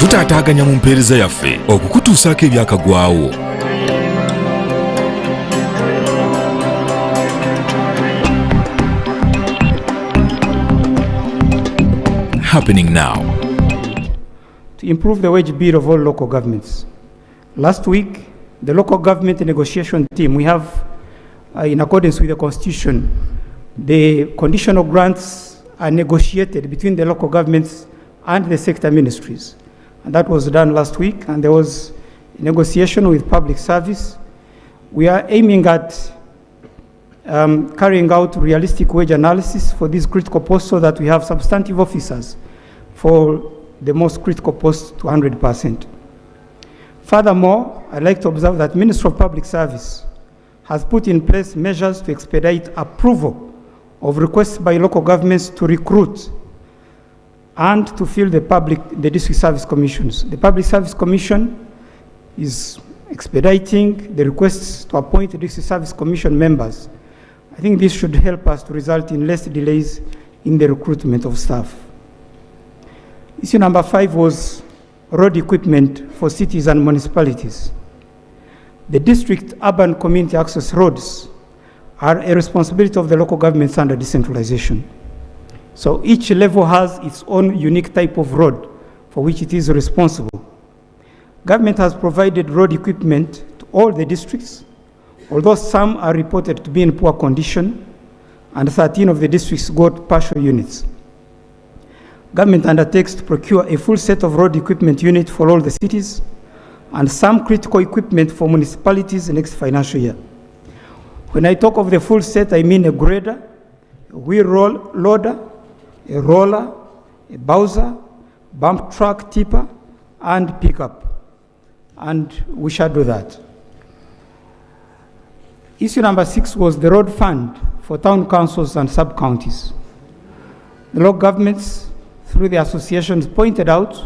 Tutaataaganya mu mpeereza yaffe okukutuusaako ebyakagwawo. Happening now. To improve the wage bill of all local governments. Last week, the local government negotiation team, we have, in accordance with the Constitution, the conditional grants are negotiated between the local governments and the sector ministries. And that was done last week, and there was a negotiation with public service. We are aiming at carrying out realistic wage analysis for these critical posts so that we have substantive officers for the most critical posts to 100%. Furthermore, I'd like to observe that Ministry of Public Service has put in place measures to expedite approval of requests by local governments to recruit and to fill the district service commissions. The Public Service Commission is expediting the requests to appoint the district service commission members. I think this should help us to result in less delays in the recruitment of staff. Issue number 5 was road equipment for cities and municipalities. The district urban community access roads are a responsibility of the local governments under decentralization. So each level has its own unique type of road for which it is responsible. Government has provided road equipment to all the districts, although some are reported to be in poor condition, and 13 of the districts got partial units. Government undertakes to procure a full set of road equipment units for all the cities and some critical equipment for municipalities next financial year. When I talk of the full set, I mean a grader, a wheel loader, a roller, a bowser, bump truck, tipper, and pickup. And we shall do that. Issue number 6 was the road fund for town councils and sub-counties. The local governments, through the associations, pointed out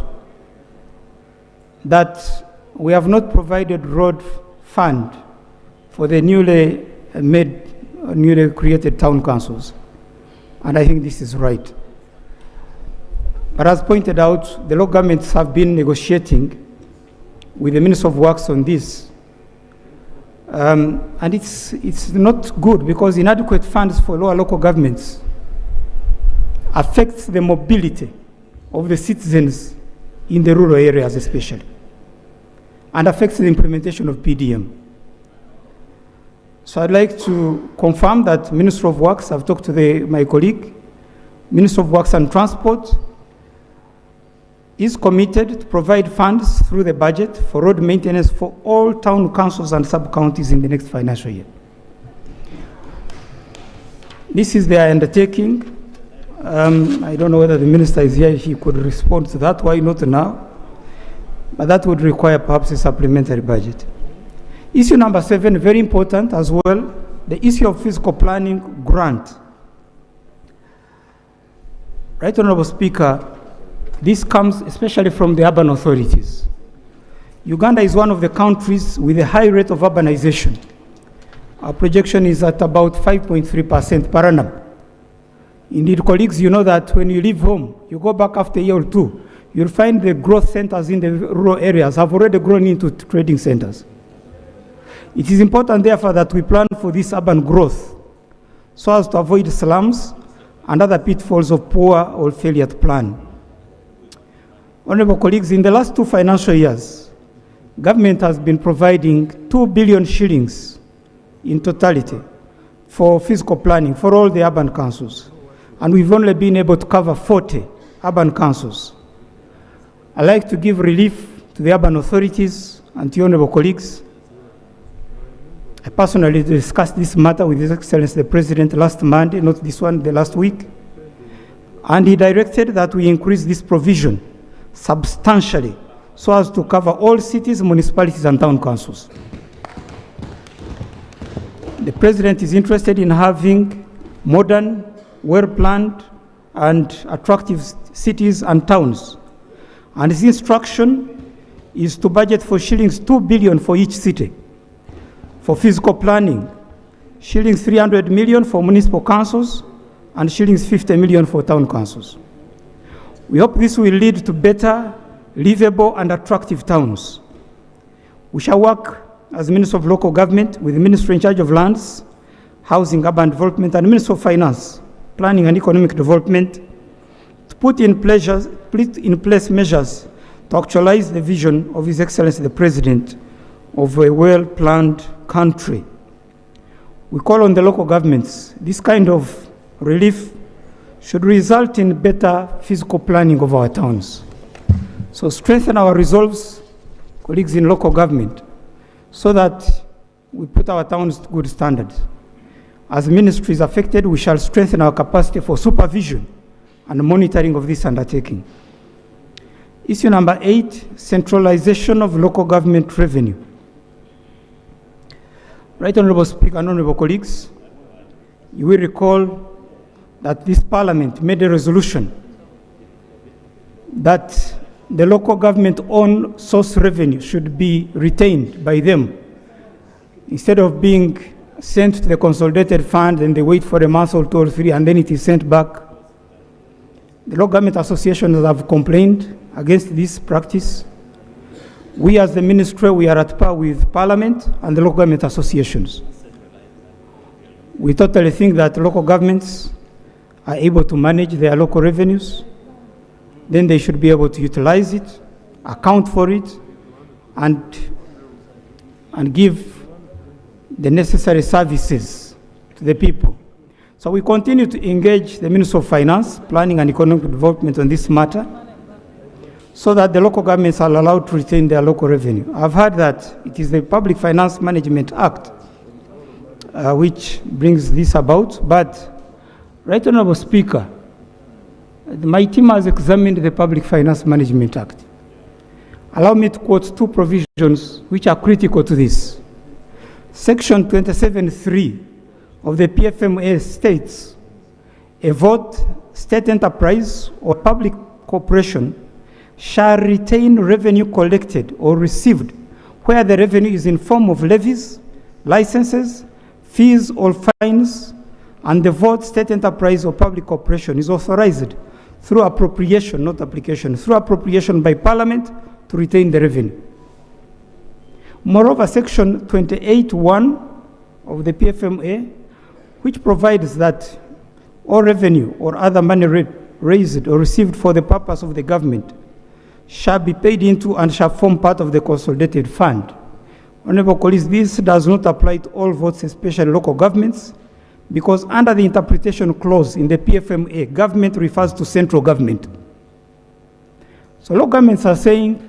that we have not provided road fund for the newly created town councils. And I think this is right. But as pointed out, the local governments have been negotiating with the Minister of Works on this. And it's not good because inadequate funds for lower local governments affects the mobility of the citizens in the rural areas especially, and affects the implementation of PDM. So I'd like to confirm that Minister of Works, I've talked to my colleague, Minister of Works and Transport, is committed to provide funds through the budget for road maintenance for all town councils and sub-counties in the next financial year. This is their undertaking. I don't know whether the minister is here, if he could respond to that, why not now? But that would require perhaps a supplementary budget. Issue number 7, very important as well, the issue of fiscal planning grant. Right, Honorable Speaker, this comes especially from the urban authorities. Uganda is one of the countries with a high rate of urbanization. Our projection is at about 5.3% per annum. Indeed, colleagues, you know that when you leave home, you go back after a year or two, you'll find the growth centers in the rural areas have already grown into trading centers. It is important, therefore, that we plan for this urban growth so as to avoid slums and other pitfalls of poor or failure to plan. Honorable colleagues, in the last 2 financial years, government has been providing 2 billion shillings in totality for fiscal planning for all the urban councils. And we've only been able to cover 40 urban councils. I'd like to give relief to the urban authorities and to your honorable colleagues. I personally discussed this matter with His Excellency the President last Monday, not this one, the last week. And he directed that we increase this provision substantially so as to cover all cities, municipalities, and town councils. The President is interested in having modern, well-planned, and attractive cities and towns. And his instruction is to budget for shillings 2 billion for each city for fiscal planning, shillings 300 million for municipal councils, and shillings 50 million for town councils. We hope this will lead to better livable and attractive towns. We shall work as Minister of Local Government with the Ministry in charge of Lands, Housing, Urban Development, and Minister of Finance, Planning and Economic Development, to put in place measures to actualize the vision of His Excellency the President of a well-planned country. We call on the local governments. This kind of relief should result in better fiscal planning of our towns. So strengthen our resolves, colleagues in local government, so that we put our towns to good standards. As ministries affected, we shall strengthen our capacity for supervision and monitoring of this undertaking. Issue number 8, centralization of local government revenue. Right Honorable Speaker and Honorable colleagues, you will recall that this Parliament made a resolution that the local government own source revenue should be retained by them. Instead of being sent to the consolidated fund and they wait for a month or 2 or 3 and then it is sent back. The local government associations have complained against this practice. We as the ministry, we are at par with Parliament and the local government associations. We totally think that local governments are able to manage their local revenues. Then they should be able to utilize it, account for it, and give the necessary services to the people. So we continue to engage the Minister of Finance, Planning and Economic Development on this matter, so that the local governments are allowed to retain their local revenue. I've heard that it is the Public Finance Management Act which brings this about, but Right Honorable Speaker, my team has examined the Public Finance Management Act. Allow me to quote 2 provisions which are critical to this. Section 27(3) of the PFMA states, a vote, state enterprise, or public corporation shall retain revenue collected or received where the revenue is in form of levies, licenses, fees, or fines, and the vote, state enterprise, or public corporation is authorized through appropriation, not application, through appropriation by Parliament to retain the revenue. Moreover, Section 28(1) of the PFMA, which provides that all revenue or other money raised or received for the purpose of the government shall be paid into and shall form part of the consolidated fund. Honorable colleagues, this does not apply to all votes, especially local governments, because under the interpretation clause in the PFMA, government refers to central government. So local governments are saying,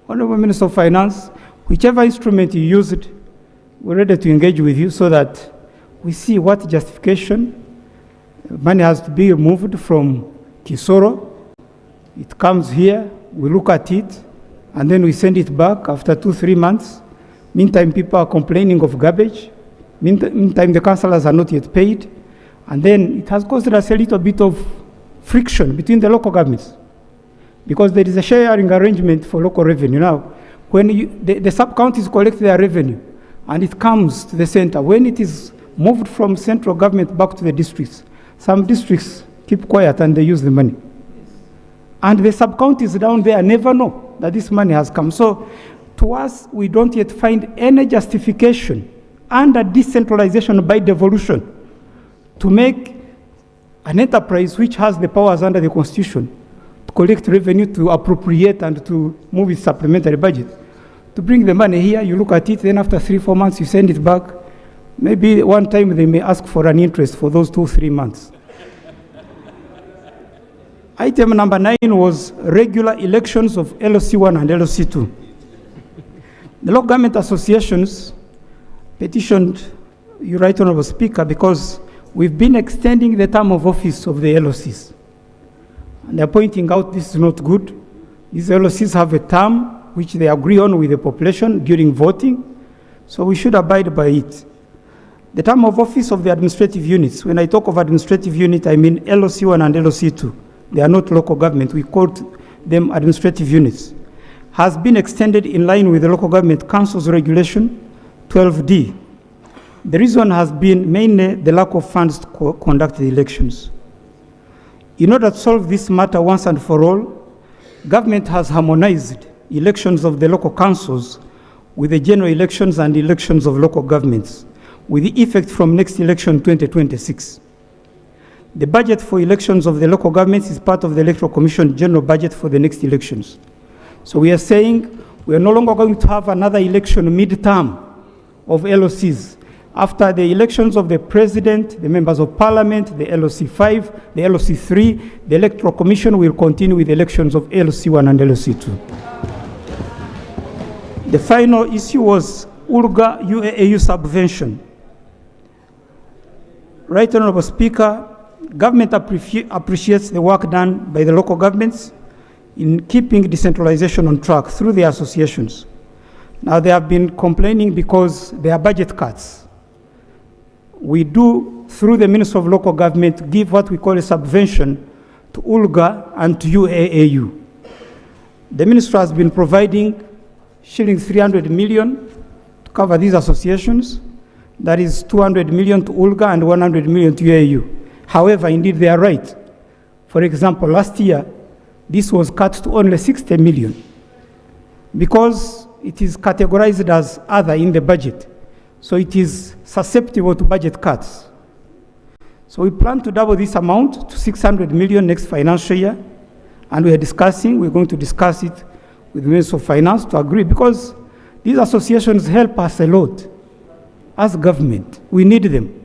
Honorable Minister of Finance, whichever instrument you used, we're ready to engage with you so that we see what justification money has to be moved from Kisoro. It comes here, we look at it, and then we send it back after 2-3 months. Meantime, people are complaining of garbage. Meantime, the councillors are not yet paid. And then it has caused us a little bit of friction between the local governments because there is a sharing arrangement for local revenue. Now, when the sub-counties collect their revenue and it comes to the center, when it is moved from central government back to the districts, some districts keep quiet and they use the money. And the sub-counties down there never know that this money has come. So to us, we don't yet find any justification under decentralization by devolution to make an enterprise which has the powers under the Constitution to collect revenue, to appropriate, and to move its supplementary budget. To bring the money here, you look at it, then after 3-4 months, you send it back. Maybe one time they may ask for an interest for those 2-3 months. Item number 9 was regular elections of LOC1 and LOC2. The local government associations petitioned you, Right Honorable Speaker, because we've been extending the term of office of the LOCs. And they're pointing out this is not good. These LOCs have a term which they agree on with the population during voting, so we should abide by it. The term of office of the administrative units, when I talk of administrative unit, I mean LOC1 and LOC2. They are not local government. We call them administrative units. Has been extended in line with the Local Government Council's Regulation 12D. The reason has been mainly the lack of funds to conduct the elections. In order to solve this matter once and for all, government has harmonized elections of the local councils with the general elections and elections of local governments, with the effect from next election 2026. The budget for elections of the local governments is part of the Electoral Commission general budget for the next elections. So we are saying we are no longer going to have another election mid-term of LOCs. After the elections of the president, the members of parliament, the LOC 5, the LOC 3, the Electoral Commission will continue with elections of LOC 1 and LOC 2. The final issue was ULGA UAAU subvention. Right Honorable Speaker, government appreciates the work done by the local governments in keeping decentralization on track through the associations. Now they have been complaining because there are budget cuts. We do, through the Ministry of Local Government, give what we call a subvention to ULGA and to UAAU. The Ministry has been providing shilling 300 million to cover these associations. That is 200 million to ULGA and 100 million to UAAU. However, indeed, they are right. For example, last year, this was cut to only 60 million because it is categorized as other in the budget. So it is susceptible to budget cuts. So we plan to double this amount to 600 million next financial year. And we're going to discuss it with the Minister of Finance to agree, because these associations help us a lot as government. We need them.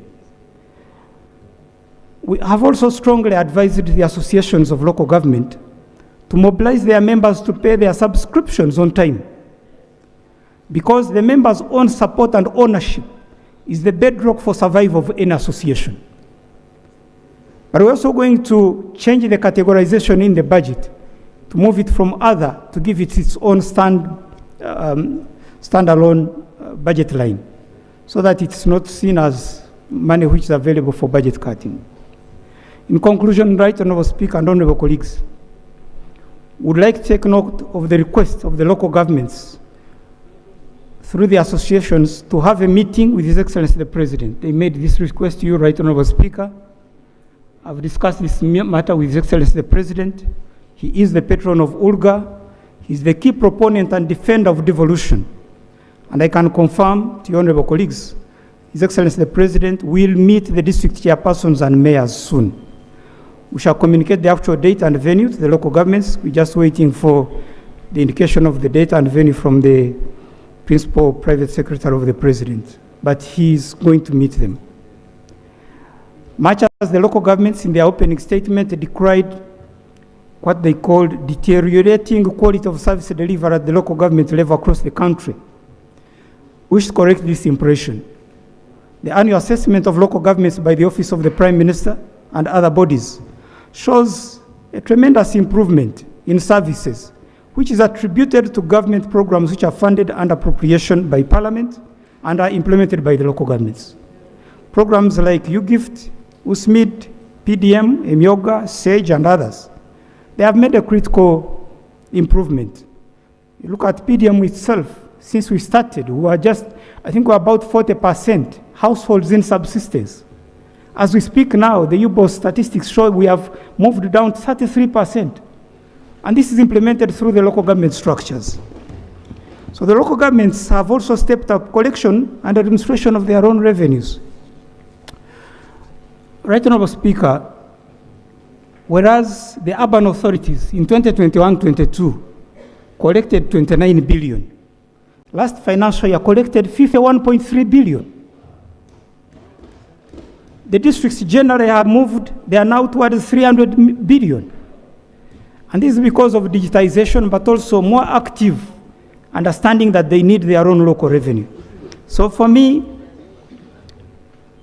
We have also strongly advised the associations of local government to mobilize their members to pay their subscriptions on time, because the members' own support and ownership is the bedrock for survival of any association. But we're also going to change the categorization in the budget to move it from other to give it its own standalone budget line, so that it's not seen as money which is available for budget cutting. In conclusion, Right Honourable Speaker and Honourable colleagues, would like to take note of the request of the local governments through the associations to have a meeting with His Excellency the President. They made this request to you, Right Honourable Speaker. I've discussed this matter with His Excellency the President. He is the patron of ULGA. He's the key proponent and defender of devolution. And I can confirm to your honourable colleagues, His Excellency the President will meet the district chairpersons and mayors soon. We shall communicate the actual date and venue to the local governments. We're just waiting for the indication of the date and venue from the Principal Private Secretary of the President. But he's going to meet them. Much as the local governments in their opening statement decried what they called deteriorating quality of service delivered at the local government level across the country, we should correct this impression. The annual assessment of local governments by the Office of the Prime Minister and other bodies shows a tremendous improvement in services, which is attributed to government programs which are funded under appropriation by Parliament and are implemented by the local governments. Programs like UGIFT, USMID, PDM, EMYOGA, SAGE, and others, they have made a critical improvement. You look at PDM itself, since we started, we were just, I think we're about 40% households in subsistence. As we speak now, the UBOS statistics show we have moved down 33%. And this is implemented through the local government structures. So the local governments have also stepped up collection and administration of their own revenues. Right Honourable Speaker, whereas the urban authorities in 2021-22 collected 29 billion, last financial year collected 51.3 billion. The districts generally have moved, they are now towards 300 billion. And this is because of digitization, but also more active understanding that they need their own local revenue. So for me,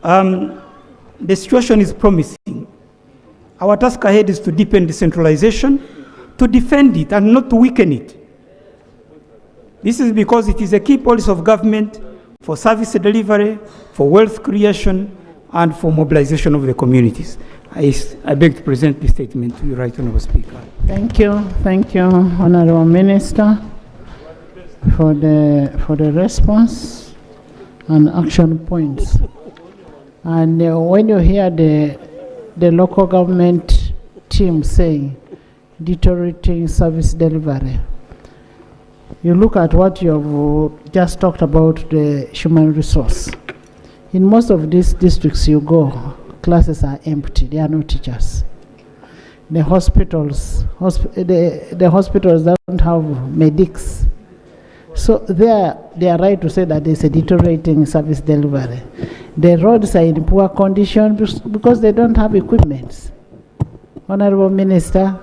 the situation is promising. Our task ahead is to deepen decentralization, to defend it and not to weaken it. This is because it is a key policy of government for service delivery, for wealth creation, and for mobilization of the communities. I beg to present this statement to you, Right Honourable Speaker. Thank you, Honourable Minister, for the response and action points. And when you hear the local government team saying deteriorating service delivery. You look at what you have just talked about, the human resource. In most of these districts you go, classes are empty, there are no teachers. The hospitals, the hospitals don't have medics. So they are right to say that there's a deteriorating service delivery. The roads are in poor condition because they don't have equipment. Honorable Minister,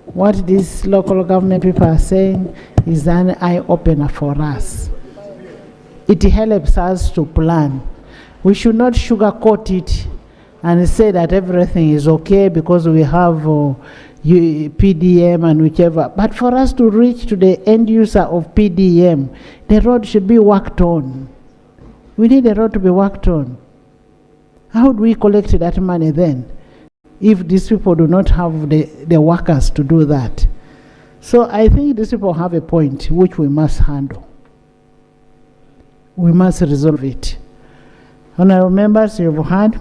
what these local government people are saying is an eye-opener for us. It helps us to plan. We should not sugarcoat it and say that everything is okay because we have PDM and whichever. But for us to reach to the end user of PDM, the road should be worked on. We need the road to be worked on. How do we collect that money then if these people do not have the workers to do that? So I think these people have a point which we must handle. We must resolve it. Honorable members, you've heard.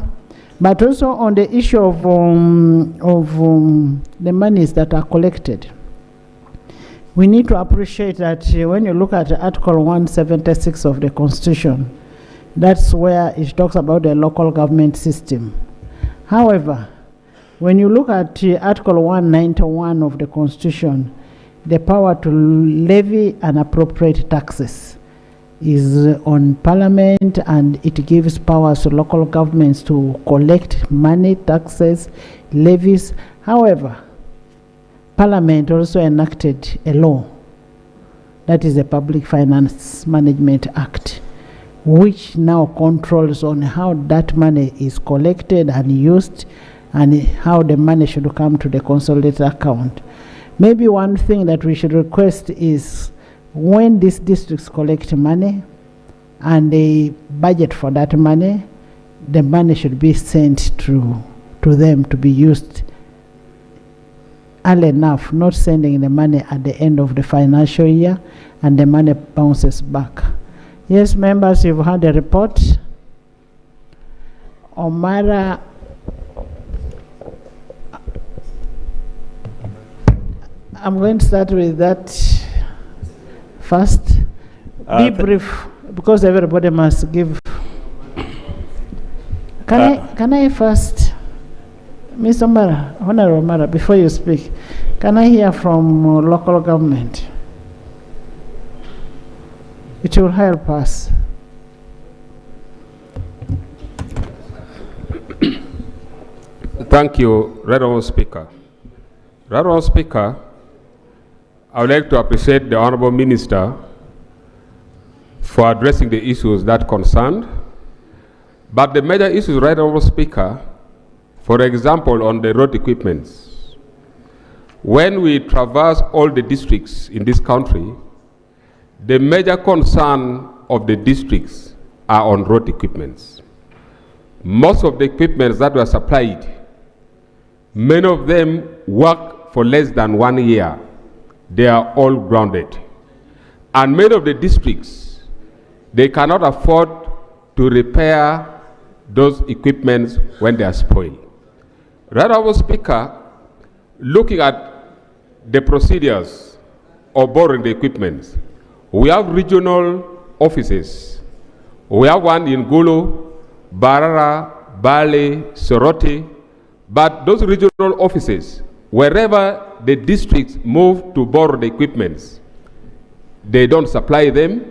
But also on the issue of the monies that are collected, we need to appreciate that when you look at Article 176 of the Constitution, that's where it talks about the local government system. However, when you look at Article 191 of the Constitution, the power to levy and appropriate taxes is on Parliament, and it gives powers to local governments to collect money, taxes, levies. However, Parliament also enacted a law, that is the Public Finance Management Act, which now controls on how that money is collected and used and how the money should come to the consolidated account. Maybe one thing that we should request is when these districts collect money and they budget for that money, the money should be sent to them to be used early enough, not sending the money at the end of the financial year and the money bounces back. Yes, members, you've heard the report. Omara, I'm going to start with that first. Be brief, because everybody must give. Can I first, Ms. Omara, Honorable Omara, before you speak, can I hear from local government? It will help us. Thank you, Right Honourable Speaker. Right Honourable Speaker, I would like to appreciate the Honourable Minister for addressing the issues that concerned. But the major issues, Right Honourable Speaker, for example, on the road equipments, when we traverse all the districts in this country, the major concern of the districts are on road equipments. Most of the equipments that were supplied, many of them work for less than 1 year. They are all grounded. And many of the districts, they cannot afford to repair those equipments when they are spoiled. Right Honourable Speaker, looking at the procedures of borrowing the equipments, we have regional offices. We have one in Gulu, Barara, Bale, Soroti, but those regional offices, wherever the districts move to borrow the equipments, they don't supply them,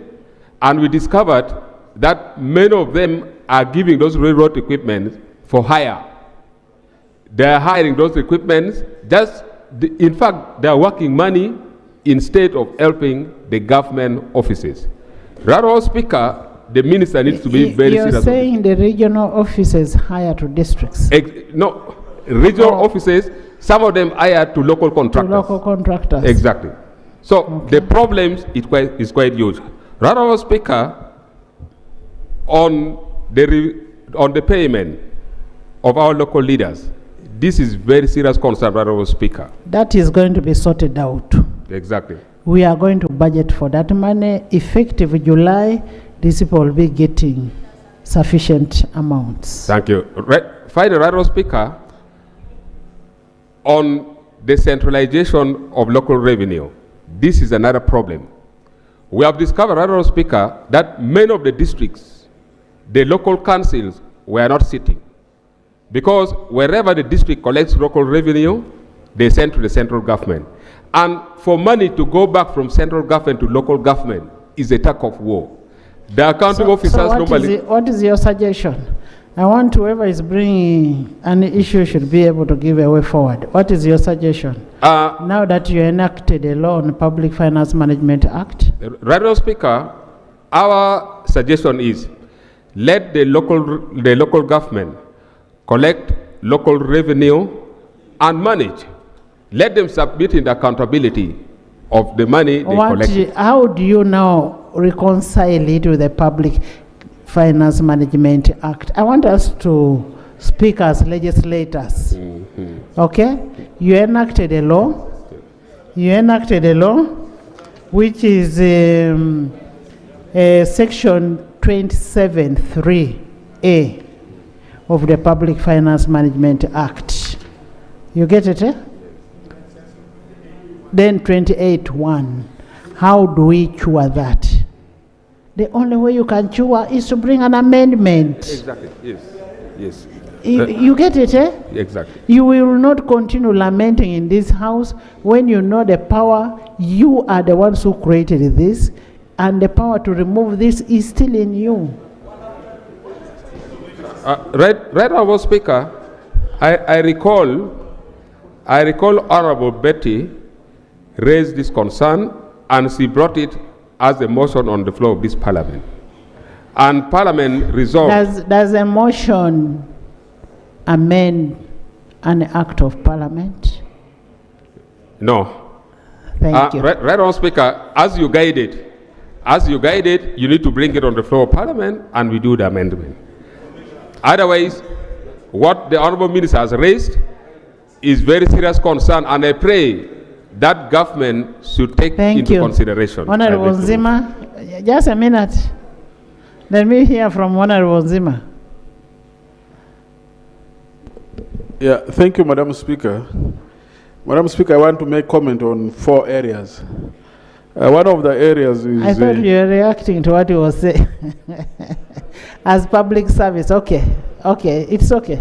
and we discovered that many of them are giving those railroad equipment for hire. They are hiring those equipments, in fact, they are working money instead of helping the government offices. Honourable Speaker, the minister needs to be very serious. You're saying the regional offices hire to districts? No, regional offices, some of them hire to local contractors. To local contractors. Exactly. So the problems is quite huge. Honourable Speaker, on the payment of our local leaders, this is very serious concern, Honourable Speaker. That is going to be sorted out. Exactly. We are going to budget for that money. Effective July, these people will be getting sufficient amounts. Thank you. Finally, Honourable Speaker, on the centralization of local revenue. This is another problem. We have discovered, Honorable Speaker, that many of the districts, the local councils were not sitting. Because wherever the district collects local revenue, they send to the central government. And for money to go back from central government to local government is a tug of war. The accounting officers normally... What is your suggestion? I want whoever is bringing an issue should be able to give a way forward. What is your suggestion? Now that you enacted a law on Public Finance Management Act? Honorable Speaker, our suggestion is let the local government collect local revenue and manage. Let them submit in the accountability of the money they collect. How do you now reconcile it with the Public Finance Management Act? I want us to speak as legislators. Okay? You enacted a law. You enacted a law which is section 27(3)(a) of the Public Finance Management Act. You get it, eh? Then 28(1). How do we cure that? The only way you can cure is to bring an amendment. Exactly, yes, yes. You get it, eh? Exactly. You will not continue lamenting in this house when you know the power. You are the ones who created this, and the power to remove this is still in you. Right, Honorable Speaker, I recall Honorable Betty raised this concern, and she brought it as a motion on the floor of this Parliament. And Parliament resolved... Does a motion amend an act of Parliament? No. Thank you. Right, Honorable Speaker, as you guided, you need to bring it on the floor of Parliament, and we do the amendment. Otherwise, what the Honorable Minister has raised is very serious concern, and I pray that government should take into consideration. Honorable Zima, just a minute. Let me hear from Honorable Zima. Yeah, thank you, Madam Speaker. Madam Speaker, I want to make comment on 4 areas. One of the areas is... I thought you were reacting to what you were saying. As public service, okay. Okay, it's okay.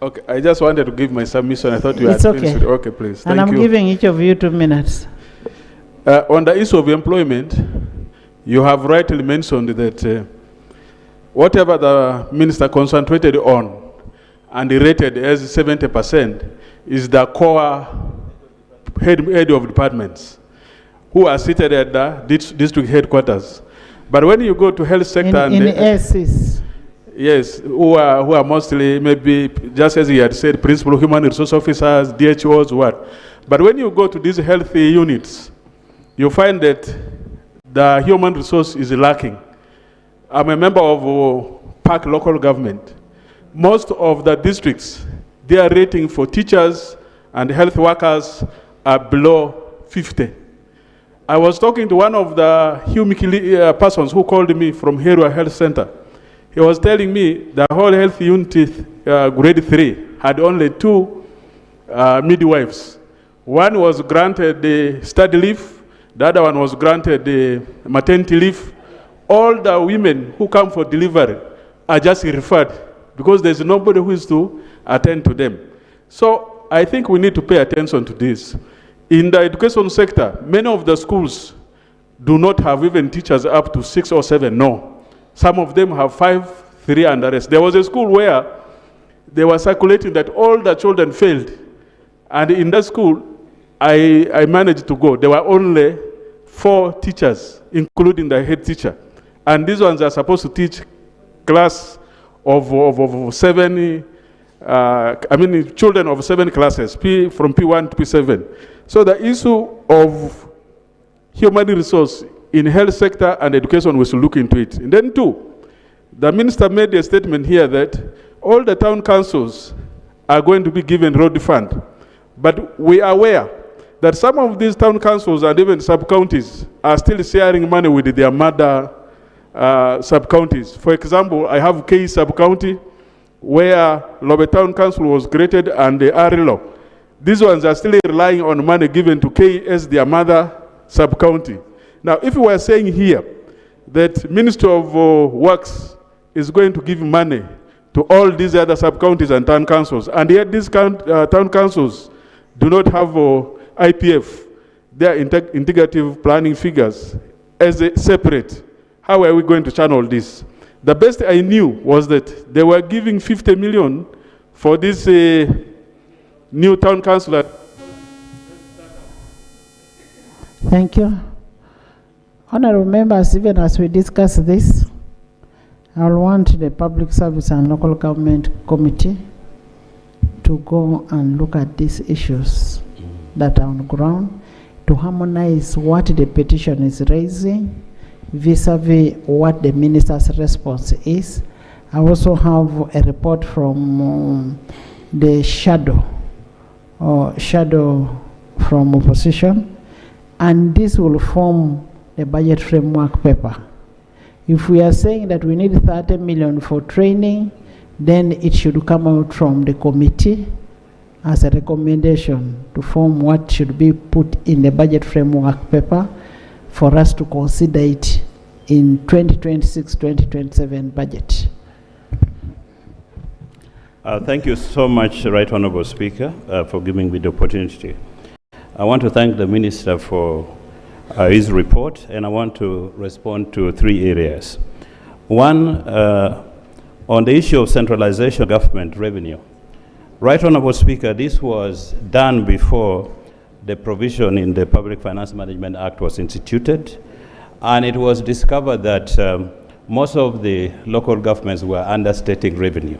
Okay, I just wanted to give my submission. I thought you had okay. Finished. Okay, please. And I'm giving each of you 2 minutes. On the issue of employment, you have rightly mentioned that whatever the minister concentrated on and rated as 70% is the core head of departments who are seated at the district headquarters. But when you go to health sector... In ASIS. Yes, who are mostly maybe, just as he had said, principal human resource officers, DHOs, what. But when you go to these healthy units, you find that the human resource is lacking. I'm a member of Park local government. Most of the districts, their rating for teachers and health workers are below 50. I was talking to one of the Humiki persons who called me from Herua Health Center. He was telling me the whole health unit, grade 3, had only 2 midwives. One was granted the study leave, the other one was granted the maternity leave. All the women who come for delivery are just referred because there's nobody who is to attend to them. So I think we need to pay attention to this. In the education sector, many of the schools do not have even teachers up to 6 or 7, no. Some of them have 5, 3, and the rest. There was a school where they were circulating that all the children failed. And in that school, I managed to go. There were only 4 teachers, including the head teacher. And these ones are supposed to teach class of 7, children of 7 classes, from P1 to P7. So the issue of human resource in health sector and education, we should look into it. And then 2, the minister made a statement here that all the town councils are going to be given road fund. But we are aware that some of these town councils and even sub-counties are still sharing money with their mother sub-counties. For example, I have K sub-county where Lobe Town Council was created and the Arilo. These ones are still relying on money given to KE as their mother sub-county. Now, if we were saying here that Ministry of Works is going to give money to all these other sub-counties and town councils, and yet these town councils do not have IPF, their integrative planning figures, as a separate, how are we going to channel this? The best I knew was that they were giving 50 million for this new town council. Thank you. Honorable members, even as we discuss this, I want the Public Service and Local Government Committee to go and look at these issues that are on the ground, to harmonize what the petition is raising vis-a-vis what the minister's response is. I also have a report from the shadow from opposition, and this will form the budget framework paper. If we are saying that we need 30 million for training, then it should come out from the committee as a recommendation to form what should be put in the budget framework paper for us to consider it in 2026-2027 budget. Thank you so much, Right Honourable Speaker, for giving me the opportunity. I want to thank the Minister for his report, and I want to respond to 3 areas. One, on the issue of centralization of government revenue. Right Honourable Speaker, this was done before the provision in the Public Finance Management Act was instituted, and it was discovered that most of the local governments were understating revenue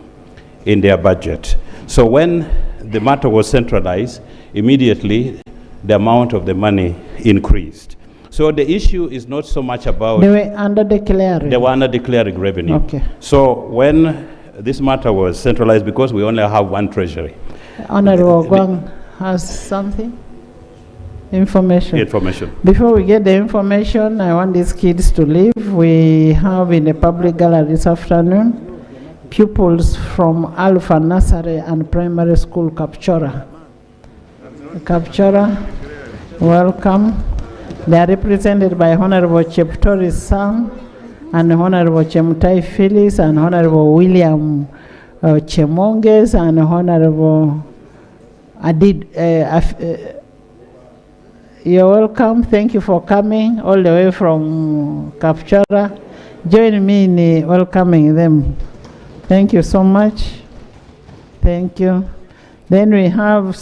in their budget. So when the matter was centralized, immediately the amount of the money increased. So the issue is not so much about... They were under-declaring. They were under-declaring revenue. Okay. So when this matter was centralized, because we only have one treasury. Honorable Gwang has something? Information. Information. Before we get the information, I want these kids to leave. We have in the public gallery this afternoon pupils from Alpha Nursery and Primary School, Kapchora. Kapchora, welcome. They are represented by Honorable Cheptori's son and Honorable Chemutai Phyllis and Honorable William Chemonges and Honorable Adid. You're welcome. Thank you for coming all the way from Kapchora. Join me in welcoming them. Thank you so much. Thank you. Then we have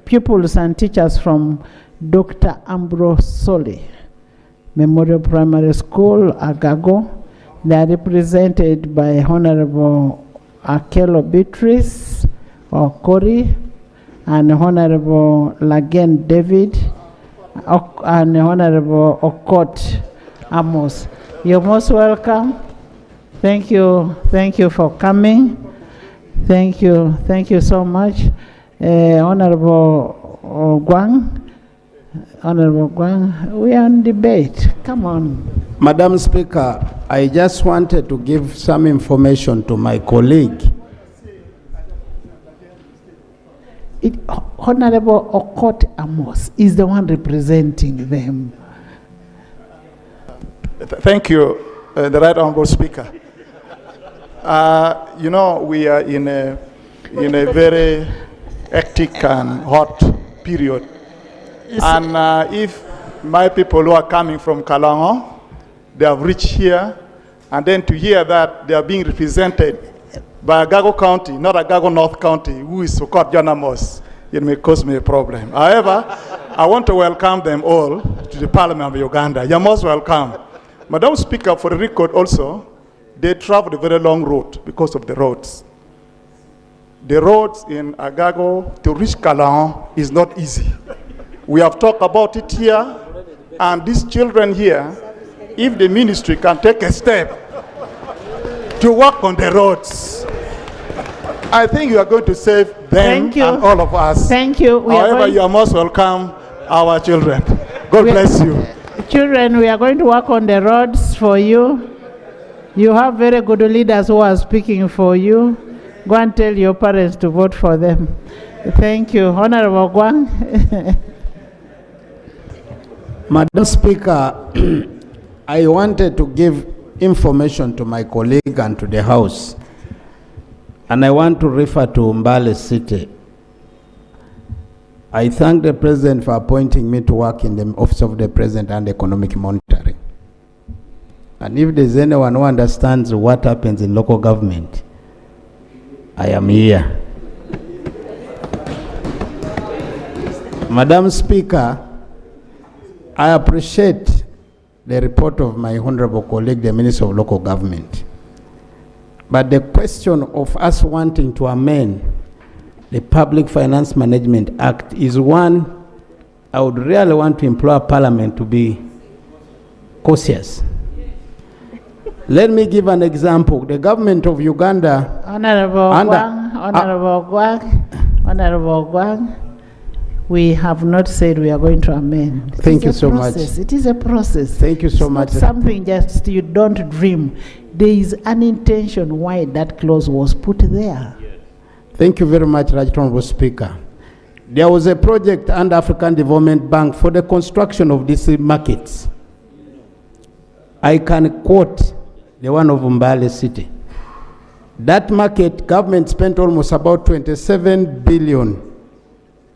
pupils and teachers from Dr. Ambrose Soli, Memorial Primary School, Agago. They are represented by Honorable Akelo Beatrice Okori and Honorable Lagen David and Honorable Okot Amos. You're most welcome. Thank you for coming. Thank you so much. Honorable Gwang, we are on debate. Come on. Madam Speaker, I just wanted to give some information to my colleague. Honorable Okot Amos is the one representing them. Thank you, the Right Honourable Speaker. You know, we are in a very hectic and hot period. And if my people who are coming from Kalango, they have reached here, and then to hear that they are being represented by Agago County, not Agago North County, who is Sokot Janamos, it may cause me a problem. However, I want to welcome them all to the Parliament of Uganda. You're most welcome. Madam Speaker, for the record also, they traveled a very long route because of the roads. The roads in Agago to reach Kalango is not easy. We have talked about it here, and these children here, if the ministry can take a step to work on the roads, I think you are going to save them and all of us. Thank you. However, you are most welcome, our children. God bless you. Children, we are going to work on the roads for you. You have very good leaders who are speaking for you. Go and tell your parents to vote for them. Thank you. Honorable Gwang. Madam Speaker, I wanted to give information to my colleague and to the House, and I want to refer to Mbale City. I thank the President for appointing me to work in the Office of the President and Economic Monitoring. And if there's anyone who understands what happens in local government, I am here. Madam Speaker, I appreciate the report of my honorable colleague, the Minister of Local Government. But the question of us wanting to amend the Public Finance Management Act is one I would really want to implore Parliament to be cautious. Let me give an example. The government of Uganda... Honorable Gwang, we have not said we are going to amend. Thank you so much. It is a process. Thank you so much. It's not something just you don't dream. There is an intention why that clause was put there. Thank you very much, Right Honorable Speaker. There was a project under African Development Bank for the construction of these markets. I can quote the one of Mbale City. That market, government spent almost about 27 billion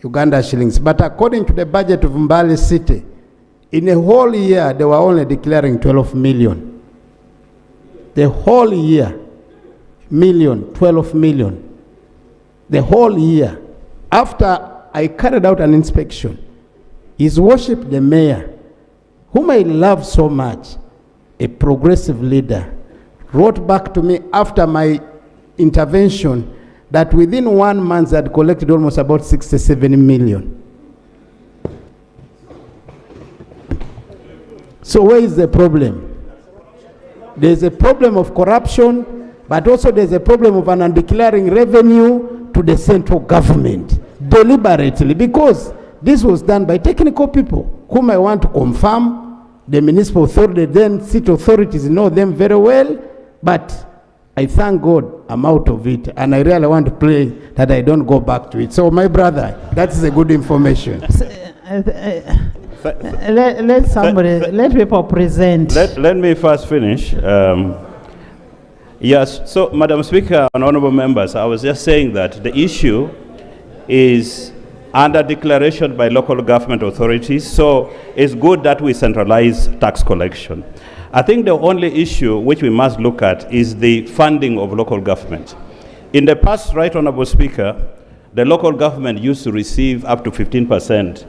Uganda shillings. But according to the budget of Mbale City, in a whole year, they were only declaring 12 million. The whole year, 12 million. The whole year. After I carried out an inspection, His Worship the Mayor, whom I love so much, a progressive leader, wrote back to me after my intervention that within 1 month they had collected almost about 67 million. So where is the problem? There's a problem of corruption, but also there's a problem of an undeclaring revenue to the central government, deliberately, because this was done by technical people, whom I want to confirm. The municipal authority, then city authorities know them very well, but I thank God I'm out of it, and I really want to pray that I don't go back to it. So my brother, that is a good information. Let people present. Let me first finish. Yes, so Madam Speaker and honorable members, I was just saying that the issue is under declaration by local government authorities, so it's good that we centralize tax collection. I think the only issue which we must look at is the funding of local government. In the past, Right Honorable Speaker, the local government used to receive up to 15%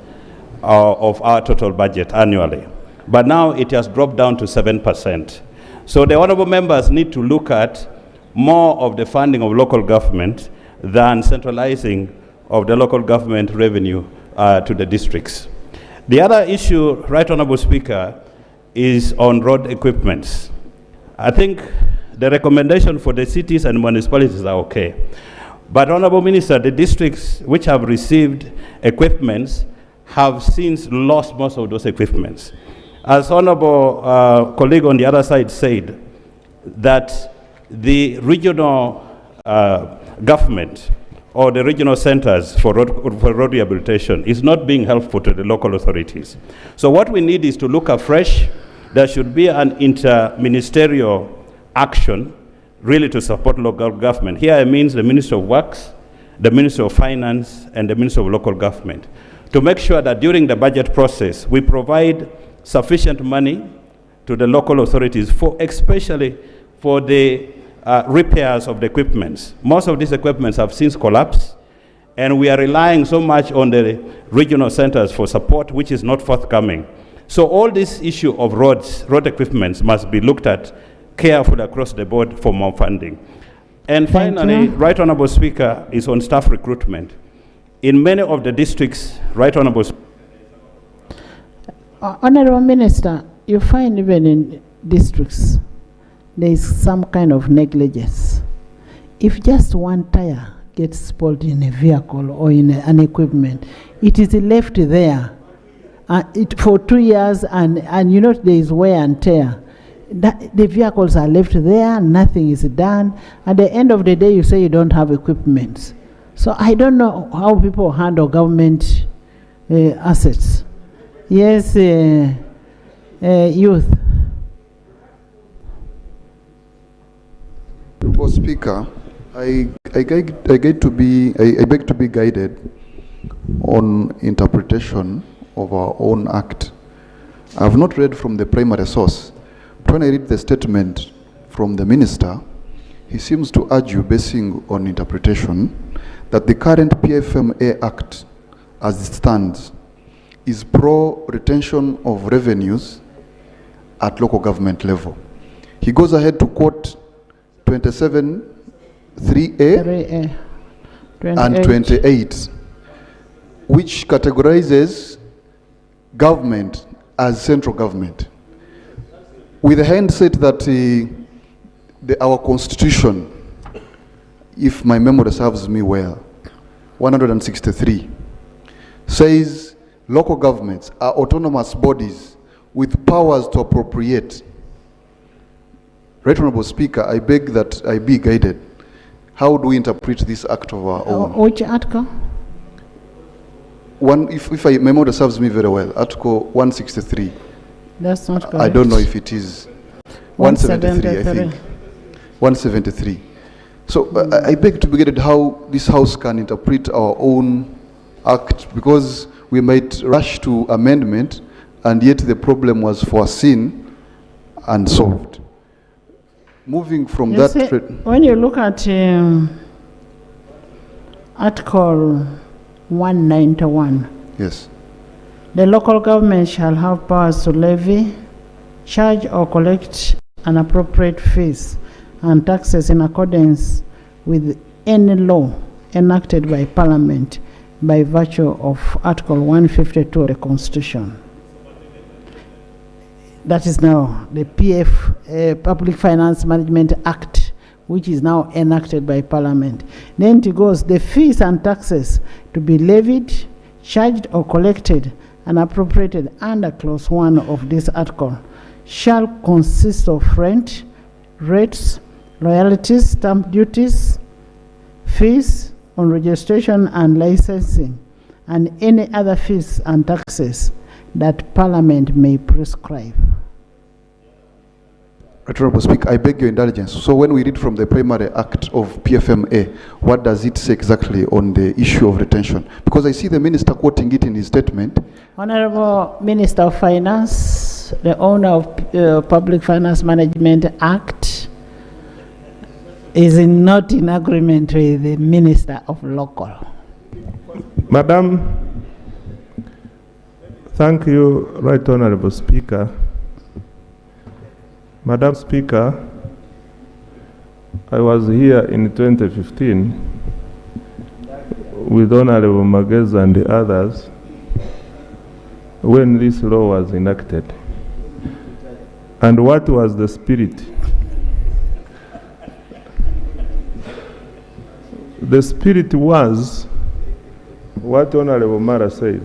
of our total budget annually, but now it has dropped down to 7%. So the honorable members need to look at more of the funding of local government than centralizing of the local government revenue to the districts. The other issue, Right Honorable Speaker, is on road equipments. I think the recommendation for the cities and municipalities are okay. But Honorable Minister, the districts which have received equipments have since lost most of those equipments. As Honorable colleague on the other side said, that the regional government or the regional centers for road rehabilitation is not being helpful to the local authorities. So what we need is to look afresh. There should be an interministerial action really to support local government. Here it means the Minister of Works, the Minister of Finance, and the Minister of Local Government, to make sure that during the budget process, we provide sufficient money to the local authorities, especially for the repairs of the equipments. Most of these equipments have since collapsed, and we are relying so much on the regional centers for support, which is not forthcoming. So all this issue of road equipments must be looked at carefully across the board for more funding. And finally, Right Honorable Speaker, is on staff recruitment. In many of the districts, Right Honorable Honorable Minister, you find even in districts, there is some kind of negligence. If just one tire gets spoiled in a vehicle or in an equipment, it is left there for 2 years, and you know there is wear and tear. the vehicles are left there, nothing is done. At the end of the day, you say you don't have equipment. So I don't know how people handle government assets. Yes, youth. Mr. Speaker, I beg to be guided on interpretation of our own act. I have not read from the primary source, but when I read the statement from the minister, he seems to argue, basing on interpretation, that the current PFMA Act, as it stands, is pro-retention of revenues at local government level. He goes ahead to quote 27(3)(a) and 28, which categorizes government as central government, with the hindsight that our constitution, if my memory serves me well, 163, says local governments are autonomous bodies with powers to appropriate. Right Honorable Speaker, I beg that I be guided. How do we interpret this act of our own? Which article? If my memory serves me very well, Article 163. That's not correct. I don't know if it is 173, I think. 173. So I beg to be guided how this House can interpret our own act, because we might rush to amendment and yet the problem was foreseen and solved. Moving from You see, when you look at Article 191, yes, the local government shall have powers to levy, charge or collect and appropriate fees and taxes in accordance with any law enacted by Parliament by virtue of Article 152 of the Constitution. That is now the Public Finance Management Act, which is now enacted by Parliament. Then it goes, the fees and taxes to be levied, charged or collected and appropriated under Clause 1 of this article shall consist of rent, rates, royalties, stamp duties, fees on registration and licensing, and any other fees and taxes that Parliament may prescribe. Honorable Speaker, I beg your indulgence. So when we read from the primary act of PFMA, what does it say exactly on the issue of retention? Because I see the minister quoting it in his statement. Honorable Minister of Finance, the owner of Public Finance Management Act, is not in agreement with the Minister of Local. Madam, thank you, Right Honorable Speaker. Madam Speaker, I was here in 2015 with Honorable Mageza and the others when this law was enacted. And what was the spirit? The spirit was what Honorable Mara said,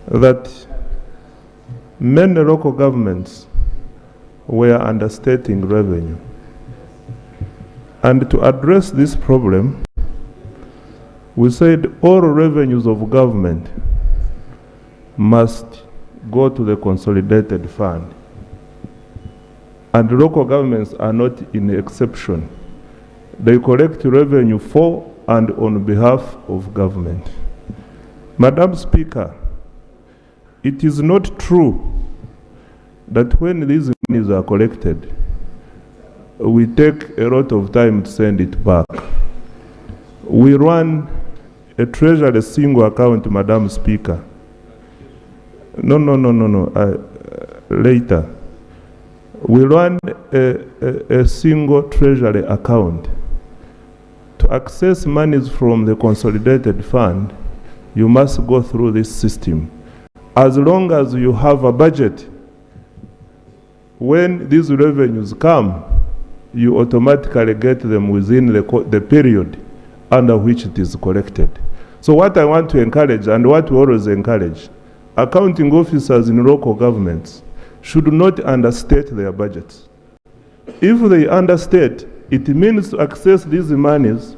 that many local governments were understating revenue. And to address this problem, we said all revenues of government must go to the consolidated fund. And local governments are not in exception. They collect revenue for and on behalf of government. Madam Speaker, it is not true that when these monies are collected, we take a lot of time to send it back. We run a treasury single account, Madam Speaker. Later. We run a single treasury account. To access monies from the consolidated fund, you must go through this system. As long as you have a budget, when these revenues come, you automatically get them within the period under which it is collected. So what I want to encourage, and what we always encourage, accounting officers in local governments, should not understate their budgets. If they understate, it means to access these monies,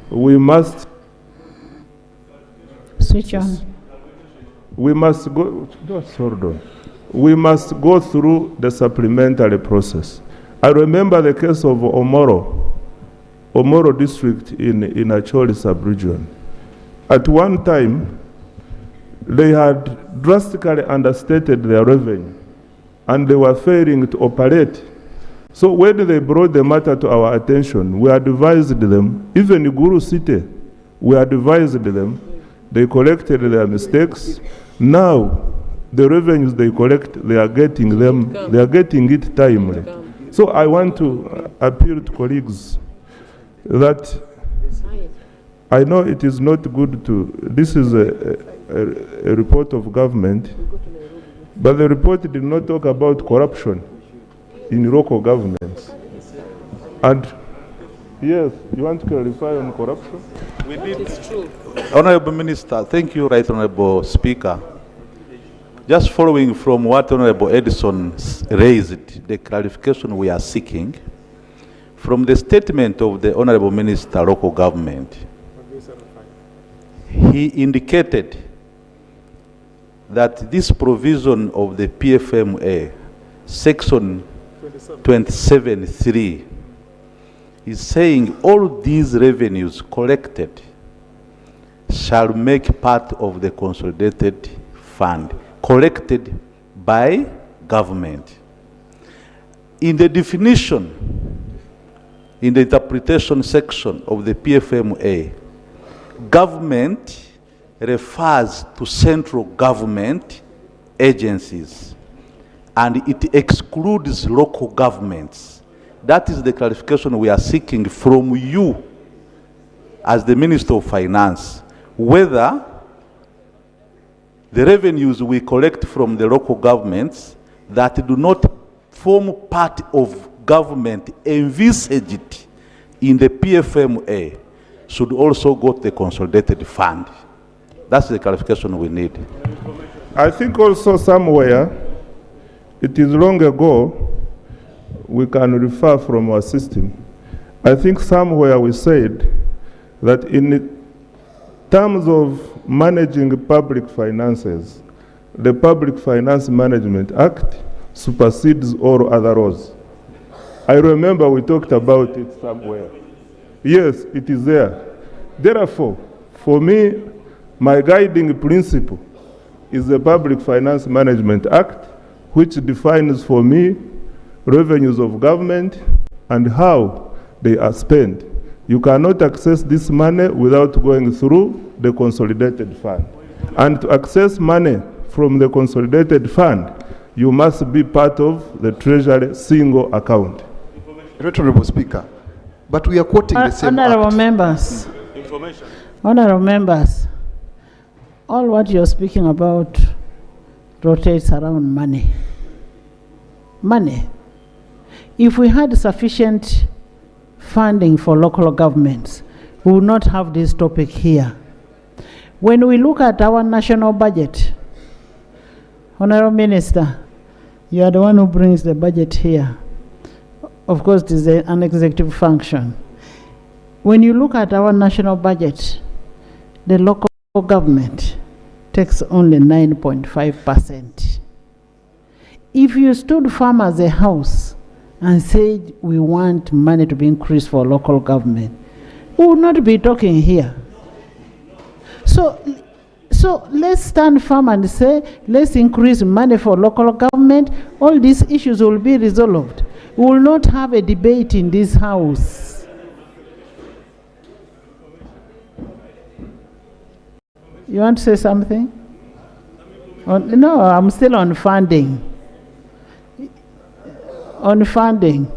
we must switch on. We must go. Hold on. We must go through the supplementary process. I remember the case of Omoro district in Acholi sub-region. At one time, they had drastically understated their revenue, and they were failing to operate. So when they brought the matter to our attention, we advised them, even Guru City, we advised them, they corrected their mistakes. Now, the revenues they collect, they are getting it timely. So I want to appeal to colleagues that I know it is not good to, this is a report of government, but the report did not talk about corruption in local governments. And yes, you want to clarify on corruption? We did. Honorable Minister, thank you, Right Honorable Speaker. Just following from what Honorable Edison raised, the clarification we are seeking, from the statement of the Honorable Minister, Local Government, he indicated that this provision of the PFMA, Section 27(3), is saying all these revenues collected shall make part of the consolidated fund, collected by government. In the definition, in the interpretation section of the PFMA, government refers to central government agencies, and it excludes local governments. That is the clarification we are seeking from you as the Minister of Finance, whether the revenues we collect from the local governments that do not form part of government envisaged in the PFMA should also go to the consolidated fund. That's the clarification we need. I think also somewhere, it is long ago, we can refer from our system. I think somewhere we said that in terms of managing public finances, the Public Finance Management Act supersedes all other laws. I remember we talked about it somewhere. Yes, it is there. Therefore, for me, my guiding principle is the Public Finance Management Act, which defines for me revenues of government and how they are spent. You cannot access this money without going through the consolidated fund. And to access money from the consolidated fund, you must be part of the Treasury single account. Honorable Speaker, but we are quoting the same Honorable act. members, honorable members, all what you're speaking about rotates around money. Money. If we had sufficient funding for local governments, we would not have this topic here. When we look at our national budget, Honorable Minister, you are the one who brings the budget here. Of course, it is an executive function. When you look at our national budget, the local government takes only 9.5%. If you stood firm as a house and said we want money to be increased for local government, we would not be talking here. So let's stand firm and say, let's increase money for local government. All these issues will be resolved. We will not have a debate in this house. You want to say something? No, I'm still on funding. On funding.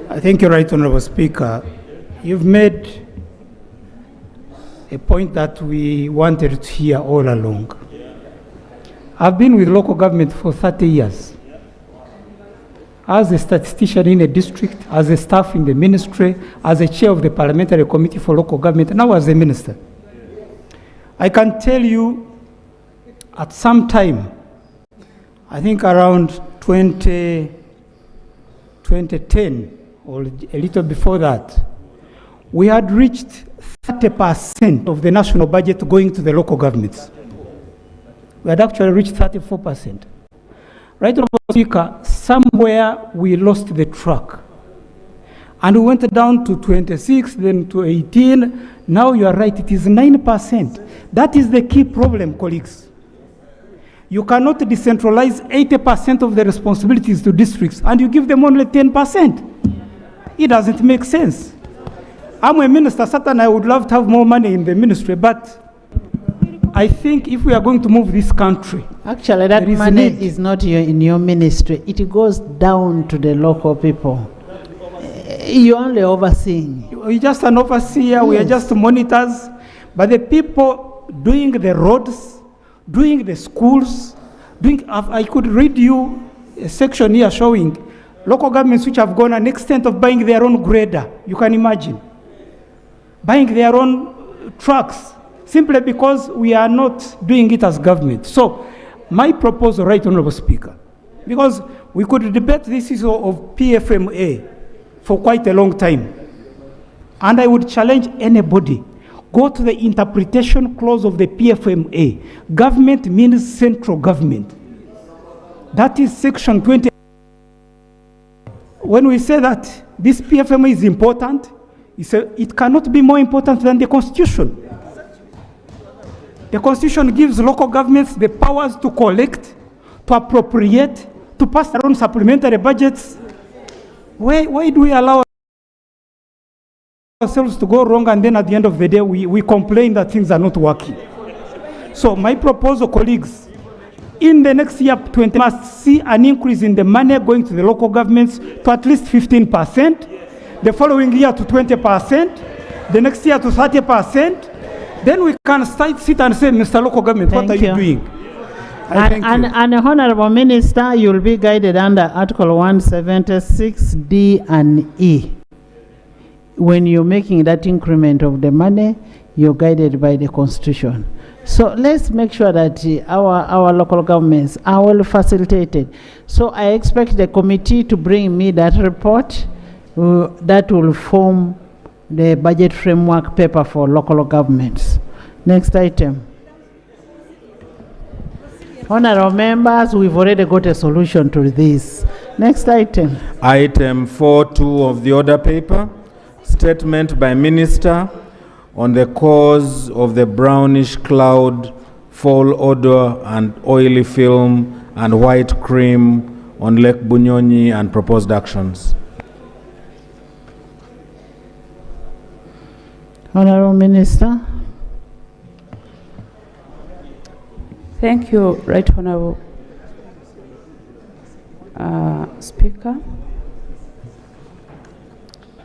I thank you, Right Honorable Speaker. You've made a point that we wanted to hear all along. I've been with local government for 30 years. As a statistician in a district, as a staff in the ministry, as a chair of the parliamentary committee for local government, now as a minister. I can tell you at some time, I think around 2010 or a little before that, we had reached 30% of the national budget going to the local governments. We had actually reached 34%. Right, Honorable Speaker, somewhere we lost the track. And we went down to 26, then to 18. Now you are right, it is 9%. That is the key problem, colleagues. You cannot decentralize 80% of the responsibilities to districts and you give them only 10%. It doesn't make sense. I'm a minister, certainly I would love to have more money in the ministry, but I think if we are going to move this country, actually that money is not in your ministry. It goes down to the local people. You're only overseeing. You're just an overseer, yes. We are just monitors, but the people doing the roads, doing the schools, I could read you a section here showing local governments which have gone an extent of buying their own grader, you can imagine. Buying their own trucks, simply because we are not doing it as government. So, my proposal, Right Honorable Speaker, because we could debate this issue of PFMA for quite a long time, and I would challenge anybody, go to the interpretation clause of the PFMA. Government means central government. That is section 20. When we say that this PFMA is important, it cannot be more important than the Constitution. The Constitution gives local governments the powers to collect, to appropriate, to pass their own supplementary budgets. Why do we allow ourselves to go wrong and then at the end of the day we complain that things are not working? So my proposal, colleagues, in the next year, 20 must see an increase in the money going to the local governments to at least 15%, the following year to 20%, the next year to 30%. Then we can sit and say, Mr. Local Government, what are you doing? And Honorable Minister, you'll be guided under Article 176D and E. When you're making that increment of the money, you're guided by the Constitution. So let's make sure that our local governments are well facilitated. So I expect the committee to bring me that report that will form the budget framework paper for local governments. Next item. Honorable members, we've already got a solution to this. Next item. Item 4.2 of the order paper. Statement by Minister on the cause of the brownish cloud, foul odor and oily film and white cream on Lake Bunyonyi and proposed actions. Honorable Minister. Thank you, Right Honorable Speaker.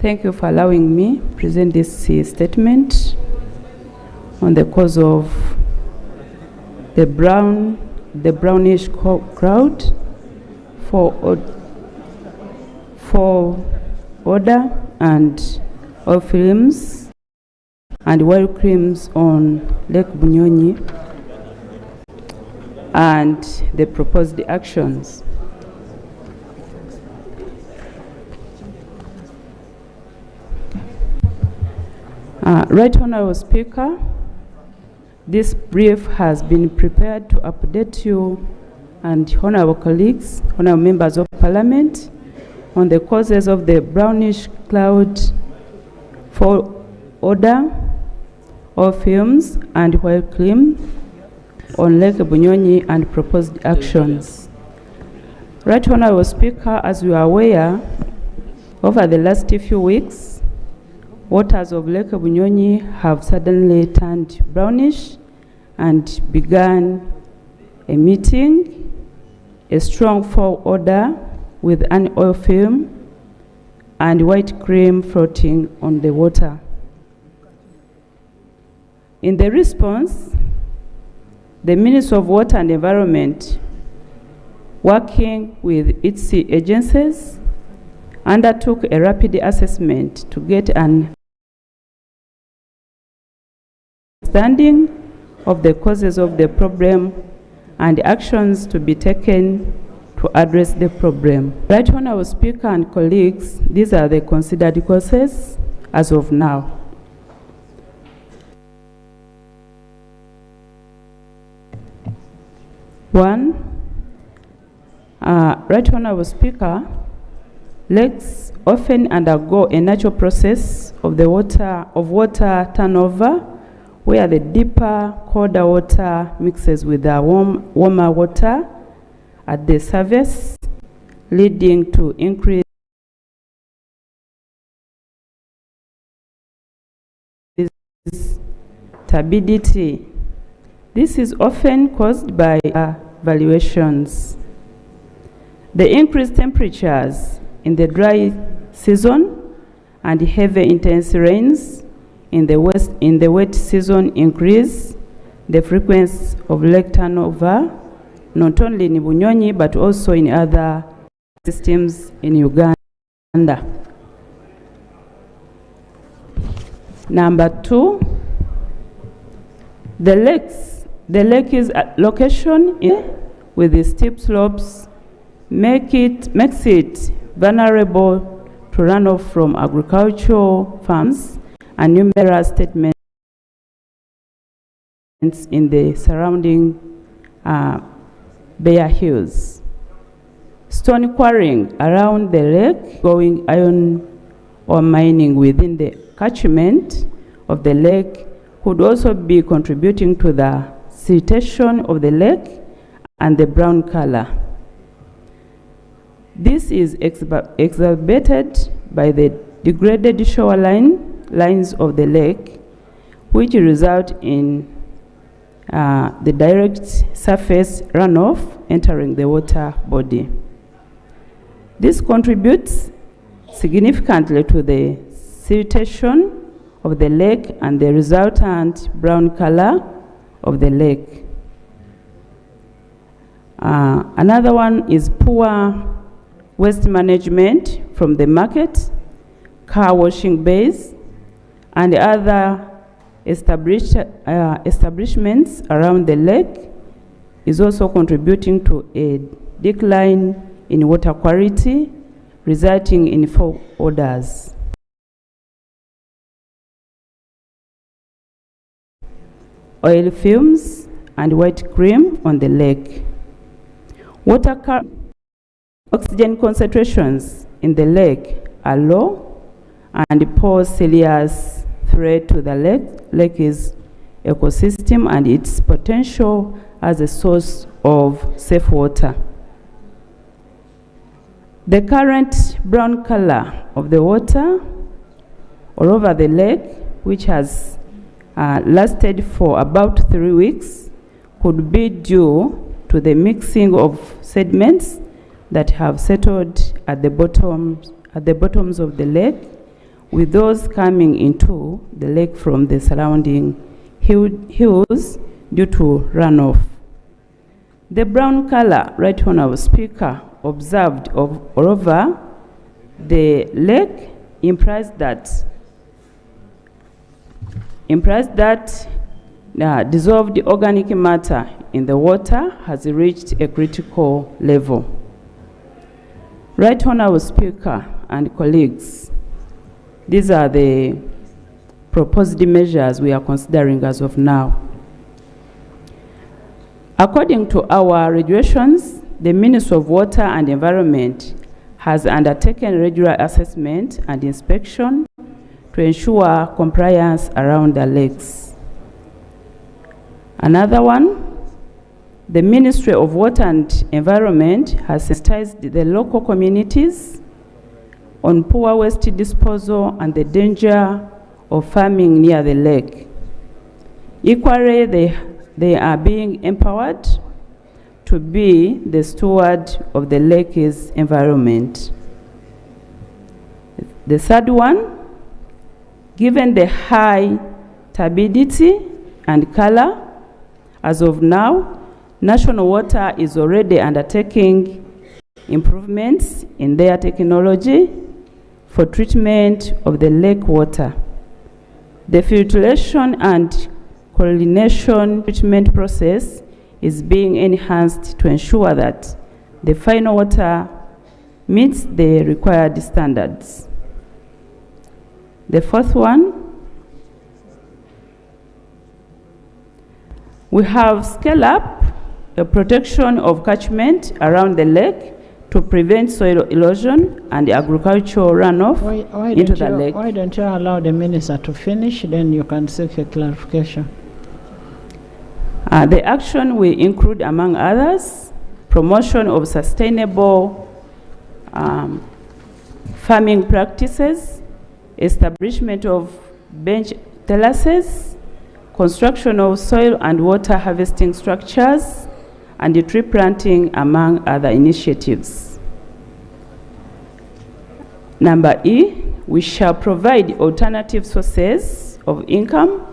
Thank you for allowing me to present this statement on the cause of the brownish cloud for odor and oil films and white creams on Lake Bunyonyi and the proposed actions. Right Honorable Speaker, this brief has been prepared to update you and honorable colleagues, honorable members of Parliament on the causes of the brownish cloud for odor of films and white cream on Lake Bunyonyi and proposed actions. Right Honorable Speaker, as you are aware, over the last few weeks, waters of Lake Bunyonyi have suddenly turned brownish and began emitting a strong foul odor with an oil film and white cream floating on the water. In the response, the Ministry of Water and Environment, working with its agencies, undertook a rapid assessment to get an understanding of the causes of the problem and actions to be taken to address the problem. Right Honourable Speaker and colleagues, these are the considered causes as of now. One, Right Honourable Speaker, lakes often undergo a natural process of water turnover, where the deeper, colder water mixes with the warmer water at the surface, leading to increased turbidity. This is often caused by valuations. The increased temperatures in the dry season and heavy intense rains in the wet season increase the frequency of lake turnover, not only in Bunyonyi but also in other systems in Uganda. Number two, the lake's location with the steep slopes makes it vulnerable to runoff from agricultural farms and numerous statements in the surrounding bare hills. Stone quarrying around the lake, going iron ore mining within the catchment of the lake could also be contributing to the siltation of the lake and the brown color. This is exacerbated by the degraded shorelines of the lake, which result in the direct surface runoff entering the water body. This contributes significantly to the siltation of the lake and the resultant brown color of the lake. Another one is poor waste management from the market, car washing bays, and other establishments around the lake is also contributing to a decline in water quality, resulting in foul odors. Oil fumes and white cream on the lake. Oxygen concentrations in the lake are low and pose serious threat to the lake's ecosystem and its potential as a source of safe water. The current brown color of the water all over the lake, which has lasted for about 3 weeks, could be due to the mixing of sediments that have settled at the bottoms of the lake with those coming into the lake from the surrounding hills due to runoff. The brown color, Right Honourable Speaker, observed all over the lake implies that dissolved organic matter in the water has reached a critical level. Right Honourable Speaker and colleagues, these are the proposed measures we are considering as of now. According to our regulations, the Ministry of Water and Environment has undertaken regular assessment and inspection to ensure compliance around the lakes. Another one, the Ministry of Water and Environment has sensitized the local communities on poor waste disposal and the danger of farming near the lake. Equally, they are being empowered to be the steward of the lake's environment. The third one, given the high turbidity and color, as of now, National Water is already undertaking improvements in their technology for treatment of the lake water. The filtration and coordination treatment process is being enhanced to ensure that the final water meets the required standards. The fourth one, we have scaled up the protection of catchment around the lake to prevent soil erosion and agricultural runoff into the lake. Why don't you allow the minister to finish, then you can seek a clarification. The action will include, among others, promotion of sustainable farming practices, establishment of bench terraces, construction of soil and water harvesting structures, and the tree planting, among other initiatives. Number E, we shall provide alternative sources of income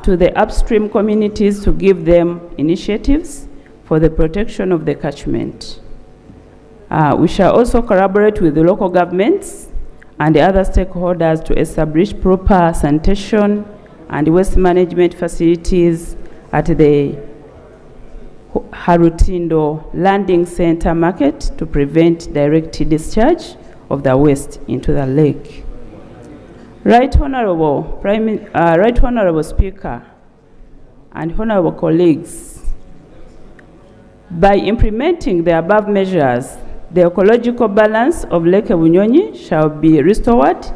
to the upstream communities to give them initiatives for the protection of the catchment. We shall also collaborate with the local governments and the other stakeholders to establish proper sanitation and waste management facilities at the Harutindo Landing Center market to prevent direct discharge of the waste into the lake. Right Honorable Speaker and Honorable colleagues, by implementing the above measures, the ecological balance of Lake Bunyonyi shall be restored,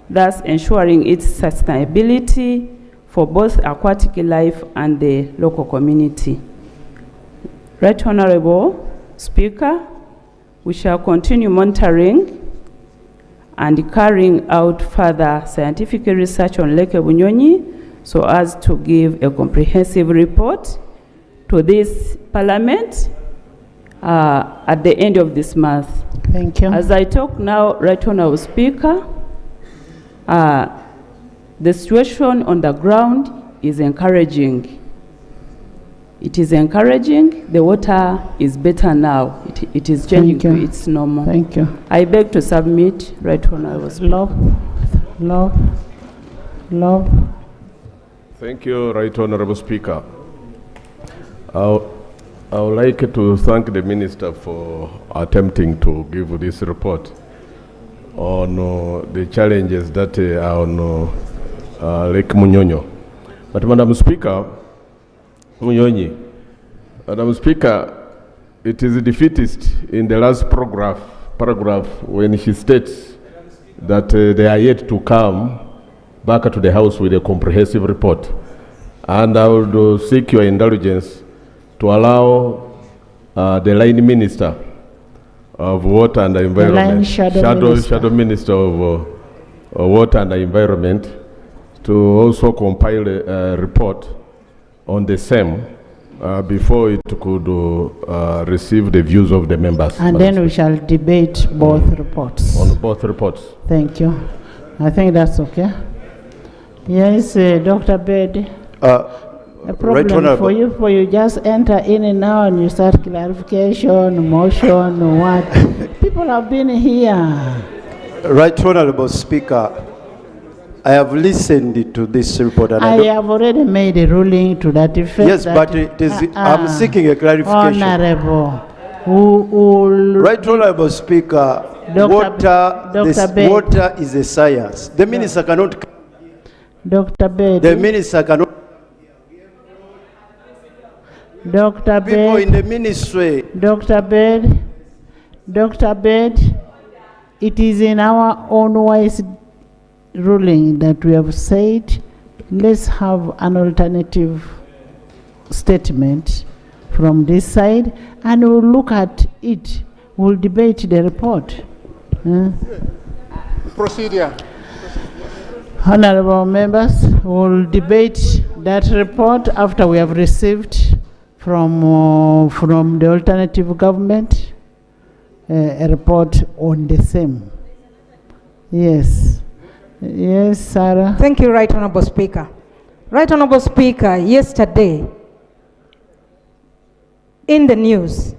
thus ensuring its sustainability for both aquatic life and the local community. Right Honorable Speaker, we shall continue monitoring and carrying out further scientific research on Lake Bunyonyi so as to give a comprehensive report to this Parliament at the end of this month. Thank you. As I talk now, Right Honorable Speaker, the situation on the ground is encouraging. It is encouraging. The water is better now. It is changing to its normal. Thank you. I beg to submit, Right Honorable Speaker. Love. Thank you, Right Honorable Speaker. I would like to thank the Minister for attempting to give this report on the challenges that are on Lake Munyonyo. But Madam Speaker, Madam Speaker, it is the defeatist in the last paragraph when she states that they are yet to come back to the House with a comprehensive report. And I would seek your indulgence to allow the line minister of water and environment, shadow minister of water and environment, to also compile a report on the same before it could receive the views of the members. And then we shall debate both reports. On both reports. Thank you. I think that's okay. Yes, Dr. Bed. A problem for you just enter in and now and you start clarification, motion, what? People have been here. Right Honorable Speaker, I have listened to this report. And I have already made a ruling to that effect. Yes, but it is, I'm seeking a clarification. Honorable. Right Honorable Speaker, water is a science. The minister cannot. Dr. Bed. The minister cannot. Dr. Bed. People in the ministry. Dr. Bed. It is in our own wise ruling that we have said, let's have an alternative statement from this side and we'll look at it. We'll debate the report. Procedure. Honorable members, we'll debate that report after we have received from the alternative government a report on the same. Yes. Yes, Sarah. Thank you, Right Honorable Speaker. Right Honorable Speaker, yesterday in the news,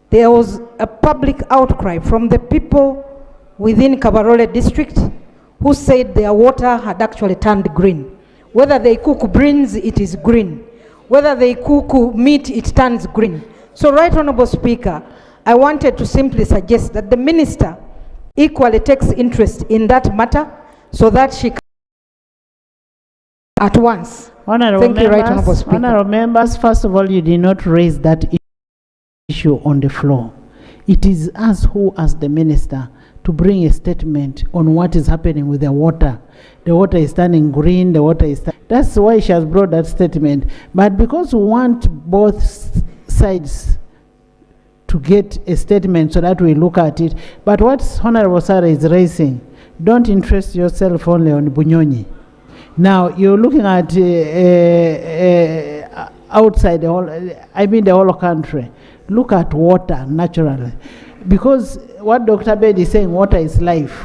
there was a public outcry from the people within Kabarole district who said their water had actually turned green. Whether they cook beans, it is green. Whether they cook meat, it turns green. So, Right Honorable Speaker, I wanted to simply suggest that the minister equally takes interest in that matter so that she can at once. Thank you, Right Honorable Speaker. Honorable members, first of all, you did not raise that issue on the floor. It is us who asked the minister to bring a statement on what is happening with the water. The water is turning green, the water is... That's why she has brought that statement. But because we want both sides to get a statement so that we look at it. But what Honorable Sarah is raising, don't interest yourself only on Bunyonyi. Now, you're looking at outside the whole, the whole country. Look at water naturally. Because what Dr. Bed is saying, water is life.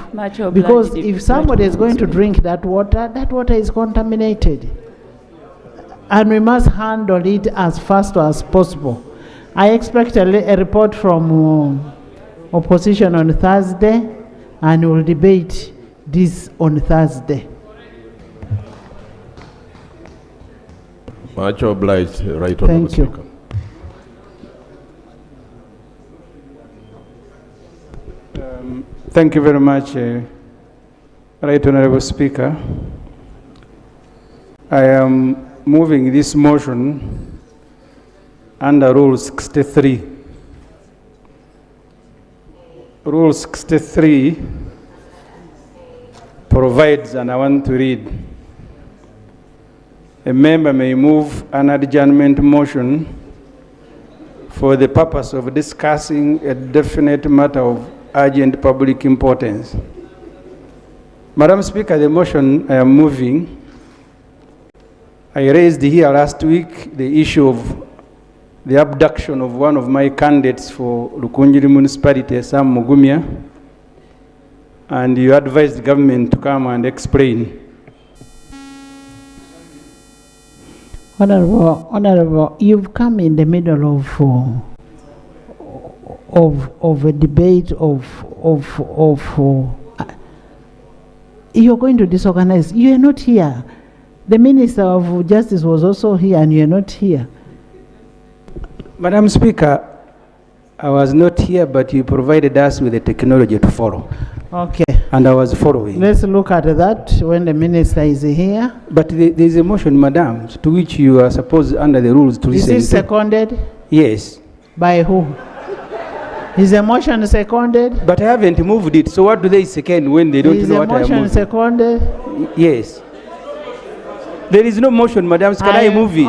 Because if somebody is going to drink that water is contaminated. And we must handle it as fast as possible. I expect a report from opposition on Thursday, and we'll debate this on Thursday. Much obliged, Right Honorable Speaker. Thank you. Thank you very much, Right Honorable Speaker. I am moving this motion under Rule 63. Rule 63 provides, and I want to read, a member may move an adjournment motion for the purpose of discussing a definite matter of urgent public importance. Madam Speaker, the motion I am moving, I raised here last week the issue of the abduction of one of my candidates for Lukunjiri municipality, Sam Mugumya, and you advised the government to come and explain. Honorable, you've come in the middle of a debate you're going to disorganize. You are not here. The Minister of Justice was also here, and you are not here. Madam Speaker, I was not here, but you provided us with the technology to follow. Okay. And I was following. Let's look at that when the Minister is here. But there is a motion, Madam, to which you are supposed under the rules to listen. Is it seconded? Yes. By who? Is the motion seconded? But I haven't moved it, so what do they second when they don't know what I am moving? Is the motion seconded? Yes. There is no motion, Madam. Can I move it?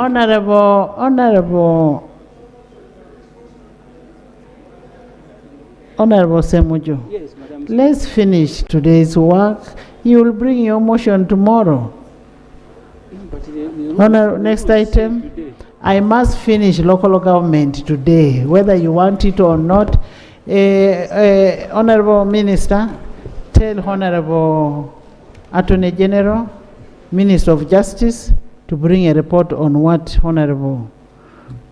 Honorable Semuju. Yes, Madam. Let's finish today's work. You will bring your motion tomorrow. Next item. I must finish local government today, whether you want it or not. Honorable Minister, tell Honorable Attorney General, Minister of Justice, to bring a report on what Honorable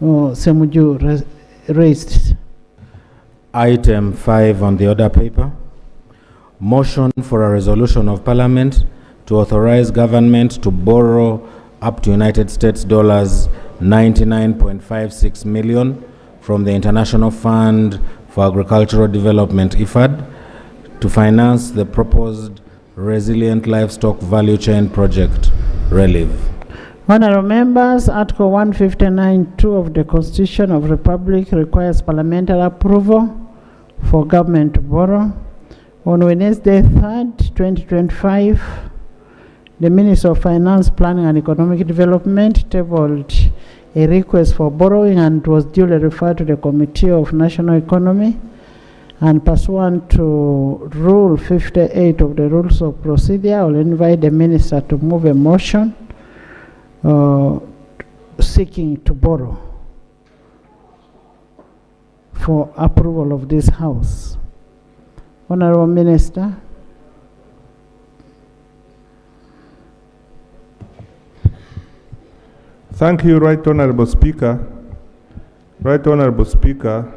Semuju raised. Item 5 on the order paper. Motion for a resolution of Parliament to authorize government to borrow up to United States dollars 99.56 million from the International Fund for Agricultural Development, IFAD, to finance the proposed Resilient Livestock Value Chain Project, RELIV. Honorable members, Article 159(2) of the Constitution of the Republic requires parliamentary approval for government to borrow. On Wednesday 3rd, 2025, the Minister of Finance, Planning and Economic Development tabled a request for borrowing and was duly referred to the Committee of National Economy, and pursuant to Rule 58 of the Rules of Procedure, I will invite the Minister to move a motion seeking to borrow for approval of this House. Honorable Minister. Thank you, Right Honorable Speaker. Right Honorable Speaker,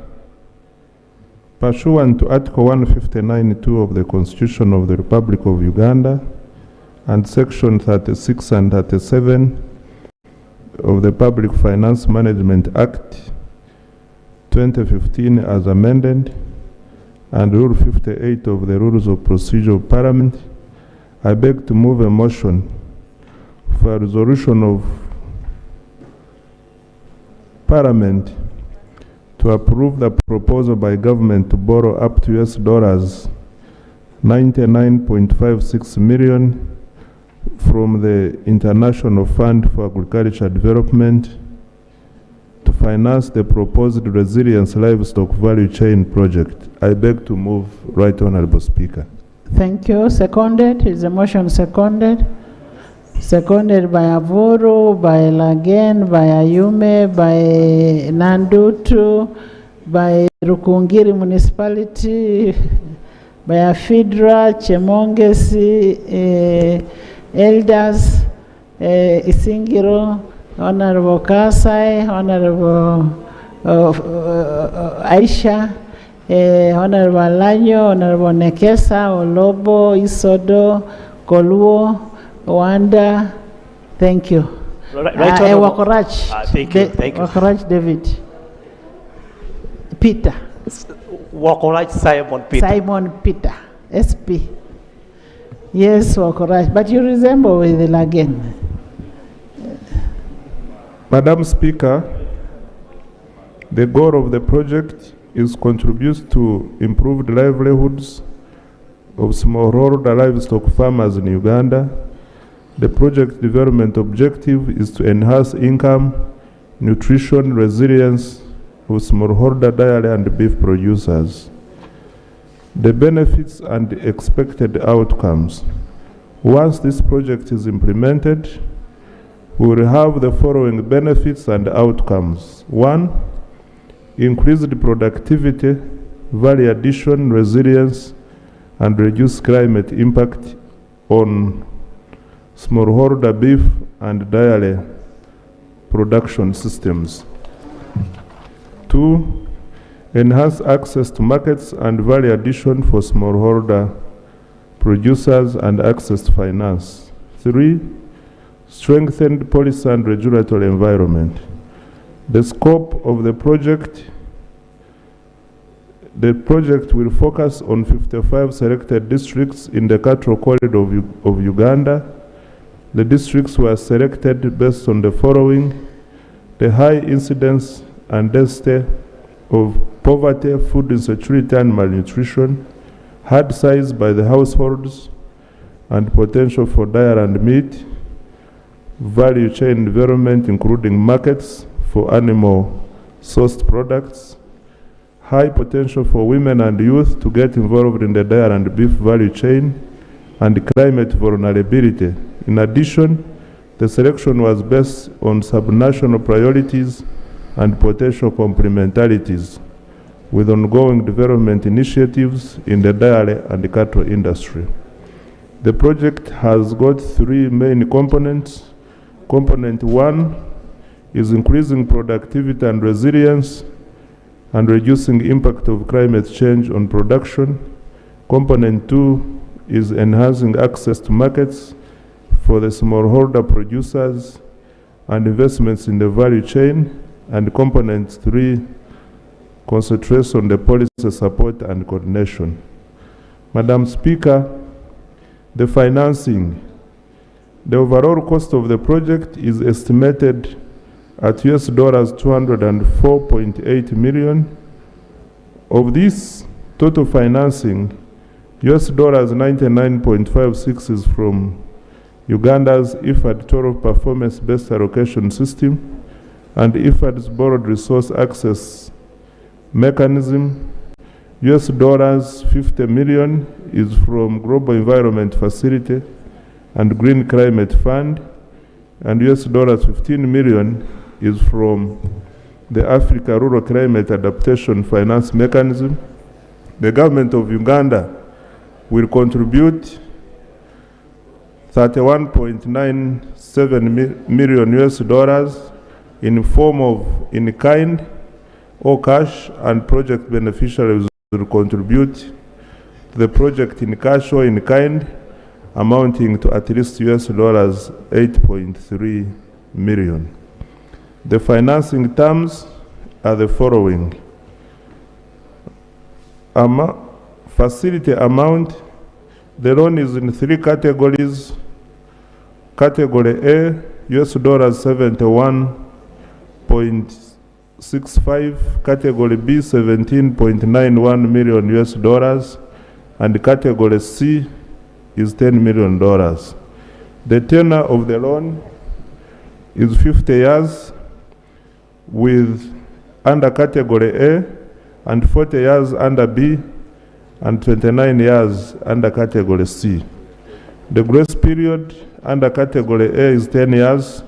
Pursuant to Article 159(2) of the Constitution of the Republic of Uganda and Section 36 and 37 of the Public Finance Management Act 2015 as amended, and Rule 58 of the Rules of Procedure of Parliament, I beg to move a motion for a resolution of Parliament to approve the proposal by government to borrow up to $99.56 million from the International Fund for Agricultural Development to finance the proposed Resilience Livestock Value Chain project. I beg to move, Right Honorable Speaker. Thank you. Seconded. Is the motion seconded? Seconded by Avuru, by Lagen, by Ayume, by Nandutu, by Rukungiri Municipality, by Afidra, Chemongesi, Elders, Isingiro, Honorable Kasai, Honorable Aisha, Honorable Lanyo, Honorable Nekesa, Olobo, Isodo, Koluo, Wanda, thank you. Wakorach, thank you. Wakorach David. Peter. Wakorach Simon Peter. Simon Peter, SP. Yes, Wakorach, but you resemble with the Lagen. Madam Speaker, the goal of the project is contribute to improved livelihoods of smallholder livestock farmers in Uganda. The project development objective is to enhance income, nutrition, resilience of smallholder dairy and beef producers. The benefits and expected outcomes. Once this project is implemented, we will have the following benefits and outcomes. 1, increased productivity, value addition, resilience, and reduced climate impact on smallholder beef and dairy production systems. 2, enhance access to markets and value addition for smallholder producers and access to finance. 3, strengthened policy and regulatory environment. The scope of the project will focus on 55 selected districts in the cattle corridor of Uganda. The districts were selected based on the following: the high incidence and density of poverty, food insecurity, and malnutrition, hard size by the households, and potential for dairy and meat, value chain development, including markets for animal-sourced products, high potential for women and youth to get involved in the dairy and beef value chain, and climate vulnerability. In addition, the selection was based on subnational priorities and potential complementarities with ongoing development initiatives in the dairy and cattle industry. The project has got 3 main components. Component 1 is increasing productivity and resilience and reducing impact of climate change on production. Component 2 is enhancing access to markets for the smallholder producers and investments in the value chain. And component 3 concentrates on the policy support and coordination. Madam Speaker, the financing. The overall cost of the project is estimated at $204.8 million. Of this total financing, $99.56 is from Uganda's IFAD Total Performance-Based Allocation System and IFAD's Borrowed Resource Access Mechanism. $50 million is from Global Environment Facility and Green Climate Fund, and $15 million is from the Africa Rural Climate Adaptation Finance Mechanism. The government of Uganda will contribute $31.97 million in form of in-kind or cash, and project beneficiaries will contribute to the project in cash or in kind, amounting to at least US dollars 8.3 million. The financing terms are the following. Facility amount, the loan is in 3 categories. Category A, US dollars 71.65, category B 17.91 million US dollars, and category C is $10 million. The tenor of the loan is 50 years with under category A, and 40 years under B, and 29 years under category C. The grace period under category A is 10 years,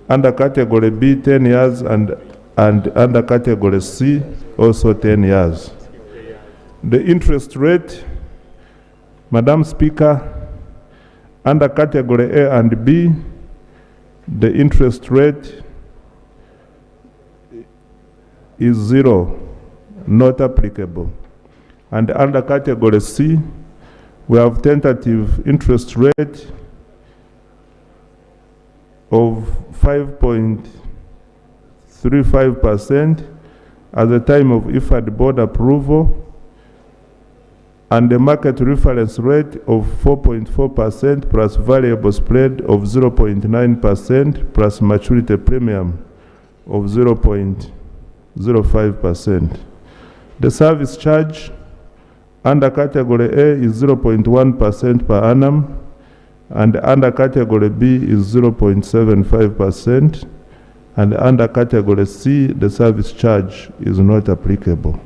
under category B 10 years, and under category C also 10 years. The interest rate, Madam Speaker, under category A and B, the interest rate is 0, not applicable. And under category C, we have tentative interest rate of 5.35% at the time of IFAD board approval, and the market reference rate of 4.4% plus variable spread of 0.9% plus maturity premium of 0.05%. The service charge under category A is 0.1% per annum, and under category B is 0.75%, and under category C, the service charge is not applicable.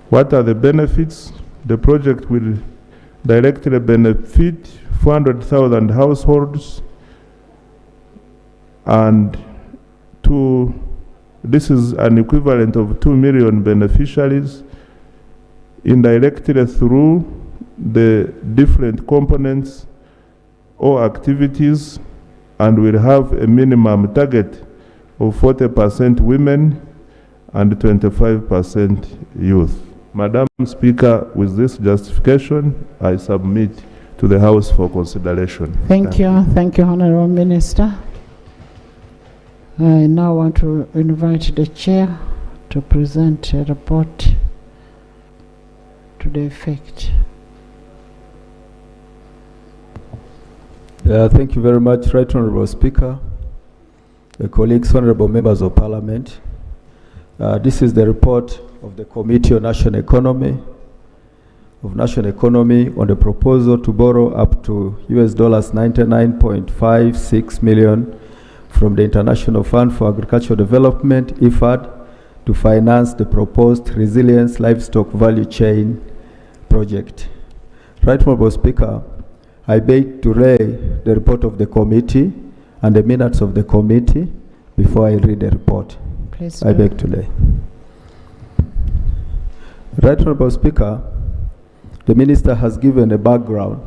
What are the benefits? The project will directly benefit 400,000 households, and this is an equivalent of 2 million beneficiaries, indirectly through the different components or activities, and will have a minimum target of 40% women and 25% youth. Madam Speaker, with this justification, I submit to the House for consideration. Thank you. Thank you, Honorable Minister. I now want to invite the Chair to present a report to the effect. Thank you very much, Right Honorable Speaker, colleagues, honorable members of Parliament. This is the report of the Committee on National Economy on the proposal to borrow up to US dollars 99.56 million from the International Fund for Agricultural Development, IFAD, to finance the proposed Resilience Livestock Value Chain project. Right Honorable Speaker, I beg to lay the report of the committee and the minutes of the committee before I read the report. Please I beg to lay. Right Honorable Speaker, the Minister has given a background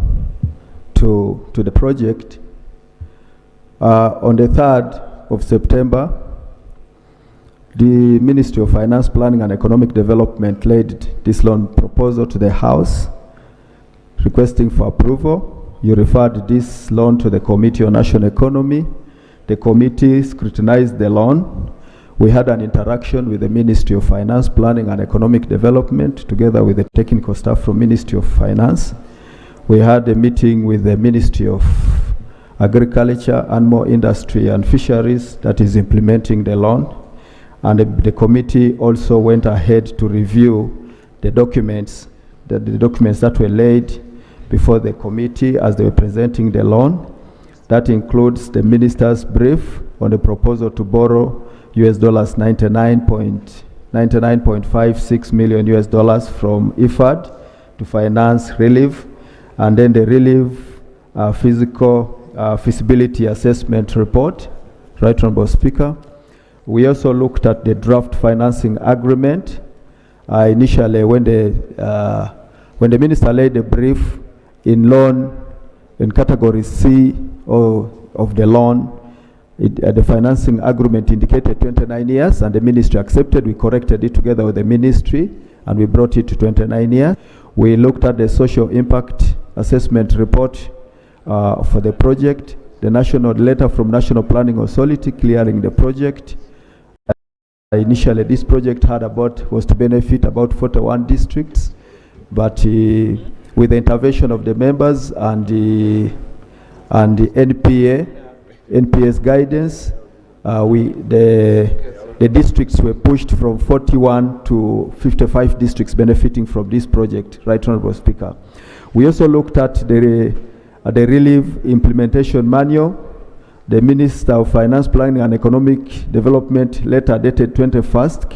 to the project. On the 3rd of September, the Ministry of Finance, Planning and Economic Development laid this loan proposal to the House, requesting for approval. You referred this loan to the Committee on National Economy. The committee scrutinized the loan. We had an interaction with the Ministry of Finance, Planning and Economic Development, together with the technical staff from Ministry of Finance. We had a meeting with the Ministry of Agriculture, Animal Industry and Fisheries that is implementing the loan. And the committee also went ahead to review the documents that were laid before the committee as they were presenting the loan. That includes the minister's brief on the proposal to borrow US dollars 99.56 million US dollars from IFAD to finance relief, and then the relief feasibility assessment report. Right Honorable Speaker, we also looked at the draft financing agreement. Initially, when the minister laid the brief in loan in category C of the loan, the financing agreement indicated 29 years, and the ministry accepted. We corrected it together with the ministry, and we brought it to 29 years. We looked at the social impact assessment report for the project, the national letter from National Planning Authority clearing the project. Initially, this project was to benefit about 41 districts, but with the intervention of the members and the NPA's guidance, the districts were pushed from 41 to 55 districts benefiting from this project, Right Honorable Speaker. We also looked at the relief implementation manual, the Minister of Finance, Planning and Economic Development letter dated 21st,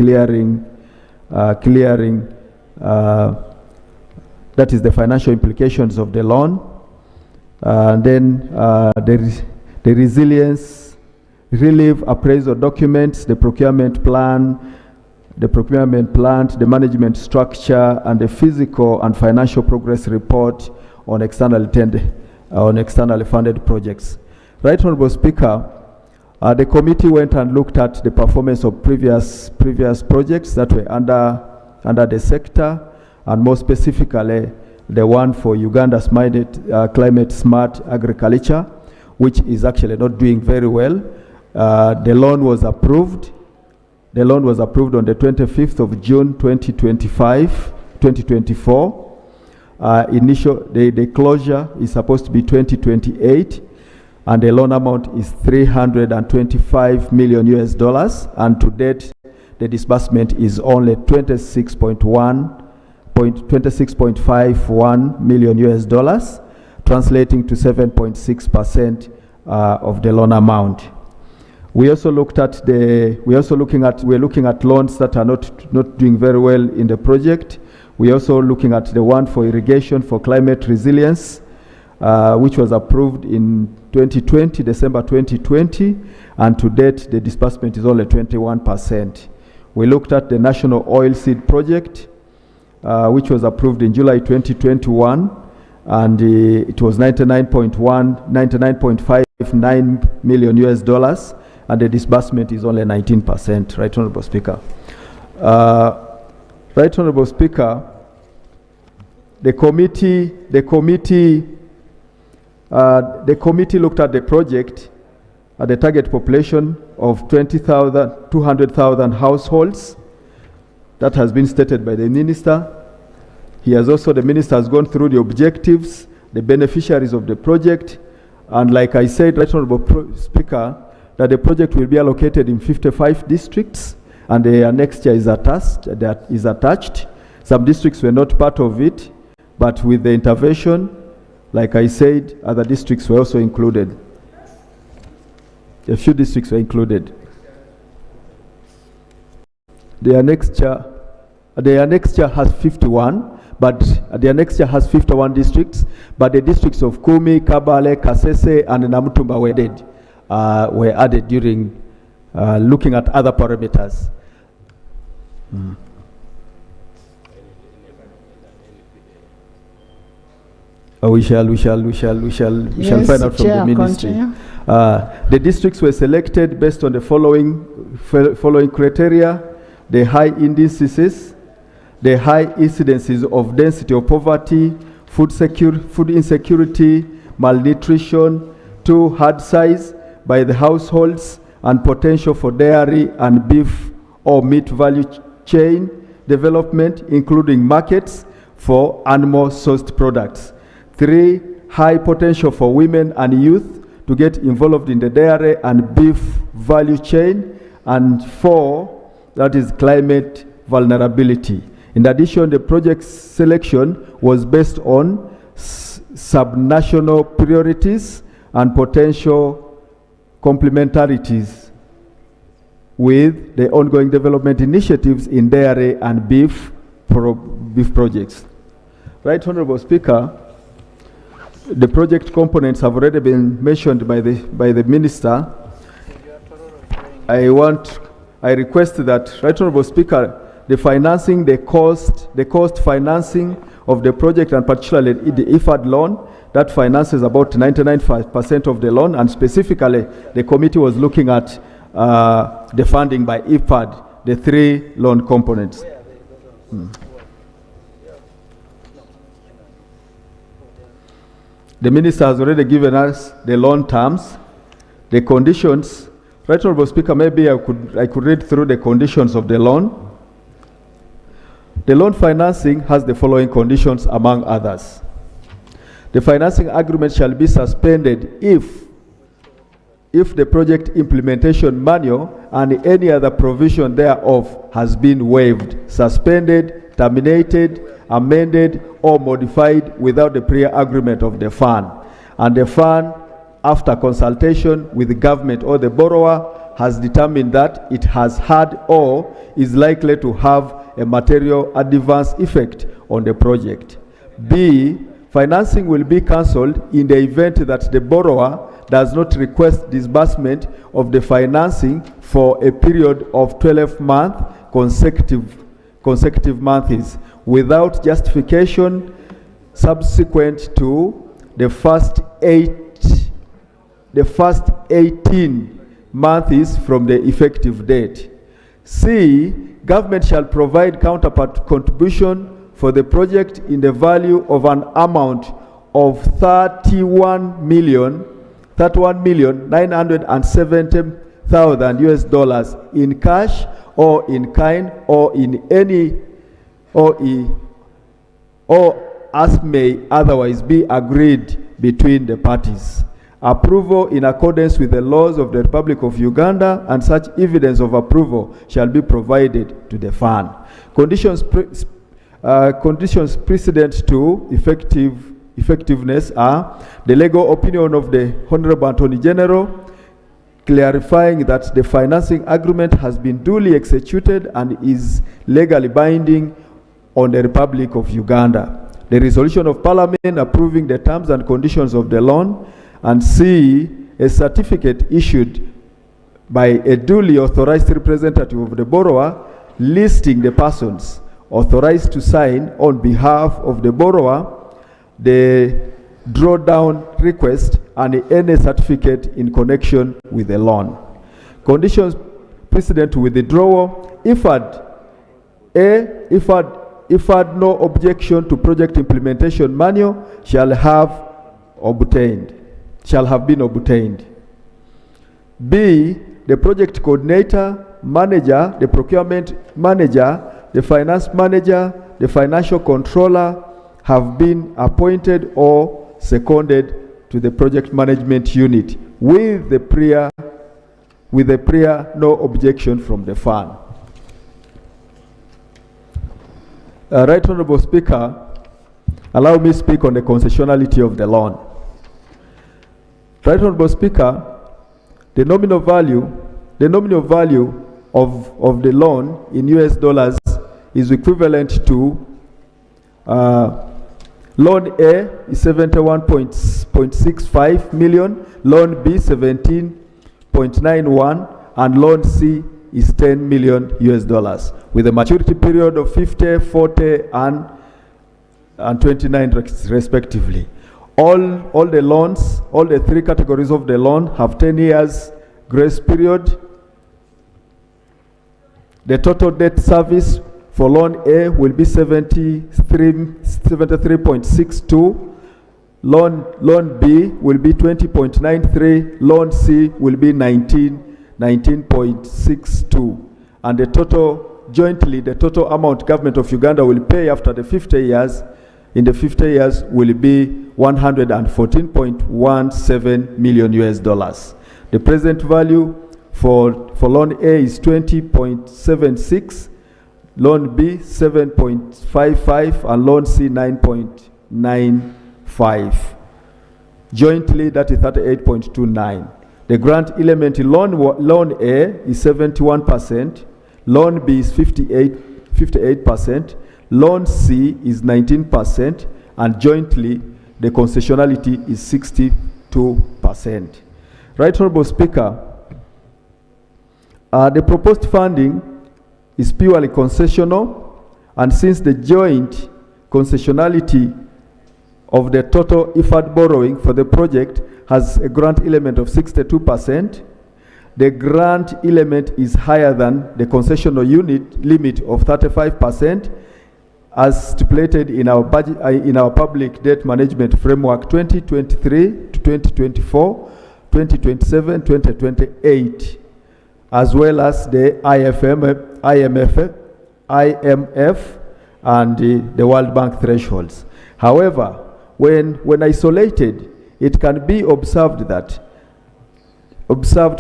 that is the financial implications of the loan. And then the resilience relief appraisal documents, the procurement plan, the management structure, and the physical and financial progress report on externally funded projects. Right Honorable Speaker, the committee went and looked at the performance of previous projects that were under the sector, and more specifically the one for Uganda's climate smart agriculture, which is actually not doing very well. The loan was approved. The loan was approved on the 25th of June 2024. The closure is supposed to be 2028, and the loan amount is $325 million US, and to date the disbursement is only 26.51 million US dollars, translating to 7.6% of the loan amount. We're looking at loans that are not doing very well in the project. We're also looking at the one for irrigation for climate resilience, which was approved in December 2020, and to date the disbursement is only 21%. We looked at the national oilseed project, which was approved in July 2021, and it was 99.59 million US dollars, and the disbursement is only 19%. Right Honorable Speaker. Right Honorable Speaker, the committee looked at the project at the target population of 200,000 households. That has been stated by the minister. The minister has gone through the objectives, the beneficiaries of the project, and like I said, Right Honorable Speaker, that the project will be allocated in 55 districts, and the annexure is attached. Some districts were not part of it, but with the intervention, like I said, other districts were also included. A few districts were included. The annexure has 51, but the annexure has 51 districts, but the districts of Kumi, Kabale, Kasese, and Namutumba were added during looking at other parameters. We shall find out from the ministry. The districts were selected based on the following criteria: the high indices, the high incidences of density of poverty, food insecurity, malnutrition, 2, hard size by the households, and potential for dairy and beef or meat value chain development, including markets for animal-sourced products. 3, high potential for women and youth to get involved in the dairy and beef value chain. And 4, that is climate vulnerability. In addition, the project selection was based on subnational priorities and potential complementarities with the ongoing development initiatives in dairy and beef projects. Right Honorable Speaker, the project components have already been mentioned by the minister. I request that, Right Honorable Speaker, the financing, the cost financing of the project, and particularly the IFAD loan, that finances about 99% of the loan, and specifically the committee was looking at the funding by IFAD, the 3 loan components. The Minister has already given us the loan terms, the conditions. Right Honorable Speaker, maybe I could read through the conditions of the loan. The loan financing has the following conditions among others. The financing agreement shall be suspended if the project implementation manual and any other provision thereof has been waived, suspended, terminated, amended, or modified without the prior agreement of the fund. And the fund, after consultation with the government or the borrower, has determined that it has had or is likely to have a material adverse effect on the project. B, financing will be cancelled in the event that the borrower does not request disbursement of the financing for a period of 12-month consecutive months without justification subsequent to the first 18 months from the effective date. C, government shall provide counterpart contribution for the project in the value of an amount of 31,970,000 US dollars in cash or in kind or in any or as may otherwise be agreed between the parties. Approval in accordance with the laws of the Republic of Uganda, and such evidence of approval shall be provided to the fund. Conditions precedent to effectiveness are the legal opinion of the Honorable Attorney General clarifying that the financing agreement has been duly executed and is legally binding on the Republic of Uganda. The resolution of Parliament approving the terms and conditions of the loan, and C, a certificate issued by a duly authorized representative of the borrower listing the persons authorized to sign on behalf of the borrower the drawdown request and any certificate in connection with the loan. Conditions precedent to withdrawal: if had no objection to project implementation manual shall have been obtained. B, the project coordinator, manager, the procurement manager, the finance manager, the financial controller have been appointed or seconded to the project management unit with the prior no objection from the fund. Right Honorable Speaker, allow me to speak on the concessionality of the loan. Right Honorable Speaker, the nominal value of the loan in US dollars is equivalent to loan A is 71.65 million, loan B 17.91, and loan C is 10 million US dollars with a maturity period of 50, 40, and 29 respectively. All the loans, all the three categories of the loan have 10 years grace period. The total debt service for loan A will be 73.62. Loan B will be 20.93. Loan C will be 19.62. And the total amount government of Uganda will pay after the 50 years, in the 50 years will be 114.17 million US dollars. The present value for loan A is 20.76, loan B 7.55, and loan C 9.95. Jointly, that is 38.29. The grant element in loan A is 71%, loan B is 58%, loan C is 19%, and jointly the concessionality is 62%. Right Honorable Speaker, the proposed funding is purely concessional, and since the joint concessionality of the total IFAD borrowing for the project has a grant element of 62%, the grant element is higher than the concessional unit limit of 35%. as stipulated in our budget, in our public debt management framework 2023 to 2024, 2027, 2028, as well as the IMF and the World Bank thresholds. However, when isolated, it can be observed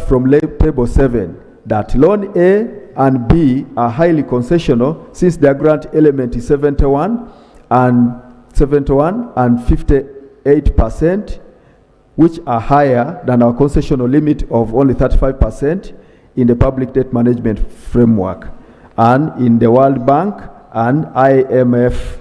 from table 7 that loan A and B are highly concessional since their grant element is 71 and 58%, which are higher than our concessional limit of only 35% in the public debt management framework and in the World Bank and IMF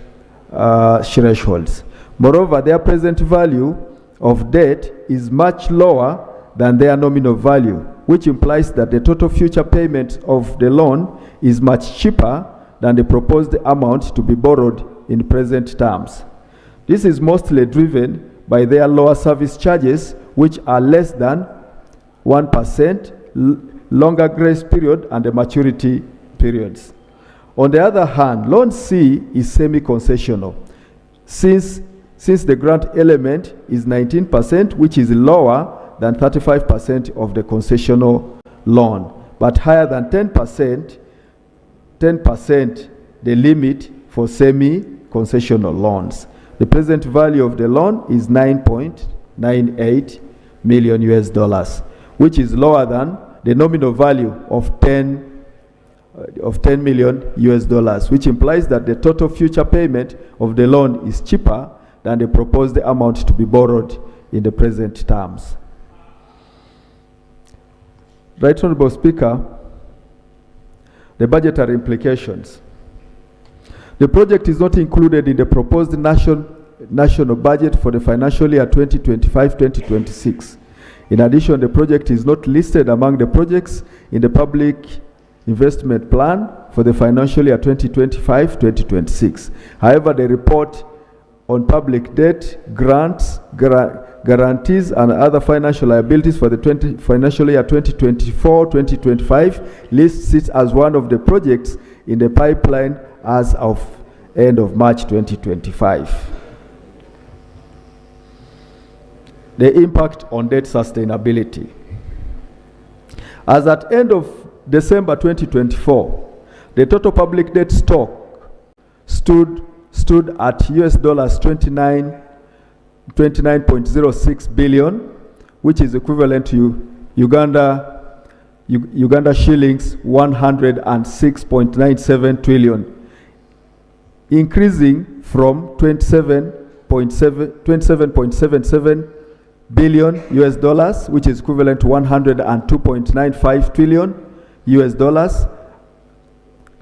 thresholds. Moreover, their present value of debt is much lower than their nominal value, which implies that the total future payment of the loan is much cheaper than the proposed amount to be borrowed in present terms. This is mostly driven by their lower service charges, which are less than 1%, longer grace period, and the maturity periods. On the other hand, loan C is semi-concessional, since the grant element is 19%, which is lower than 35% of the concessional loan, but higher than 10%, the limit for semi-concessional loans. The present value of the loan is $9.98 million, which is lower than the nominal value of $10 million, which implies that the total future payment of the loan is cheaper than the proposed amount to be borrowed in the present terms. Right Honourable Speaker, the budgetary implications. The project is not included in the proposed national budget for the financial year 2025-2026. In addition, the project is not listed among the projects in the public investment plan for the financial year 2025-2026. However, the report on public debt, grants, guarantees, and other financial liabilities for the financial year 2024-2025 lists it as one of the projects in the pipeline as of end of March 2025. The impact on debt sustainability. As at end of December 2024, the total public debt stock stood at $29.06 billion, which is equivalent to Uganda shillings 106.97 trillion, increasing from $27.77 billion, which is equivalent to 102.95 trillion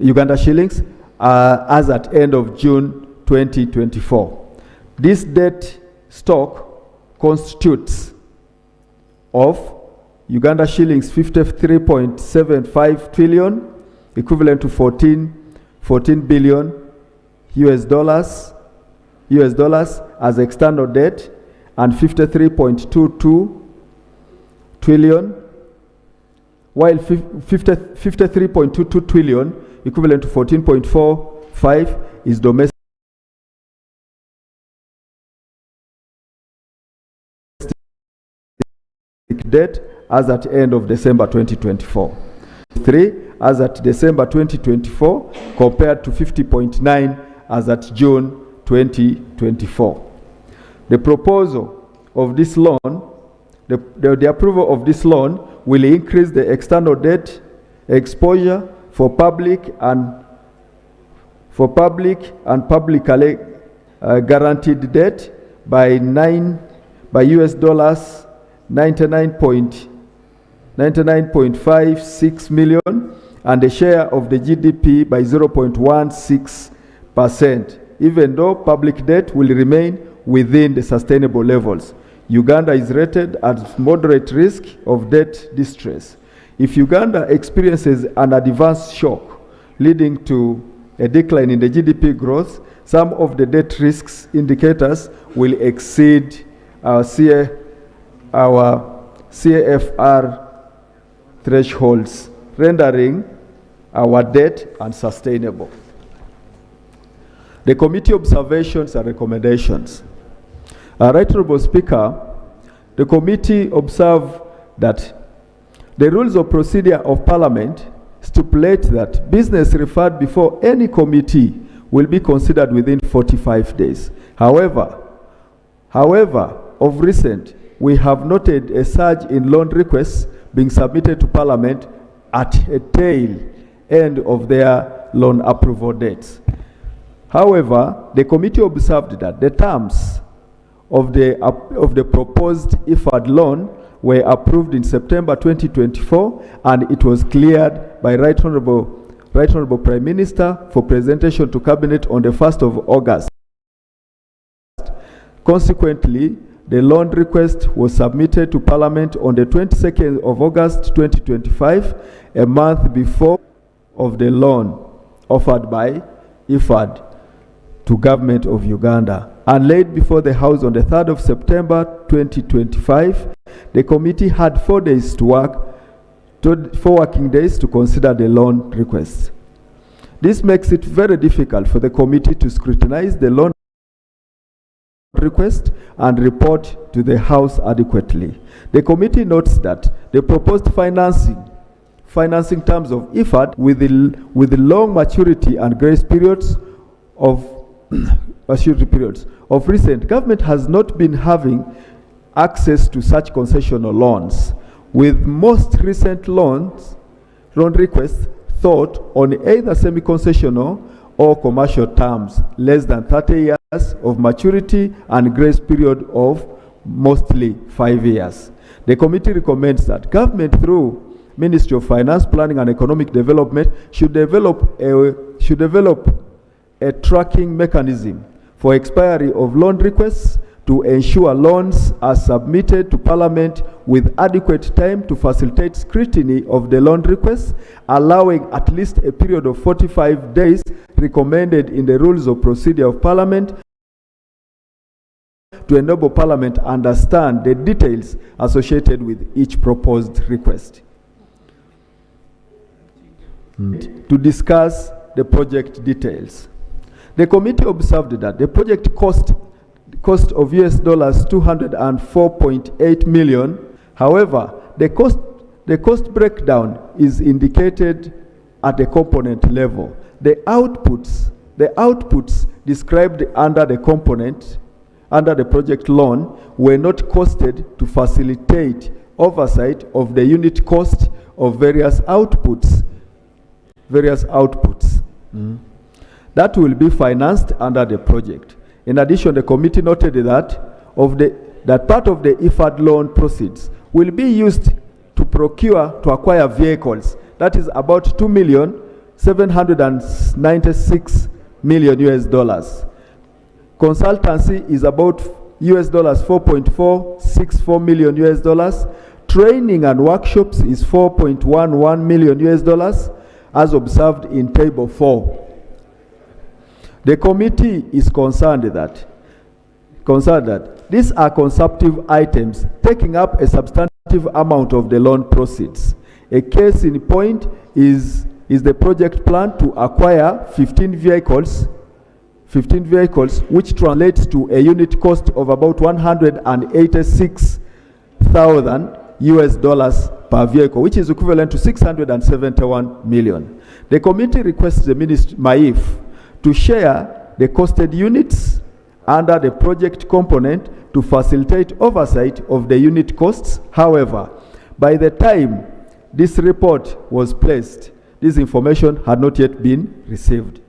Uganda shillings, as at end of June 2024. This debt stock constitutes of Uganda shillings 53.75 trillion, equivalent to 14 billion US dollars as external debt, and 53.22 trillion, while 53.22 trillion, equivalent to 14.45, is domestic debt as at end of December 2024. 3 as at December 2024 compared to 50.9 as at June 2024. The proposal of this loan, the approval of this loan will increase the external debt exposure for public and publicly guaranteed debt by US dollars 99.56 million, and the share of the GDP by 0.16%, even though public debt will remain within the sustainable levels. Uganda is rated at moderate risk of debt distress. If Uganda experiences an adverse shock leading to a decline in the GDP growth, some of the debt risks indicators will exceed our CAFR thresholds, rendering our debt unsustainable. The committee observations and recommendations. Right Honourable Speaker, the committee observed that the rules of procedure of Parliament stipulate that business referred before any committee will be considered within 45 days. However, of recent, we have noted a surge in loan requests being submitted to Parliament at a tail end of their loan approval dates. However, the committee observed that the terms of the proposed IFAD loan were approved in September 2024, and it was cleared by Right Honourable Prime Minister for presentation to Cabinet on the 1st of August. Consequently, the loan request was submitted to Parliament on the 22nd of August 2025, a month before of the loan offered by IFAD to Government of Uganda, and laid before the House on the 3rd of September 2025. The committee had 4 days to work, 4 working days to consider the loan request. This makes it very difficult for the committee to scrutinize the loan request and report to the House adequately. The committee notes that the proposed financing terms of IFAD with the long maturity and grace periods of recent, government has not been having access to such concessional loans, with most recent loan requests thought on either semi-concessional or commercial terms, less than 30 years of maturity and grace period of mostly 5 years. The committee recommends that government, through Ministry of Finance, Planning and Economic Development, should develop a tracking mechanism for expiry of loan requests to ensure loans are submitted to Parliament with adequate time to facilitate scrutiny of the loan requests, allowing at least a period of 45 days recommended in the rules of procedure of Parliament to enable Parliament understand the details associated with each proposed request. To discuss the project details. The committee observed that the project cost of US dollars 204.8 million. However, the cost breakdown is indicated at the component level. The outputs described under the project loan were not costed to facilitate oversight of the unit cost of various outputs. That will be financed under the project. In addition, the committee noted that part of the IFAD loan proceeds will be used to acquire vehicles. That is about $2,796,000,000 US dollars. Consultancy is about US dollars 4.464 million US dollars. Training and workshops is 4.11 million US dollars, as observed in Table 4. The committee is concerned that these are consumptive items taking up a substantive amount of the loan proceeds. A case in point is the project plan to acquire 15 vehicles, which translates to a unit cost of about 186,000 US dollars per vehicle, which is equivalent to 671 million. The committee requests the MAIF to share the costed units under the project component to facilitate oversight of the unit costs. However, by the time this report was placed, this information had not yet been received.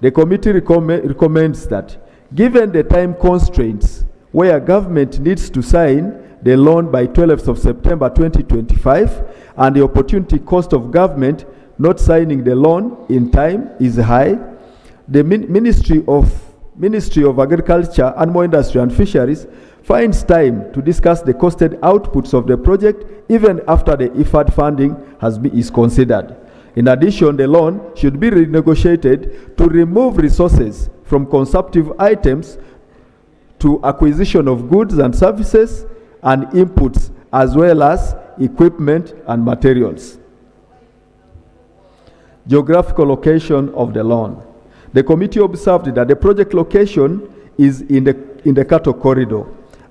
The committee recommends that, given the time constraints where government needs to sign the loan by 12th of September 2025, and the opportunity cost of government not signing the loan in time is high, the Ministry of Agriculture, Animal Industry and Fisheries finds time to discuss the costed outputs of the project even after the IFAD funding is considered. In addition, the loan should be renegotiated to remove resources from consumptive items to acquisition of goods and services and inputs, as well as equipment and materials. Geographical location of the loan. The committee observed that the project location is in the cattle corridor,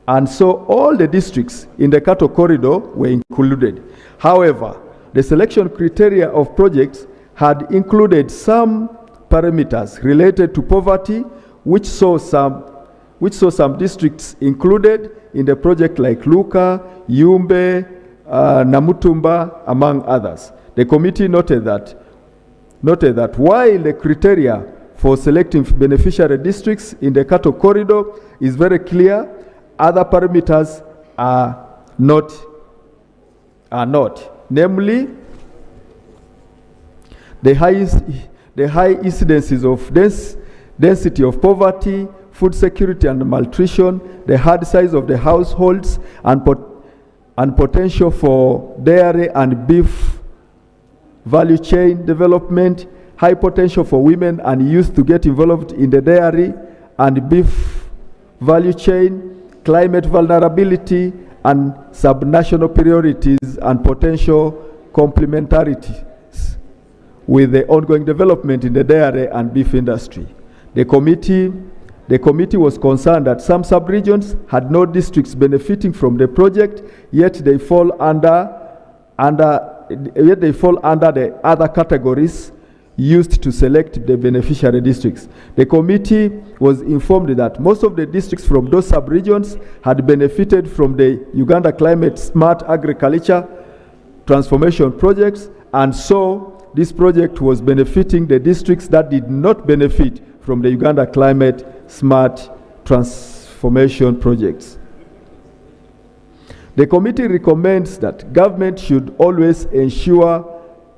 and so all the districts in the cattle corridor were included. However, the selection criteria of projects had included some parameters related to poverty, which saw some districts included in the project like Luka, Yumbe, Namutumba, among others. The committee noted that while the criteria for selecting beneficiary districts in the cattle corridor is very clear, other parameters are not. Namely, the high incidences of density of poverty, food security and malnutrition, the hard size of the households, and potential for dairy and beef value chain development, high potential for women and youth to get involved in the dairy and beef value chain, climate vulnerability, and subnational priorities and potential complementarities with the ongoing development in the dairy and beef industry. The committee was concerned that some sub-regions had no districts benefiting from the project, yet they fall under the other categories used to select the beneficiary districts. The committee was informed that most of the districts from those sub-regions had benefited from the Uganda Climate Smart Agriculture Transformation projects, and so this project was benefiting the districts that did not benefit from the Uganda Climate Smart Transformation projects. The committee recommends that government should always ensure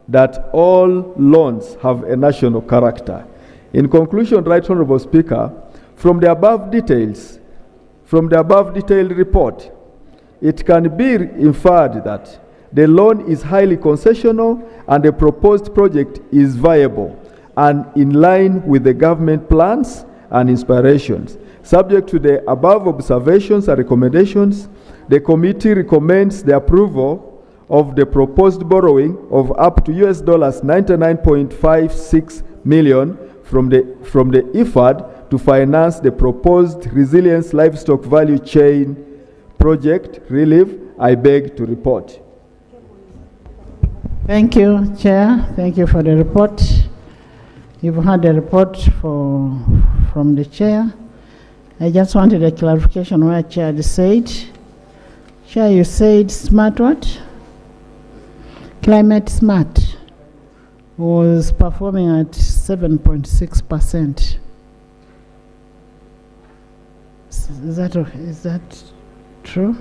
that all loans have a national character. In conclusion, Right Honourable Speaker, from the above detailed report, it can be inferred that the loan is highly concessional and the proposed project is viable and in line with the government plans and inspirations. Subject to the above observations and recommendations, the committee recommends the approval of the proposed borrowing of up to $99.56 million from the IFAD to finance the proposed Resilience Livestock Value Chain Project Relief. I beg to report. Thank you, Chair. Thank you for the report. You've had a report from the Chair. I just wanted a clarification where Chair said. Chair, you said smart what? Climate Smart was performing at 7.6%. Is that true?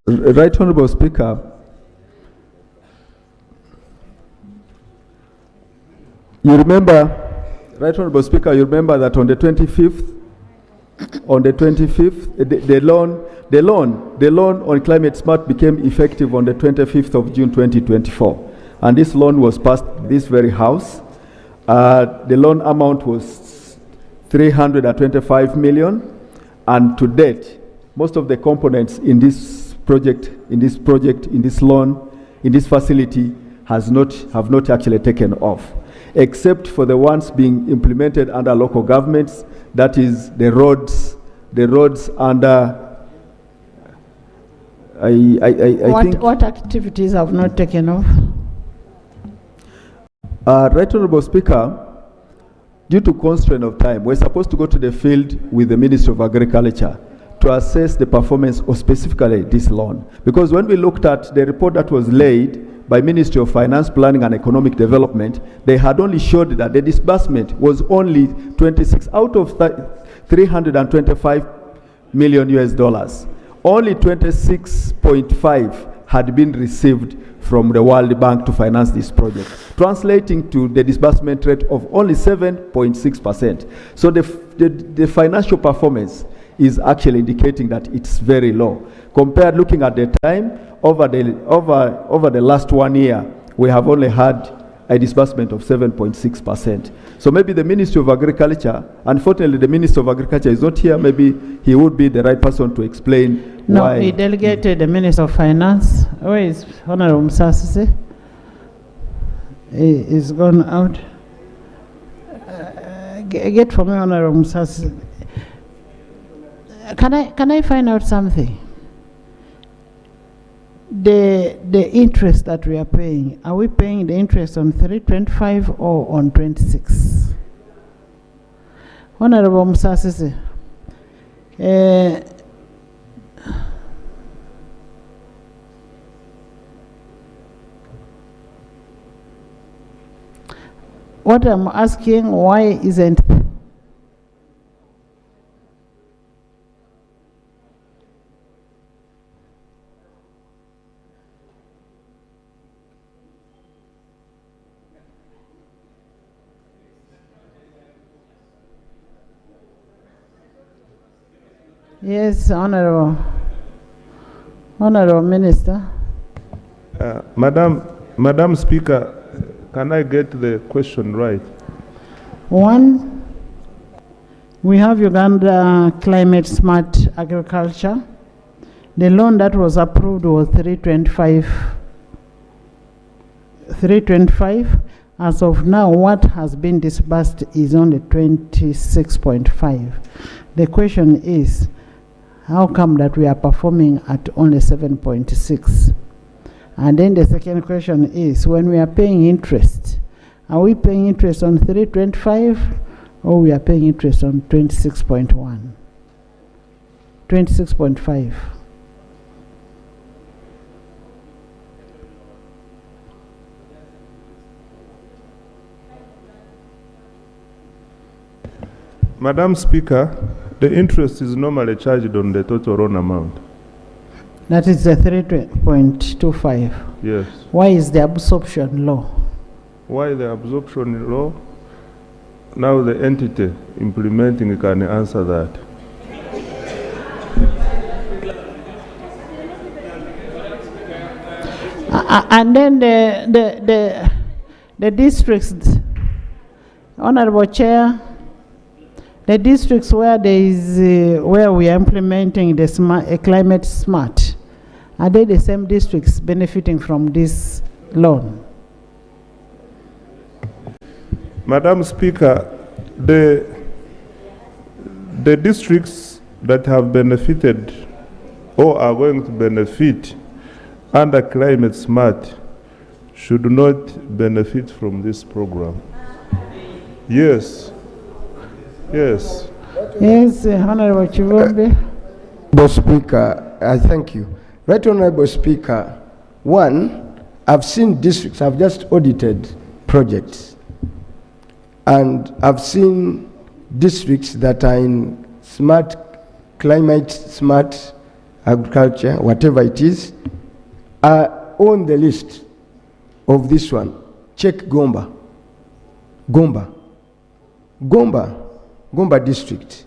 Right Honourable Speaker, you remember that on the 25th, the loan on Climate Smart became effective on the 25th of June 2024, and this loan was passed this very House. The loan amount was 325 million, and to date, most of the components in this facility have not actually taken off, except for the ones being implemented under local governments, that is the roads under. What activities have not taken off? Right Honourable Speaker, due to constraint of time, we're supposed to go to the field with the Ministry of Agriculture to assess the performance of specifically this loan. Because when we looked at the report that was laid by Ministry of Finance, Planning and Economic Development, they had only showed that the disbursement was only 26 out of 325 million US dollars. Only 26.5 had been received from the World Bank to finance this project, translating to the disbursement rate of only 7.6%. So the financial performance is actually indicating that it's very low. Compared, looking at the time, over the last 1 year, we have only had a disbursement of 7.6%. So maybe the Ministry of Agriculture, unfortunately the Minister of Agriculture is not here, maybe he would be the right person to explain why. No, he delegated the Minister of Finance. Where is Honorable Musasise? is gone out. Get for me, Honorable Musasi. Can I find out something? The interest that we are paying, are we paying the interest on 325 or on 26? Honorable Musasi, what I'm asking, why isn't Yes, Honorable Minister. Madam Speaker, can I get the question right? One, we have Uganda Climate Smart Agriculture. The loan that was approved was 325. As of now, what has been disbursed is only 26.5. The question is, how come that we are performing at only 7.6? And then the second question is, when we are paying interest, are we paying interest on 325 or we are paying interest on 26.1? 26.5. Madam Speaker, the interest is normally charged on the total loan amount. That is the 3.25. Yes. Why is the absorption low? Why the absorption low? Now the entity implementing can answer that. And then the districts, Honorable Chair, the districts where there is where we are implementing the climate smart, are they the same districts benefiting from this loan? Madam Speaker, the districts that have benefited or are going to benefit under climate smart should not benefit from this program. Yes. Yes. Yes, Honorable Chivombe. Honorable Speaker, I thank you. Right, Honorable Speaker, one, I've seen districts, I've just audited projects, and I've seen districts that are in smart, climate smart agriculture, whatever it is, are on the list of this one. Check Gomba. Gomba district.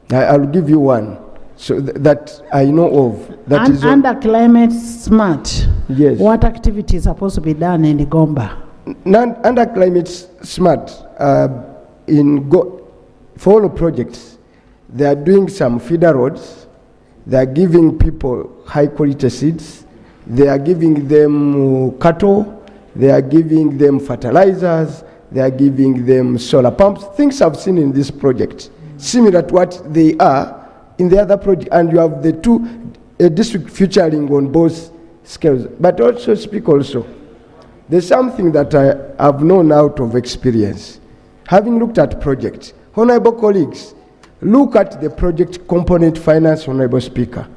I'll give you one so that I know of. That is under climate smart. Yes. What activities are supposed to be done in the Gomba? Under climate smart, for all projects, they are doing some feeder roads. They are giving people high quality seeds. They are giving them cattle. They are giving them fertilizers. They are giving them solar pumps. Things I've seen in this project, similar to what they are in the other project. And you have the two district featuring on both scales. But also speak also, there's something that I have known out of experience. Having looked at projects, honorable colleagues, look at the project component finance, Honorable Speaker.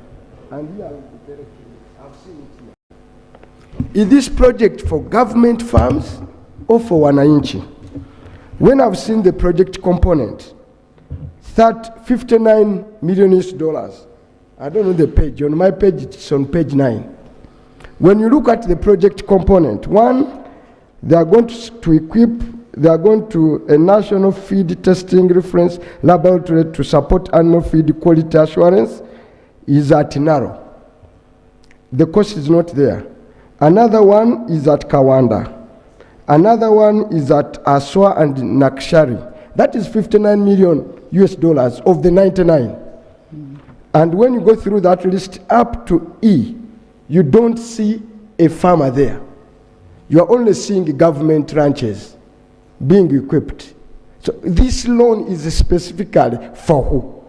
And here I've seen it here. Is this project for government farms or for wananchi? When I've seen the project component, that $59 million. I don't know the page. On my page, it's on page 9. When you look at the project component, one, they are going to equip, they are going to a national feed testing reference laboratory to support animal feed quality assurance, is at Naro. The cost is not there. Another one is at Kawanda. Another one is at Aswa and Nakshari. That is $59 million of the 99. And when you go through that list up to E, you don't see a farmer there. you are only seeing government ranches being equipped. So this loan is specifically for who?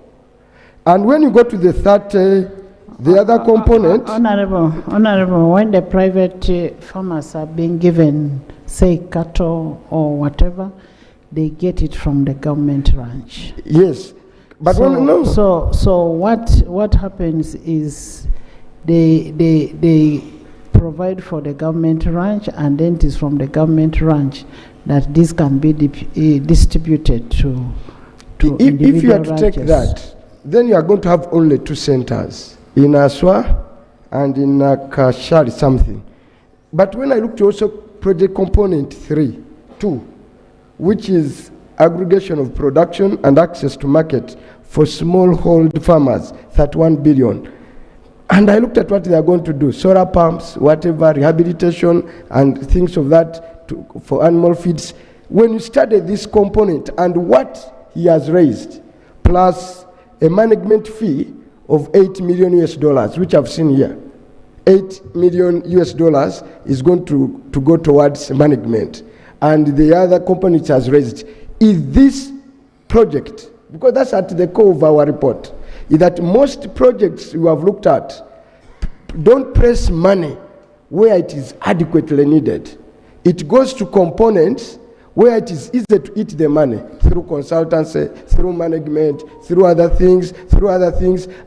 And when you go to the third, the other component. Honorable, when the private farmers are being given, say, cattle or whatever, they get it from the government ranch. Yes, but so what happens is they provide for the government ranch, and then it is from the government ranch that this can be distributed to if you are to ranches. take that, then you are going to have only 2 centers, in Aswa and in Kashari something. But when I look to also project component 2, which is aggregation of production and access to market for smallhold farmers, 31 billion. And I looked at what they are going to do, solar pumps, whatever, rehabilitation and things of that for animal feeds. When you study this component and what he has raised, plus a management fee of $8 million US, which I've seen here, $8 million US is going to go towards management. And the other component has raised, is this project, because that's at the core of our report, is that most projects you have looked at don't press money where it is adequately needed. It goes to components where it is easy to eat the money through consultancy, through management, through other things.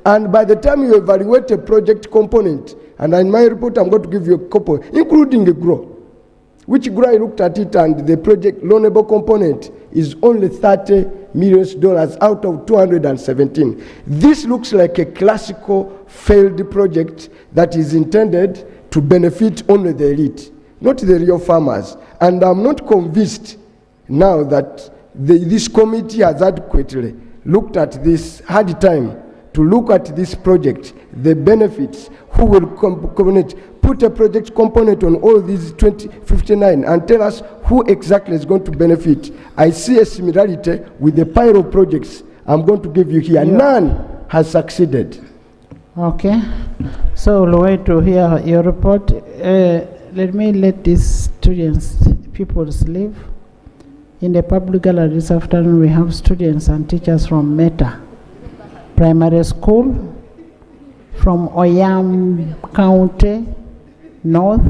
And by the time you evaluate a project component, and in my report I'm going to give you a couple, including the GROW, which GROW I looked at it, and the project loanable component is only $30 million out of 217. This looks like a classical failed project that is intended to benefit only the elite, not the real farmers. And I'm not convinced now that this committee has adequately looked at this, had time to look at this project, the benefits, who will put a project component on all these 59 and tell us who exactly is going to benefit. I see a similarity with the pile of projects I'm going to give you here. Yeah. None has succeeded. Okay, so we'll wait to hear your report. Let these students, pupils leave. In the public gallery this afternoon, we have students and teachers from Meta Primary School, from Oyam County, North,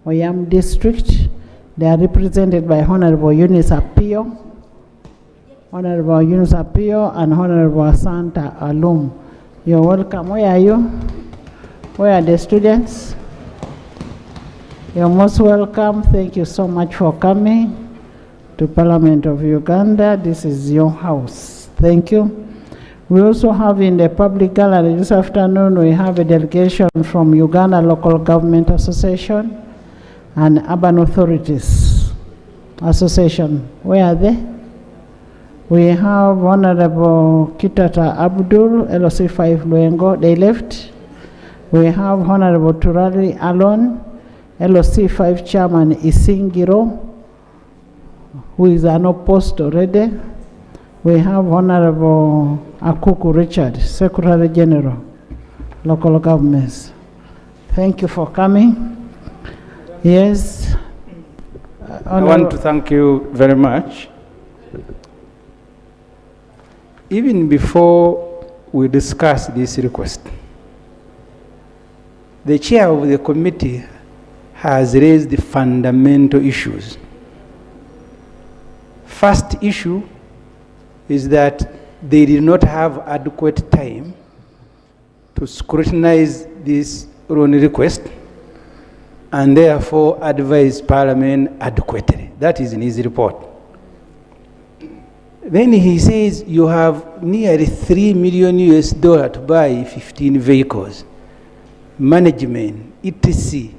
Oyam District. They are represented by Honorable Eunice Apio, and Honorable Santa Alum. You're welcome. Where are you? Where are the students? You're most welcome. Thank you so much for coming to Parliament of Uganda. This is your house. Thank you. We also have in the public gallery this afternoon, we have a delegation from Uganda Local Government Association and Urban Authorities Association. Where are they? We have Honorable Kitata Abdul, LOC 5 Luengo, they left. We have Honorable Turali Alon, LOC 5 Chairman Isingiro, who is an opposed already. We have Honorable Akuku Richard, Secretary General, Local Governments. Thank you for coming. Yes. I want to thank you very much. Even before we discuss this request, the chair of the committee has raised the fundamental issues. First issue is that they did not have adequate time to scrutinize this loan request and therefore advise Parliament adequately. That is in his report. Then he says you have nearly $3 million to buy 15 vehicles. Management, etc.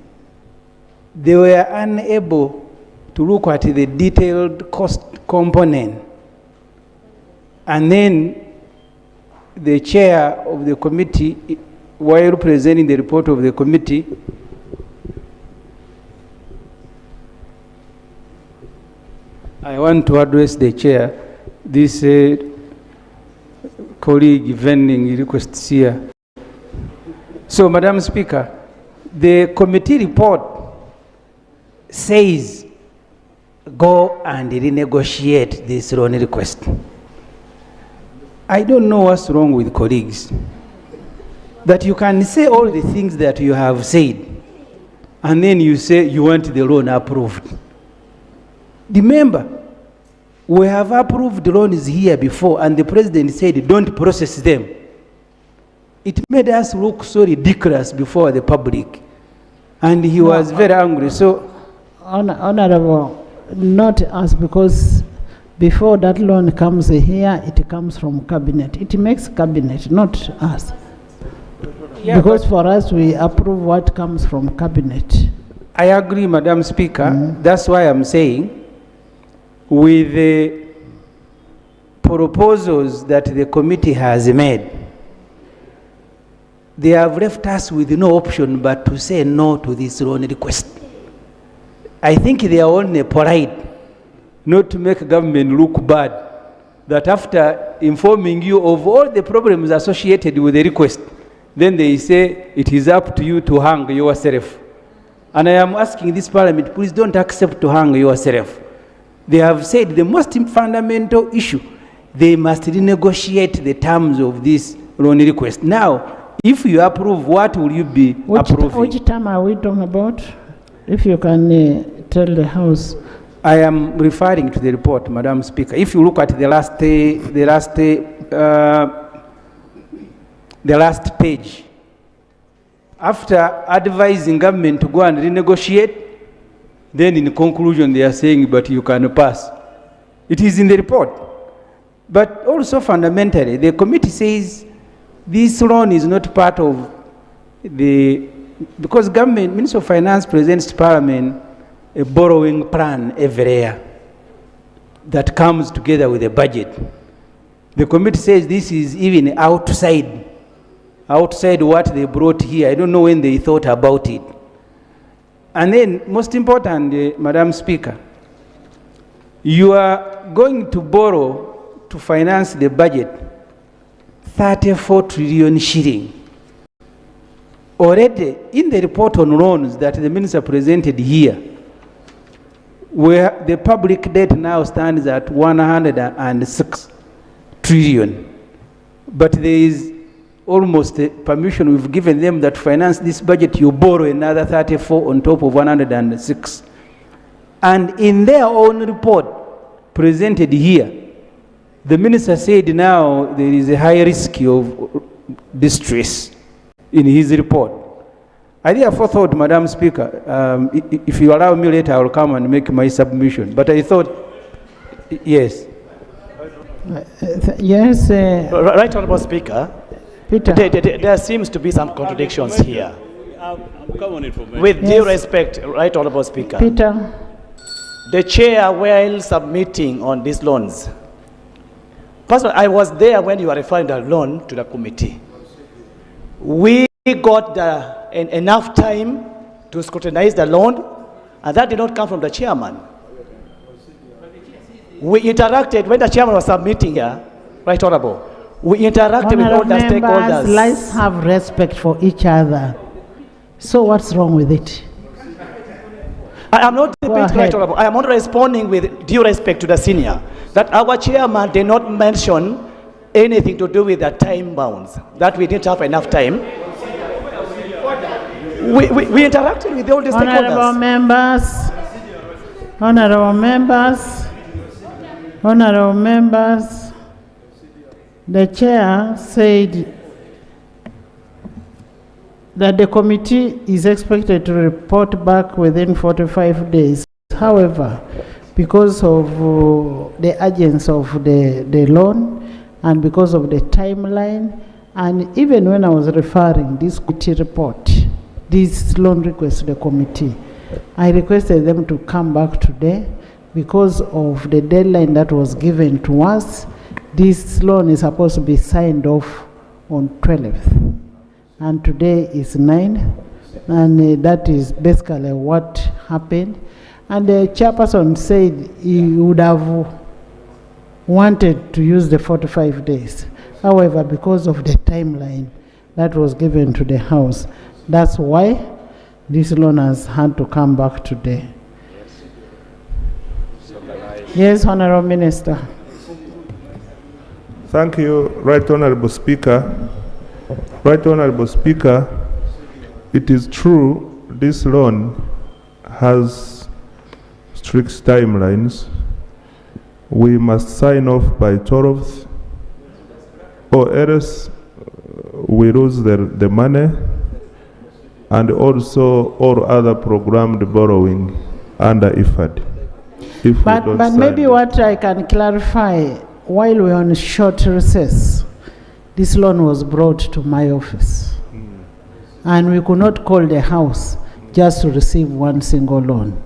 They were unable to look at the detailed cost component. And then the chair of the committee, while presenting the report of the committee, I want to address the chair. This colleague vending requests here. So, Madam Speaker, the committee report says go and renegotiate this loan request. I don't know what's wrong with colleagues. That you can say all the things that you have said, and then you say you want the loan approved. Remember, we have approved loans here before, and the president said don't process them. It made us look so ridiculous before the public, and he was very angry. So, Honorable, not us, because before that loan comes here, it comes from cabinet. It makes cabinet, not us. Yeah, because for us, we approve what comes from cabinet. I agree, Madam Speaker. That's why I'm saying, with the proposals that the committee has made, they have left us with no option but to say no to this loan request. I think they are only polite, not to make government look bad, that after informing you of all the problems associated with the request, then they say it is up to you to hang yourself. And I am asking this parliament, please don't accept to hang yourself. They have said the most fundamental issue, they must renegotiate the terms of this loan request. Now, if you approve, what will you be approving? Which term are we talking about? If you can tell the House. I am referring to the report, Madam Speaker. If you look at the last page, after advising government to go and renegotiate, then in conclusion they are saying, but you can pass. It is in the report. But also fundamentally, the committee says this loan is not part of the, because government, Minister of Finance presents to Parliament a borrowing plan every year that comes together with a budget. The committee says this is even outside what they brought here. I don't know when they thought about it. And then, most important, Madam Speaker, you are going to borrow to finance the budget 34 trillion shilling. Already in the report on loans that the minister presented here, where the public debt now stands at 106 trillion. But there is almost a permission we've given them that to finance this budget, you borrow another 34 on top of 106. And in their own report presented here, the minister said now there is a high risk of distress in his report. I therefore thought, Madam Speaker, if you allow me later, I will come and make my submission. But I thought, yes. Yes. Right Honourable Speaker, Peter. There seems to be some contradictions here. With due respect, Right Honourable Speaker. Peter. The chair, while submitting on these loans, personally, I was there when you were referring the loan to the committee. We got enough time to scrutinize the loan, and that did not come from the chairman. We interacted when the chairman was submitting here, Right Honourable. We interacted with all the stakeholders. Let's have respect for each other. So what's wrong with it? I am not right, Honourable. I am not responding with due respect to the senior. That our chairman did not mention anything to do with the time bounds. That we didn't have enough time. We interacted with all the stakeholders. Honourable members, the chair said that the committee is expected to report back within 45 days. However, because of the urgency of the loan and because of the timeline, and even when I was referring this committee report, this loan request to the committee, I requested them to come back today because of the deadline that was given to us. This loan is supposed to be signed off on 12th, and today is 9, and that is basically what happened. And the chairperson said he would have wanted to use the 45 days. However, because of the timeline that was given to the House, that's why this loan has had to come back today. Yes, Honorable Minister. Thank you, Right Honorable Speaker. Right Honorable Speaker, it is true this loan has strict timelines. We must sign off by 12th, or else we lose the money, and also all other programmed borrowing under IFAD. But maybe what I can clarify, while we were on short recess, this loan was brought to my office. And we could not call the house just to receive one single loan.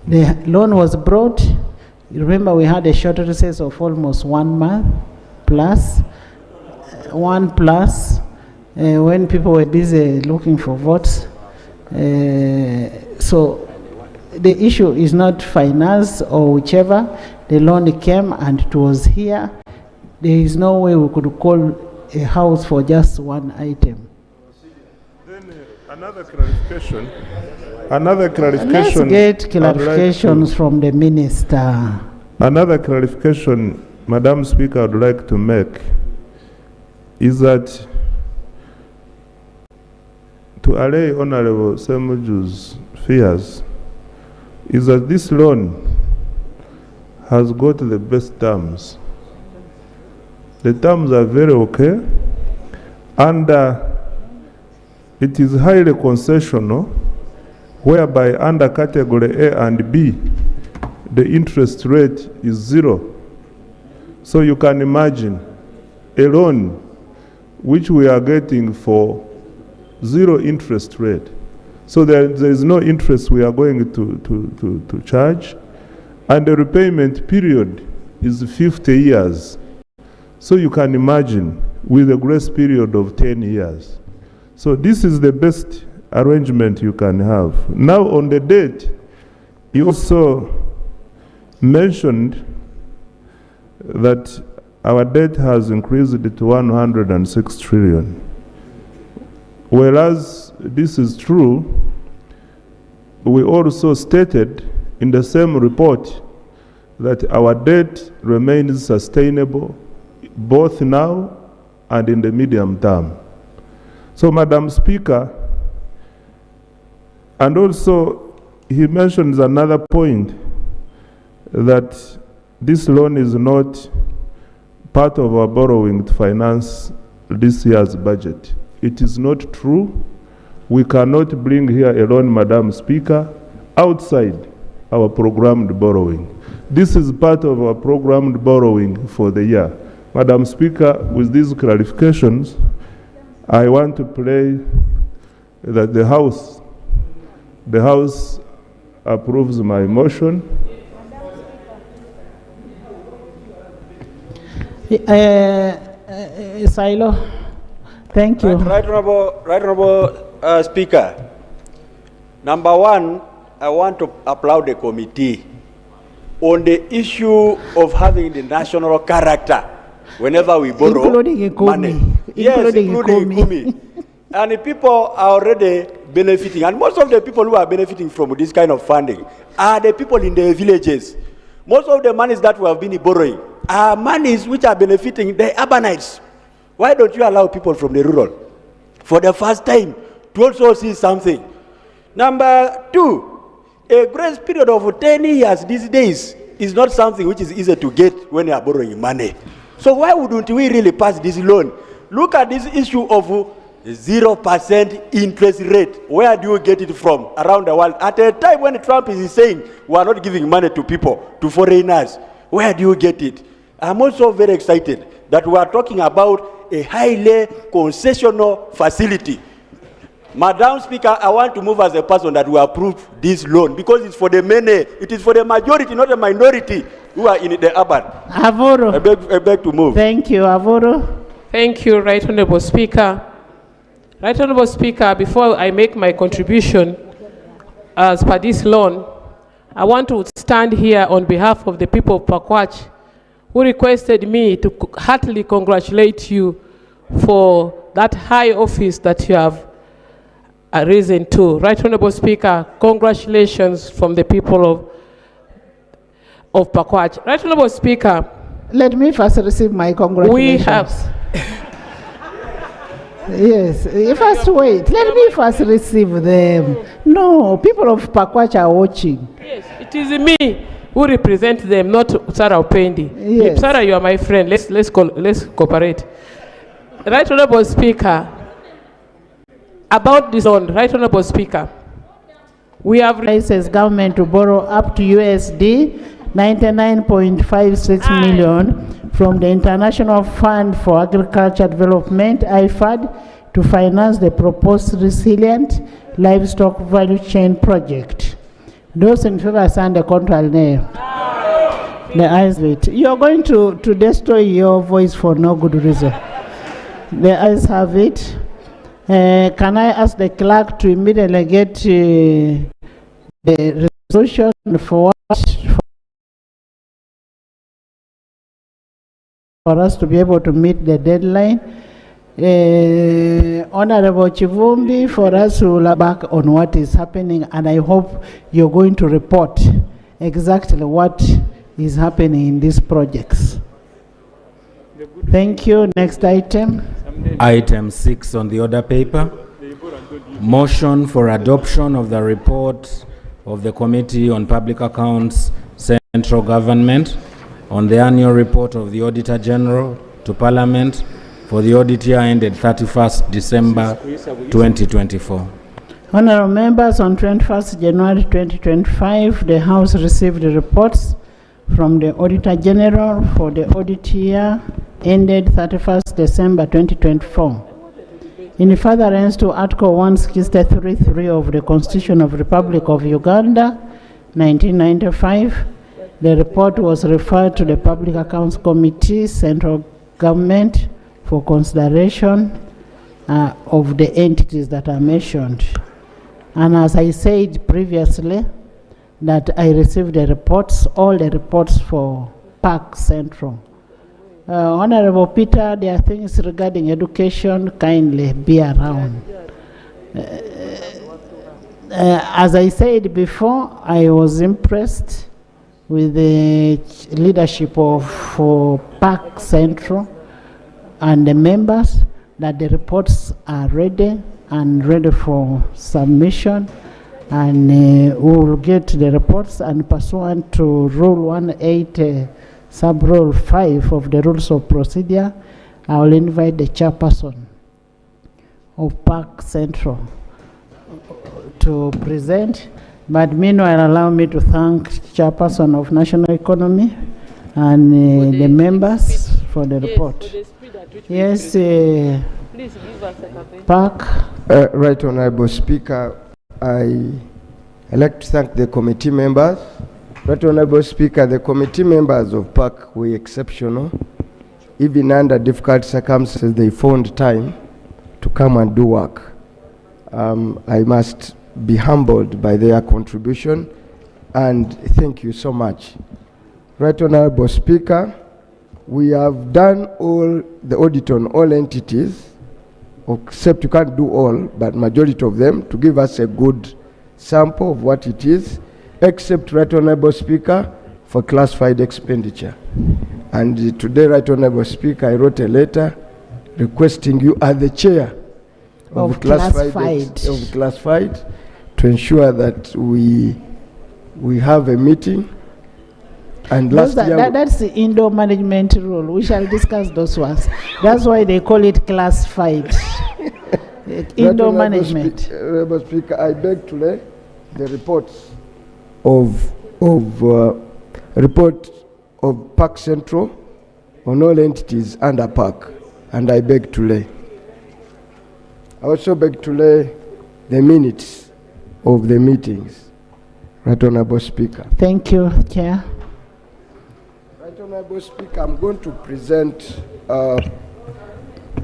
The loan was brought. You remember we had a short recess of almost 1 month plus, when people were busy looking for votes. So the issue is not finance or whichever. The loan came and it was here. There is no way we could call a house for just one item. Then another clarification. Let's get clarifications from the minister. Another clarification, Madam Speaker, I would like to make is that to allay Honorable Semuju's fears is that this loan has got the best terms. The terms are very okay, and it is highly concessional, whereby under category A and B, the interest rate is 0. So you can imagine a loan which we are getting for 0 interest rate. So there is no interest we are going to charge, and the repayment period is 50 years. So you can imagine with a grace period of 10 years. So this is the best arrangement you can have. Now on the debt, you also mentioned that our debt has increased to 106 trillion. Whereas this is true, we also stated in the same report that our debt remains sustainable both now and in the medium term. So, Madam Speaker, and also he mentions another point, that this loan is not part of our borrowing to finance this year's budget. It is not true. We cannot bring here a loan, Madam Speaker, outside our programmed borrowing. This is part of our programmed borrowing for the year. Madam Speaker, with these clarifications, I want to play that the House approves my motion. Silo, thank you. Right Honorable Speaker, number one, I want to applaud the committee on the issue of having the national character whenever we borrow money. Yes, including Ikumi. And the people are already benefiting. And most of the people who are benefiting from this kind of funding are the people in the villages. Most of the monies that we have been borrowing are monies which are benefiting the urbanites. Why don't you allow people from the rural, for the first time, to also see something? Number two, a grace period of 10 years these days is not something which is easy to get when you are borrowing money. So why wouldn't we really pass this loan? Look at this issue of 0% interest rate. Where do you get it from around the world? At a time when Trump is saying we are not giving money to people, to foreigners, where do you get it? I'm also very excited that we are talking about a highly concessional facility. Madam Speaker, I want to move as a person that will approve this loan because it's for the many. It is for the majority, not the minority who are in the urban. Avoro. I beg to move. Thank you, Avoro. Thank you, Right Honorable Speaker. Right Honorable Speaker, before I make my contribution as per this loan, I want to stand here on behalf of the people of Pakwach who requested me to heartily congratulate you for that high office that you have risen to. Right Honorable Speaker, congratulations from the people of of Pakwach. Right Honorable Speaker. Let me first receive my congratulations. We have. Yes, first wait. Let me first receive them. No, people of Pakwach are watching. Yes, it is me who represent them, not Sarah Opendi. Yes. Sarah, you are my friend. Let's cooperate. Right Honorable Speaker, about this on Right Honorable Speaker, we have places government to borrow up to USD 99.56 million from the International Fund for Agriculture Development, IFAD, to finance the proposed resilient livestock value chain project. Those in favor sign the contrary nay. The ayes have it. You are going to destroy your voice for no good reason. The ayes have it. Can I ask the clerk to immediately get the resolution for us to be able to meet the deadline? Honorable Chivumbi, for us to look back on what is happening, and I hope you're going to report exactly what is happening in these projects. Thank you. Next item. Item 6 on the order paper. Motion for adoption of the report of the Committee on Public Accounts, Central Government, on the annual report of the Auditor General to Parliament for the audit year ended 31st December 2024. Honorable members, on 21st January 2025, the House received the reports from the Auditor General for the audit year ended 31st December 2024. In furtherance to Article 163.3 of the Constitution of the Republic of Uganda, 1995, the report was referred to the Public Accounts Committee, Central Government, for consideration of the entities that are mentioned. And as I said previously, that I received the reports, all the reports for Park Central. Honorable Peter, there are things regarding education, kindly be around. As I said before, I was impressed with the leadership of Park Central and the members, that the reports are ready and ready for submission, and we will get the reports, and pursuant to Rule 18 Sub-Rule 5 of the Rules of Procedure, I will invite the chairperson of Park Central to present. But meanwhile, allow me to thank chairperson of National Economy and the members for the report. Yes, Park. Right Honorable Speaker, I'd like to thank the committee members. Right Honorable Speaker, the committee members of Park were exceptional. Even under difficult circumstances, they found time to come and do work. I must be humbled by their contribution, and thank you so much. Right Honorable Speaker, we have done all the audit on all entities, except you can't do all, but majority of them, to give us a good sample of what it is, except, Right Honorable Speaker, for classified expenditure. And today, Right Honorable Speaker, I wrote a letter requesting you as the chair of classified to ensure that we have a meeting. And last year, that's the indoor management rule. We shall discuss those ones. That's why they call it classified. Indoor management. Honorable Speaker, I beg to lay the reports of Park Central on all entities under Park, and I beg to lay. I also beg to lay the minutes of the meetings. Right Honorable Speaker. Thank you, Chair. Right Honorable Speaker, I'm going to present,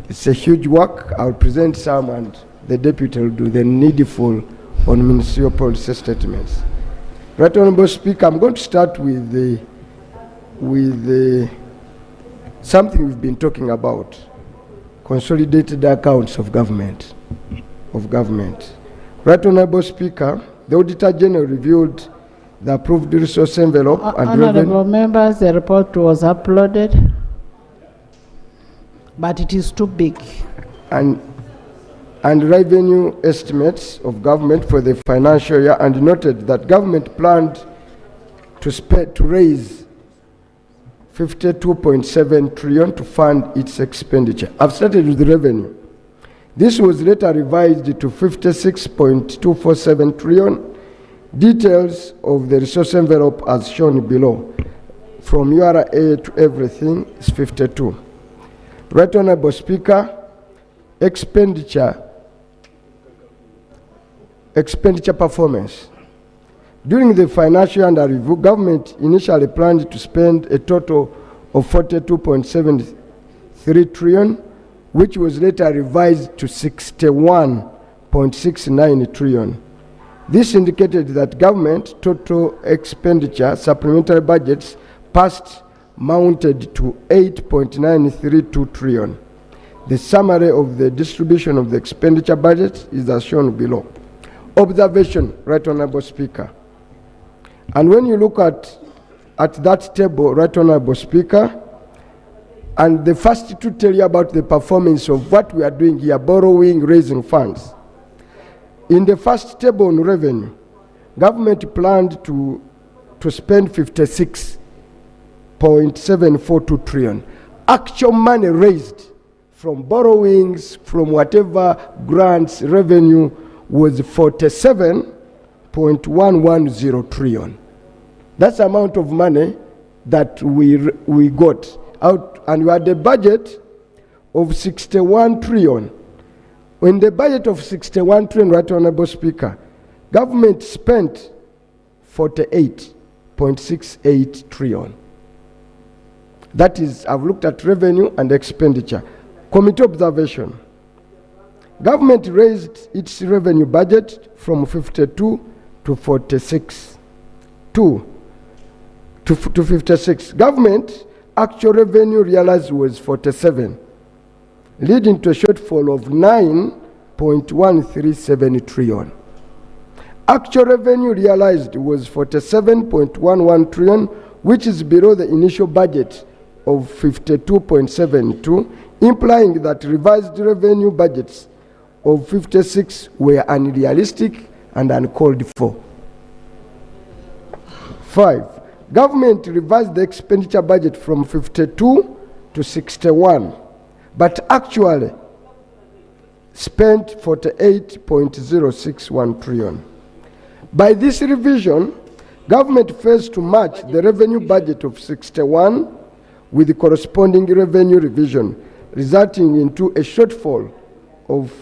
it's a huge work. I'll present some, and the deputy will do the needful on municipal policy statements. Right Honorable Speaker, I'm going to start with something we've been talking about, consolidated accounts of government. Right Honorable Speaker, the Auditor General reviewed the approved resource envelope and Honorable members, the report was uploaded, but it is too big. and revenue estimates of government for the financial year, and noted that government planned to raise 52.7 trillion to fund its expenditure. I've started with the revenue. This was later revised to 56.247 trillion. Details of the resource envelope as shown below. From URA to everything is 52. Right Honorable Speaker, expenditure performance. During the financial year under review, government initially planned to spend a total of 42.73 trillion, which was later revised to 61.69 trillion. This indicated that government total expenditure supplementary budgets passed mounted to 8.932 trillion. The summary of the distribution of the expenditure budget is as shown below. Observation, Right Honorable Speaker. And when you look at that table, Right Honorable Speaker, and the first to tell you about the performance of what we are doing here, borrowing, raising funds. In the first table on revenue, government planned to spend 56.742 trillion. Actual money raised from borrowings, from whatever grants, revenue, was 47.110 trillion. That's the amount of money that we got out, and we had a budget of 61 trillion. In the budget of 61 trillion, Right Honorable Speaker, government spent 48.68 trillion. That is, I've looked at revenue and expenditure. Committee observation. Government raised its revenue budget from 52 to 46. To 56. Government actual revenue realized was 47, leading to a shortfall of 9.137 trillion. Actual revenue realized was 47.11 trillion, which is below the initial budget of 52.72, implying that revised revenue budgets of 56 were unrealistic and uncalled for. 5. Government revised the expenditure budget from 52 to 61, but actually spent 48.061 trillion. By this revision, government fails to match the revenue budget of 61 with the corresponding revenue revision, resulting into a shortfall of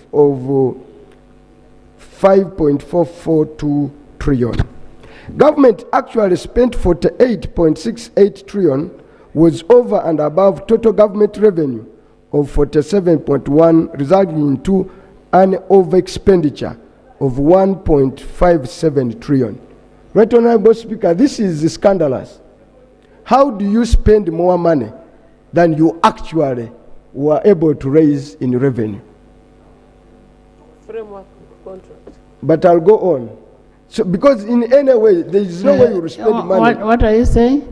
5.442 trillion. Government actually spent 48.68 trillion, was over and above total government revenue of 47.1, resulting into an over expenditure of 1.57 trillion. Right Honorable Speaker, this is scandalous. How do you spend more money than you actually were able to raise in revenue? Framework contract. But I'll go on. So, because in any way, there is no way you will spend money. What are you saying?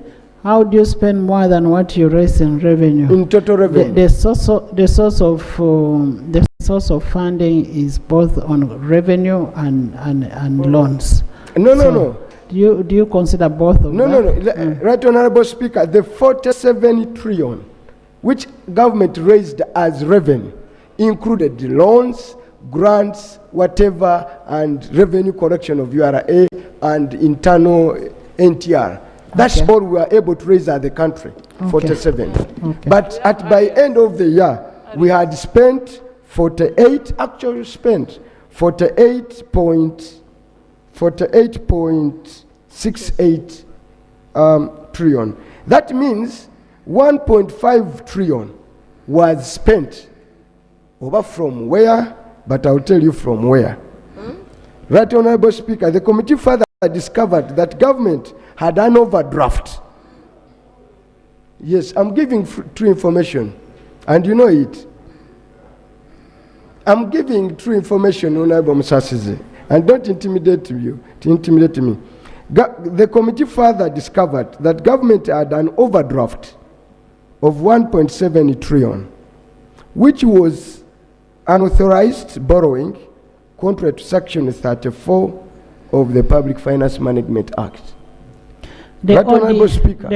How do you spend more than what you raise in revenue? In total revenue. The source of funding is both on revenue and loans. No. Do you consider both of them? No. Right Honorable Speaker, the 47 trillion, which government raised as revenue, included loans, grants, whatever, and revenue collection of URA and internal NTR. That's all we are able to raise at the country, 47. But by end of the year, we had spent 48.68 trillion. That means 1.5 trillion was spent. Over from where? But I'll tell you from where. Right Honorable Speaker, the committee further discovered that government had an overdraft. Yes, I'm giving true information, and you know it. I'm giving true information, Honorable Musasizi, and don't intimidate me. The committee further discovered that government had an overdraft of 1.7 trillion, which was unauthorized borrowing contrary to Section 34 of the Public Finance Management Act. The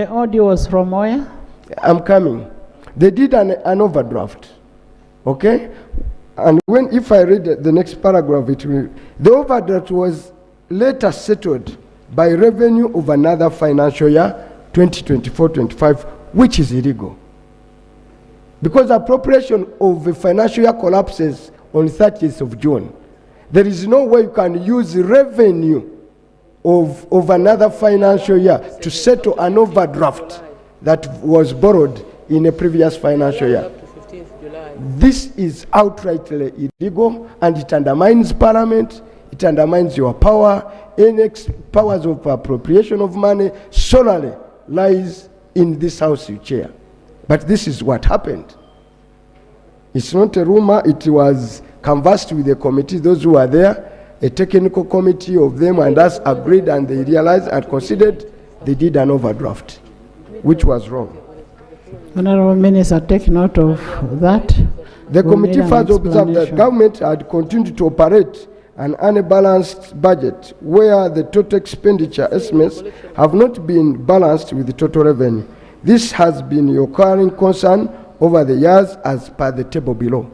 audio was from where? I'm coming. They did an overdraft, okay? And if I read the next paragraph, the overdraft was later settled by revenue of another financial year, 2024-25, which is illegal. Because appropriation of the financial year collapses on 30th of June. There is no way you can use revenue of another financial year to settle an overdraft that was borrowed in a previous financial year. This is outrightly illegal, and it undermines Parliament, it undermines your power. Any powers of appropriation of money solely lies in this House you chair. But this is what happened. It's not a rumor, it was canvassed with the committee, those who are there, a technical committee of them, and us agreed, and they realized and considered they did an overdraft, which was wrong. Honorable Minister, take note of that. The committee further observed that government had continued to operate an unbalanced budget where the total expenditure estimates have not been balanced with the total revenue. This has been a recurring concern over the years as per the table below.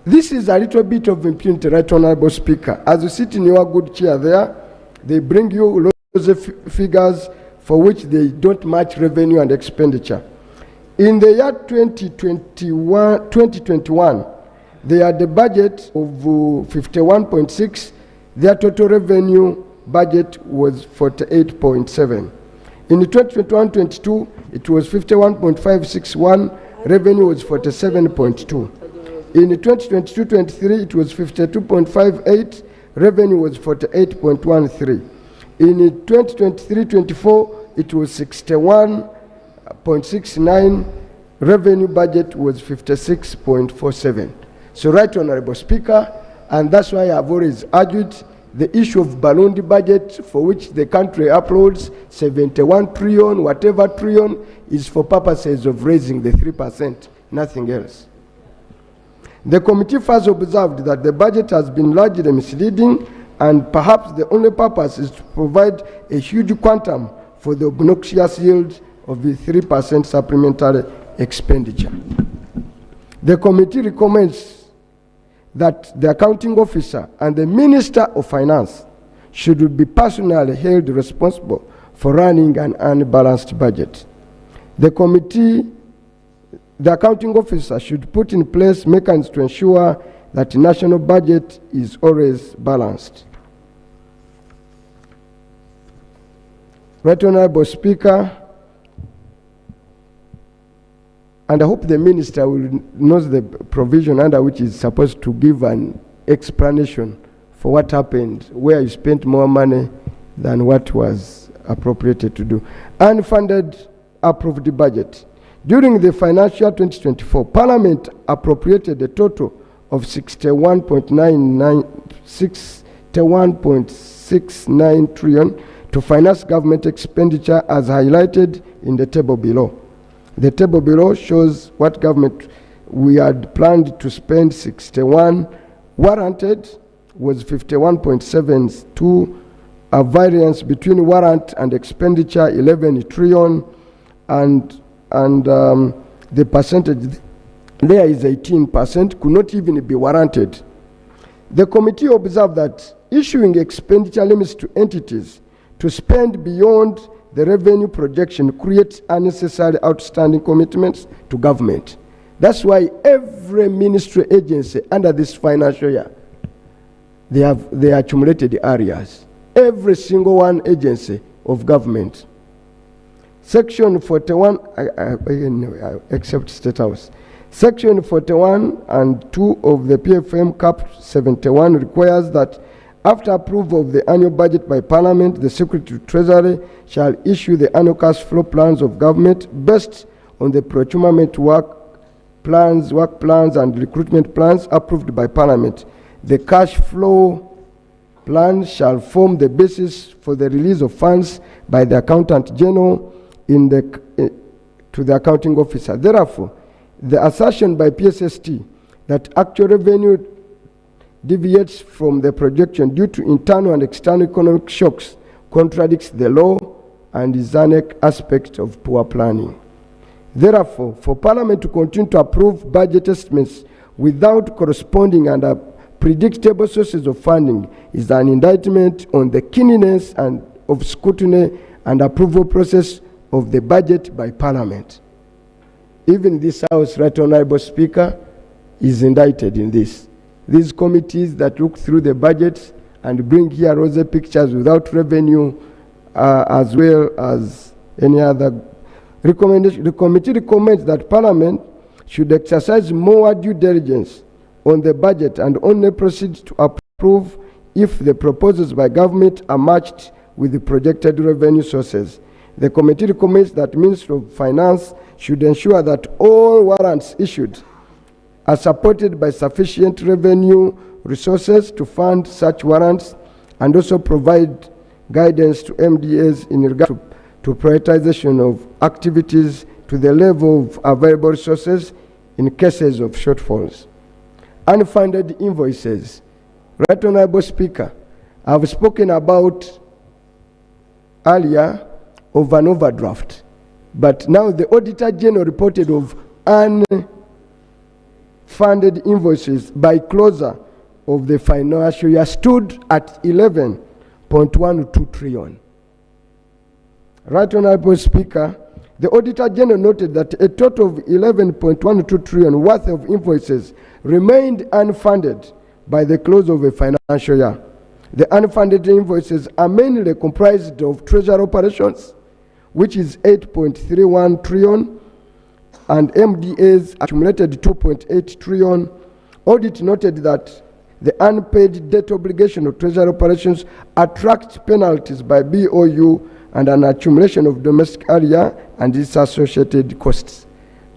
This is a little bit of impunity, Right Honorable Speaker. As you sit in your good chair there, they bring you lots of figures for which they don't match revenue and expenditure. In the year 2021, they had a budget of 51.6. Their total revenue budget was 48.7. In the 2021-22, it was 51.561. Revenue was 47.2. In the 2022-23, it was 52.58. Revenue was 48.13. In the 2023-24, it was 61.69. Revenue budget was 56.47. So, Right Honorable Speaker, and that's why I've always argued the issue of ballooned budget, for which the country uploads 71 trillion, whatever trillion, is for purposes of raising the 3%, nothing else. The committee first observed that the budget has been largely misleading, and perhaps the only purpose is to provide a huge quantum for the obnoxious yield of the 3% supplementary expenditure. The committee recommends that the accounting officer and the Minister of Finance should be personally held responsible for running an unbalanced budget. The accounting officer should put in place mechanisms to ensure that the national budget is always balanced. Right Honorable Speaker, and I hope the Minister will knows the provision under which is supposed to give an explanation for what happened, where you spent more money than what was appropriated to do. Unfunded approved budget. During the financial 2024, Parliament appropriated a total of 61.69 trillion to finance government expenditure as highlighted in the table below. The table below shows what government we had planned to spend 61, warranted was 51.72, a variance between warrant and expenditure 11 trillion, and the percentage there is 18%, could not even be warranted. The committee observed that issuing expenditure limits to entities to spend beyond the revenue projection creates unnecessary outstanding commitments to government. That's why every ministry agency under this financial year, they accumulated areas. Every single one agency of government. Section 41, except State House. Section 41 and 2 of the PFM Cap 71 requires that after approval of the annual budget by Parliament, the Secretary of Treasury shall issue the annual cash flow plans of government based on the procurement work plans, and recruitment plans approved by Parliament. The cash flow plan shall form the basis for the release of funds by the Accountant General to the accounting officer. Therefore, the assertion by PSST that actual revenue deviates from the projection due to internal and external economic shocks contradicts the law and is an aspect of poor planning. Therefore, for Parliament to continue to approve budget estimates without corresponding and predictable sources of funding is an indictment on the keenness of scrutiny and approval process of the budget by Parliament. Even this House, Right Honourable Speaker, is indicted in this. These committees that look through the budgets and bring here rosy pictures without revenue, as well as any other recommendation. The committee recommends that Parliament should exercise more due diligence on the budget and only proceed to approve if the proposals by government are matched with the projected revenue sources. The committee recommends that Ministry of Finance should ensure that all warrants issued are supported by sufficient revenue resources to fund such warrants, and also provide guidance to MDAs in regard to prioritization of activities to the level of available resources in cases of shortfalls. Unfunded invoices. Right Honourable Speaker, I have spoken about earlier of an overdraft, but now the Auditor General reported of unfunded invoices by closer of the financial year stood at 11.12 trillion. Right Honourable Speaker, the Auditor General noted that a total of 11.12 trillion worth of invoices remained unfunded by the close of a financial year. The unfunded invoices are mainly comprised of treasury operations, which is 8.31 trillion, and MDAs accumulated 2.8 trillion. Audit noted that the unpaid debt obligation of treasury operations attract penalties by BOU and an accumulation of domestic area and its associated costs.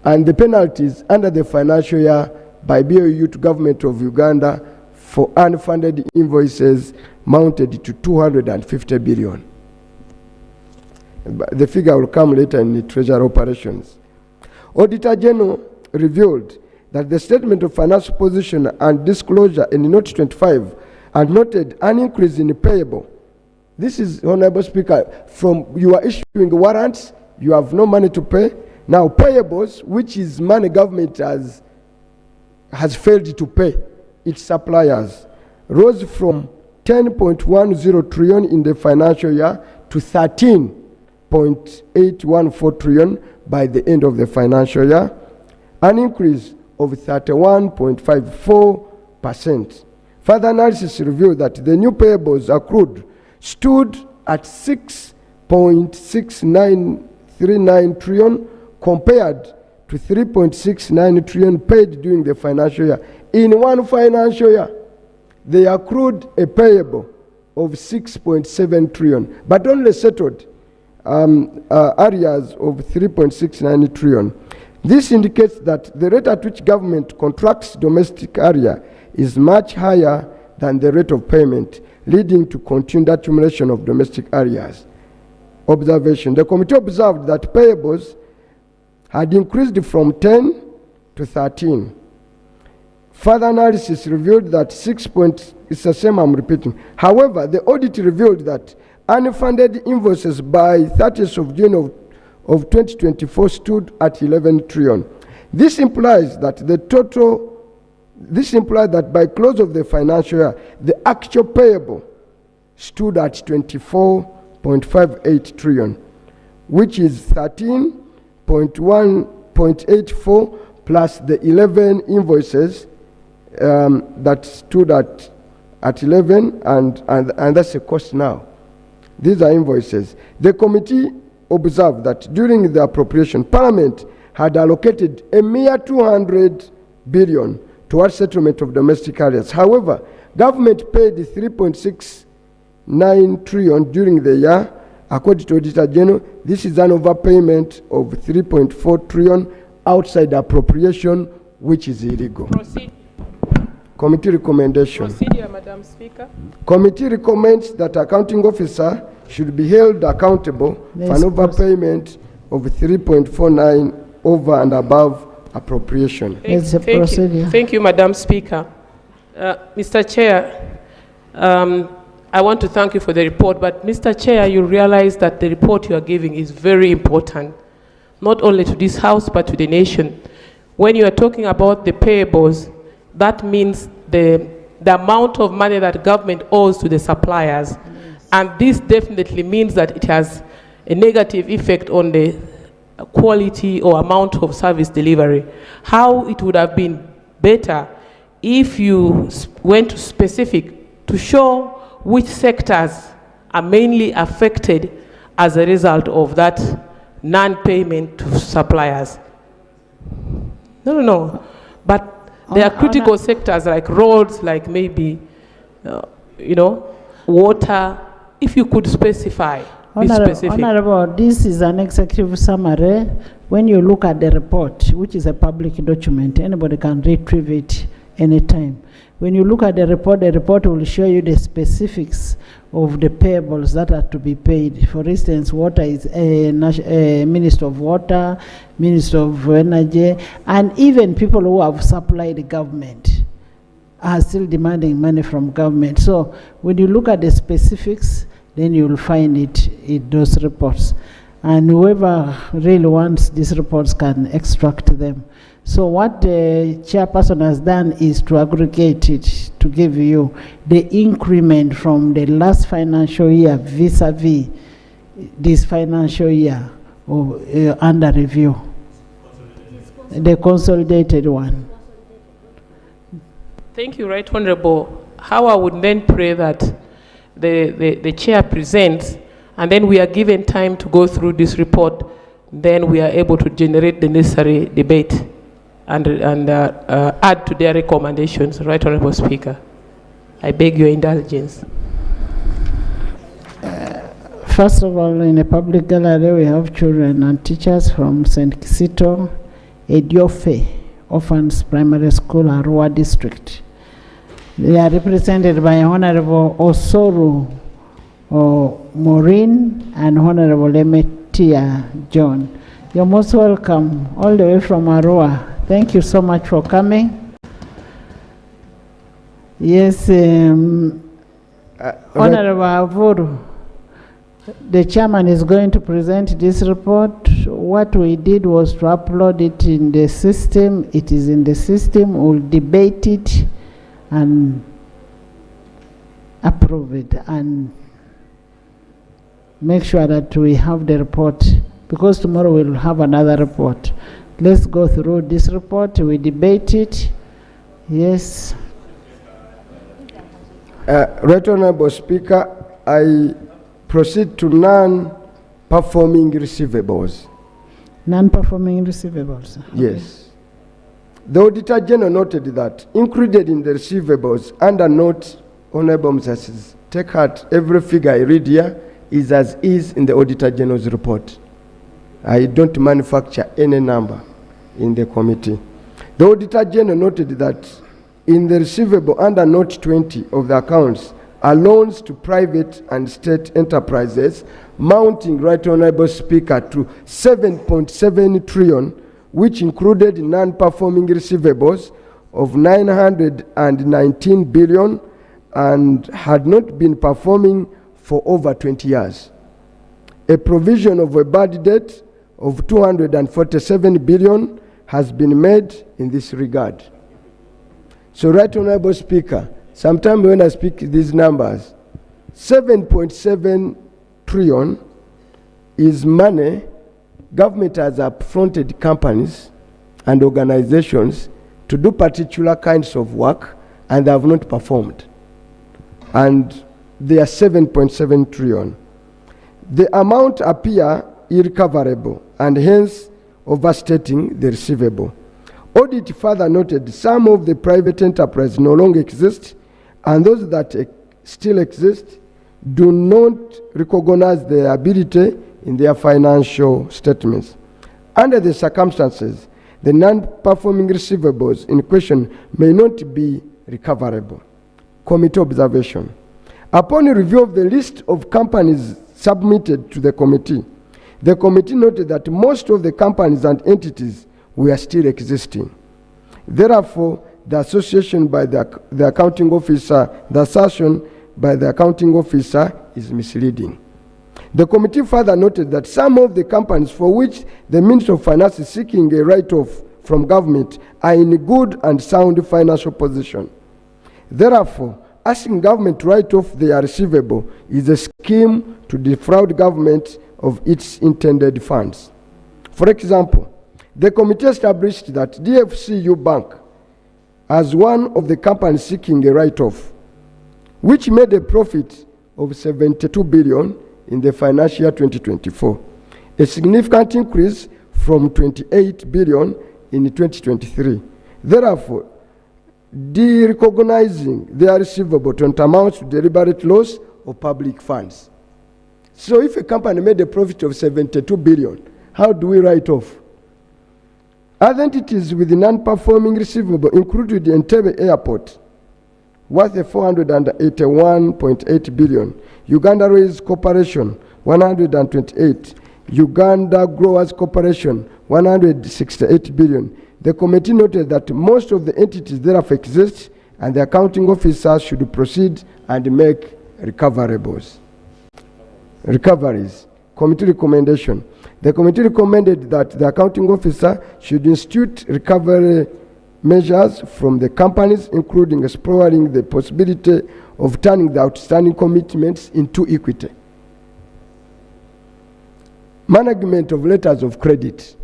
And the penalties under the financial year by BOU to government of Uganda for unfunded invoices mounted to 250 billion. The figure will come later in the treasury operations. Auditor General revealed that the statement of financial position and disclosure in Note 25 had noted an increase in payable. This is, Honourable Speaker, from you are issuing warrants, you have no money to pay. Now payables, which is money government has failed to pay its suppliers, rose from 10.10 trillion in the financial year to 13.814 trillion by the end of the financial year, an increase of 31.54%. Further analysis revealed that the new payables accrued stood at 6.6939 trillion compared to 3.69 trillion paid during the financial year. In one financial year, they accrued a payable of 6.7 trillion, but only settled areas of 3.69 trillion. This indicates that the rate at which government contracts domestic area is much higher than the rate of payment, leading to continued accumulation of domestic areas. Observation. The committee observed that payables had increased from 10 to 13. Further analysis revealed that it's the same I'm repeating. However, the audit revealed that unfunded invoices by 30th of June of 2024 stood at 11 trillion. This implies that by close of the financial year, the actual payable stood at 24.58 trillion, which is 13.84 plus the 11 invoices that stood at 11, and that's the cost now. These are invoices. The committee observed that during the appropriation, Parliament had allocated a mere 200 billion towards settlement of domestic areas. However, government paid 3.69 trillion during the year. According to Auditor General, this is an overpayment of 3.4 trillion outside appropriation, which is illegal. Proceed. Committee recommendation. Procedure, Madam Speaker. Committee recommends that accounting officer should be held accountable for an overpayment of 3.49 over and above appropriation. Thank you, Madam Speaker. Mr. Chair, I want to thank you for the report, but Mr. Chair, you realize that the report you are giving is very important, not only to this House, but to the nation. When you are talking about the payables, that means the amount of money that government owes to the suppliers. Yes. And this definitely means that it has a negative effect on the quality or amount of service delivery. How it would have been better if you went to specific to show which sectors are mainly affected as a result of that non-payment to suppliers. No. But there are critical sectors like roads, like maybe, water. If you could specify, be specific. Honorable, this is an executive summary. When you look at the report, which is a public document, anybody can retrieve it anytime. When you look at the report will show you the specifics of the payables that are to be paid. For instance, water is a Minister of Water, Minister of Energy, and even people who have supplied the government are still demanding money from government. So when you look at the specifics, then you will find it in those reports. And whoever really wants these reports can extract them. So what the chairperson has done is to aggregate it to give you the increment from the last financial year vis-a-vis this financial year under review. The consolidated one. Thank you, Right Honorable. How I would then pray that the chair presents, and then we are given time to go through this report, then we are able to generate the necessary debate and add to their recommendations. Right Honorable Speaker, I beg your indulgence. First of all, in a public gallery, we have children and teachers from St. Kisito, Ediofe, Orphans Primary School, Arua District. They are represented by Honorable Osoru Maureen and Honorable Emetia John. You're most welcome, all the way from Arua. Thank you so much for coming. Yes, Honorable Avuru, the chairman is going to present this report. What we did was to upload it in the system. It is in the system. We'll debate it and approve it and make sure that we have the report, because tomorrow we'll have another report. Let's go through this report, we debate it. Yes. Right Honorable Speaker, I proceed to non-performing receivables. Non-performing receivables. Okay. Yes. The Auditor General noted that included in the receivables under note, Honorable Mrs. Take heart, every figure I read here is as is in the Auditor General's report. I don't manufacture any number in the committee. The Auditor General noted that in the receivable under note 20 of the accounts are loans to private and state enterprises mounting, Right Honorable Speaker, to 7.7 trillion, which included non-performing receivables of 919 billion and had not been performing for over 20 years. A provision of a bad debt of 247 billion has been made in this regard. So, Right Honorable Speaker, sometime when I speak these numbers, 7.7 trillion is money government has upfronted companies and organizations to do particular kinds of work, and they have not performed. And they are 7.7 trillion. The amount appear irrecoverable and hence overstating the receivable. Audit further noted some of the private enterprises no longer exist, and those that still exist do not recognize their ability in their financial statements. Under the circumstances, the non-performing receivables in question may not be recoverable. Committee observation. Upon review of the list of companies submitted to the committee noted that most of the companies and entities were still existing. Therefore, the assertion by the accounting officer is misleading. The committee further noted that some of the companies for which the Ministry of Finance is seeking a write-off from government are in good and sound financial position. Therefore, asking government to write off their receivable is a scheme to defraud government of its intended funds. For example, the committee established that DFCU Bank as one of the companies seeking a write-off, which made a profit of 72 billion in the financial year 2024, a significant increase from 28 billion in 2023. Therefore, de-recognizing their receivable to amount to deliberate loss of public funds. So if a company made a profit of 72 billion, how do we write off? Other entities with non-performing receivable included the Entebbe Airport, worth 481.8 billion, Uganda Rails Corporation, 128, Uganda Growers Corporation, 168 billion. The committee noted that most of the entities thereof exist and the accounting officers should proceed and make recoveries. Committee recommendation. The committee recommended that the accounting officer should institute recovery measures from the companies, including exploring the possibility of turning the outstanding commitments into equity. Management of letters of credit.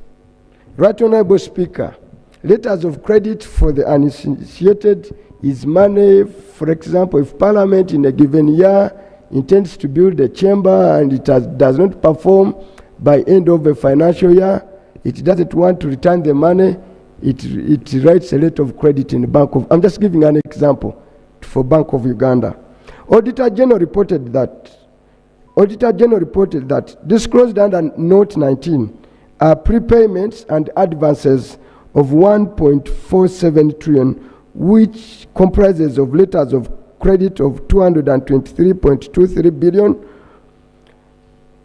Right Honorable Speaker, letters of credit for the uninitiated is money. For example, if Parliament in a given year intends to build a chamber and it does not perform by end of a financial year, it doesn't want to return the money, it writes a letter of credit in the Bank of, I'm just giving an example for Bank of Uganda. Auditor General reported that disclosed under Note 19 are prepayments and advances of 1.47 trillion, which comprises of letters of credit of 223.23 billion,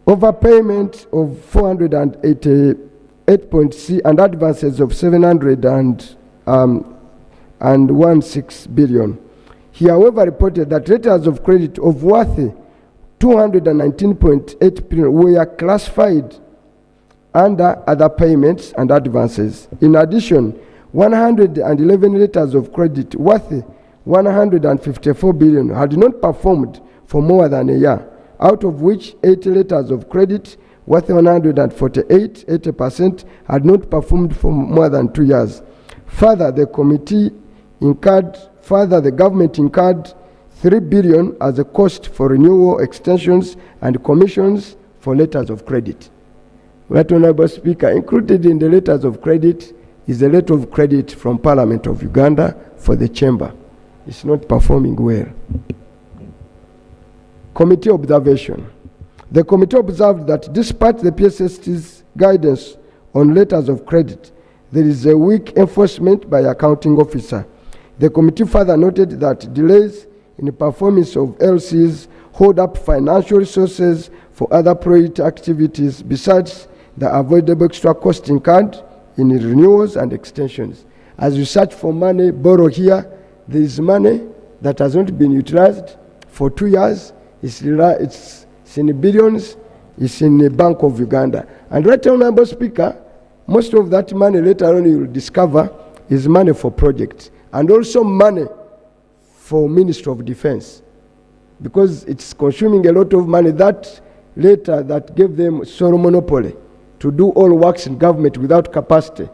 overpayment of 488.6 and advances of 716 billion. He, however, reported that letters of credit of worth 219.8 billion were classified under other payments and advances. In addition, 111 letters of credit worth 154 billion had not performed for more than a year, out of which 80 letters of credit worth 148, 80%, had not performed for more than 2 years. Further, the government incurred 3 billion as a cost for renewal, extensions, and commissions for letters of credit. Right Honorable Speaker, included in the letters of credit is a letter of credit from Parliament of Uganda for the chamber. It's not performing well. Committee observation. The committee observed that despite the PSST's guidance on letters of credit, there is a weak enforcement by accounting officer. The committee further noted that delays in the performance of LCs hold up financial resources for other priority activities besides the avoidable extra cost incurred in renewals and extensions. As you search for money, borrow here, there is money that has not been utilized for 2 years. It's in billions, it's in the Bank of Uganda. And right Honorable Speaker, most of that money later on you will discover is money for projects and also money for Ministry of Defense, because it's consuming a lot of money. That later that gave them sole monopoly to do all works in government without capacity.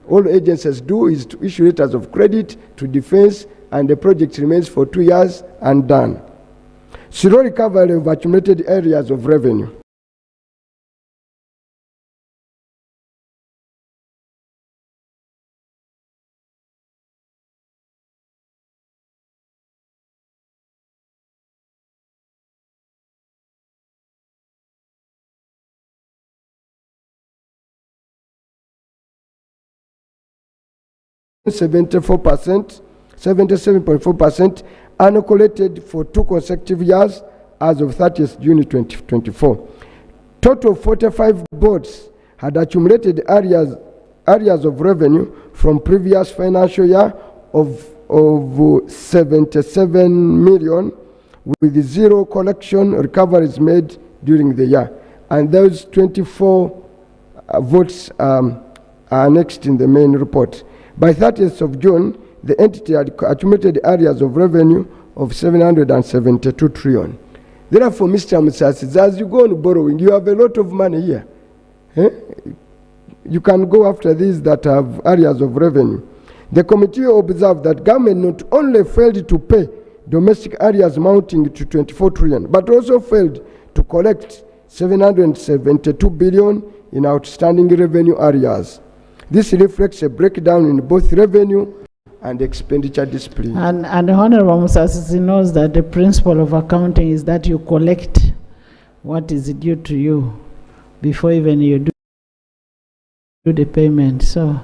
All agencies do is to issue letters of credit to defense, and the project remains for 2 years and done. Slow recovery of accumulated areas of revenue. 77.4%, uncollected for 2 consecutive years as of 30th June 2024. Total 45 boards had accumulated areas of revenue from previous financial year of 77 million, with 0 collection recoveries made during the year. And those 24 votes are annexed in the main report. By 30th of June, the entity had accumulated areas of revenue of 772 trillion. Therefore, Mr. Musasi, as you go on borrowing, you have a lot of money here. You can go after these that have areas of revenue. The committee observed that government not only failed to pay domestic areas amounting to 24 trillion, but also failed to collect 772 billion in outstanding revenue areas. This reflects a breakdown in both revenue and expenditure discipline. And Honorable Musasi knows that the principle of accounting is that you collect what is due to you before even you do the payment. So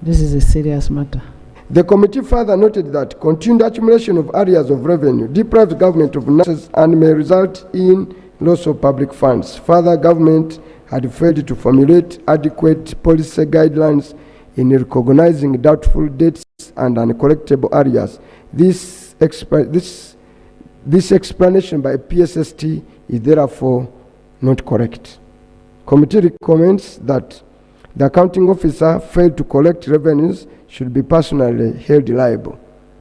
this is a serious matter. The committee further noted that continued accumulation of areas of revenue deprives government of resources and may result in loss of public funds. Further, government had failed to formulate adequate policy guidelines in recognizing doubtful debts and uncollectible areas. This explanation by PSST is therefore not correct. Committee recommends that the accounting officer failed to collect revenues should be personally held liable.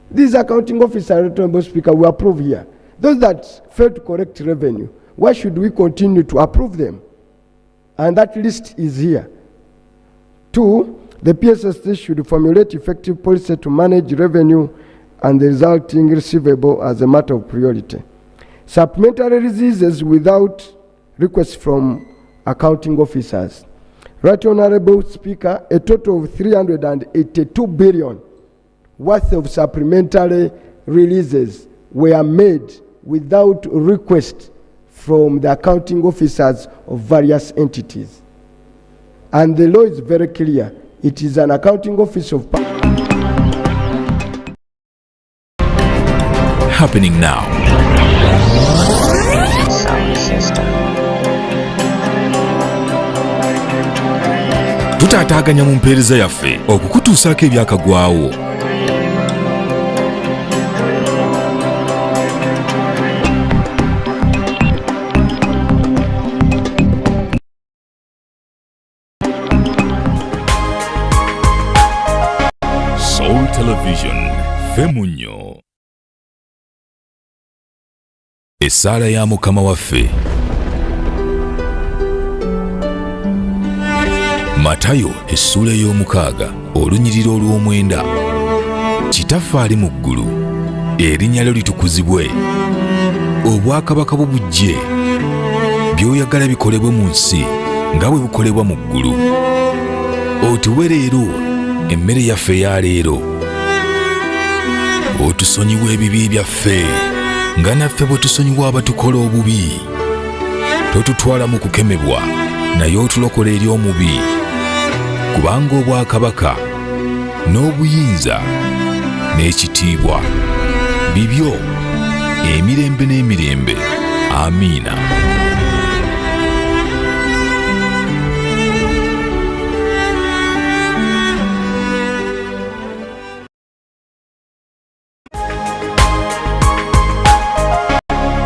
These accounting officers, Honorable Speaker, we approve here. Those that fail to collect revenue, why should we continue to approve them? And that list is here. 2, the PSST should formulate effective policy to manage revenue and the resulting receivable as a matter of priority. Supplementary releases without request from accounting officers. Right Honorable Speaker, a total of 382 billion worth of supplementary releases were made without request from the accounting officers of various entities. And the law is very clear. It is an accounting office of... Happening now. Tutaataganya mu mpeereza yaffe okukutuusaako ebyakagwawo. Soul Television, Femunyo. Essaala ya Mukama waffe. Matayo essula ey'omukaaga olunyiriro olw'omwenda. Kitaffe ali mu ggulu, erinnya lyo litukuzibwe. Obwakabaka bwo bujje, by'oyagala bikolebwe mu nsi nga bwe bukolebwa mu ggulu. Otuwe leero emmere yaffe eya leero. Otusonyiwa ebibi byaffe nga naffe bwe tusonyiwa abatukola obubi. Totutwala mu kukemebwa, naye otulokola eri omubi. Kubanga obwakabaka n'obuyinza n'ekitiibwa bibyo emirembe n'emirembe. Amiina.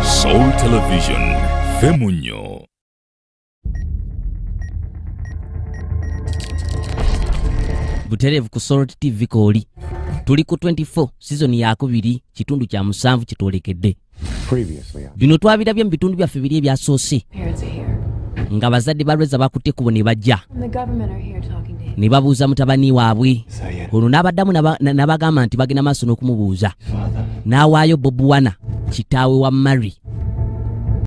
Soul Television, Femunyo. Buterevu ku Soul TV Koli. Tuli ku 24 season ya 2 kitundu kya 7 kitolekedde. Bino twabirabye mu bitundu byaffe biri ebyasoose. Nga bazadde balweza bakutte kubo ne bajja. Ne babuuza mutabani waabwe. Ono n'abaddamu n'abagamba nti bagenda maaso n'okumubuuza. N'awaayo Bobuwana kitaawe wa Mary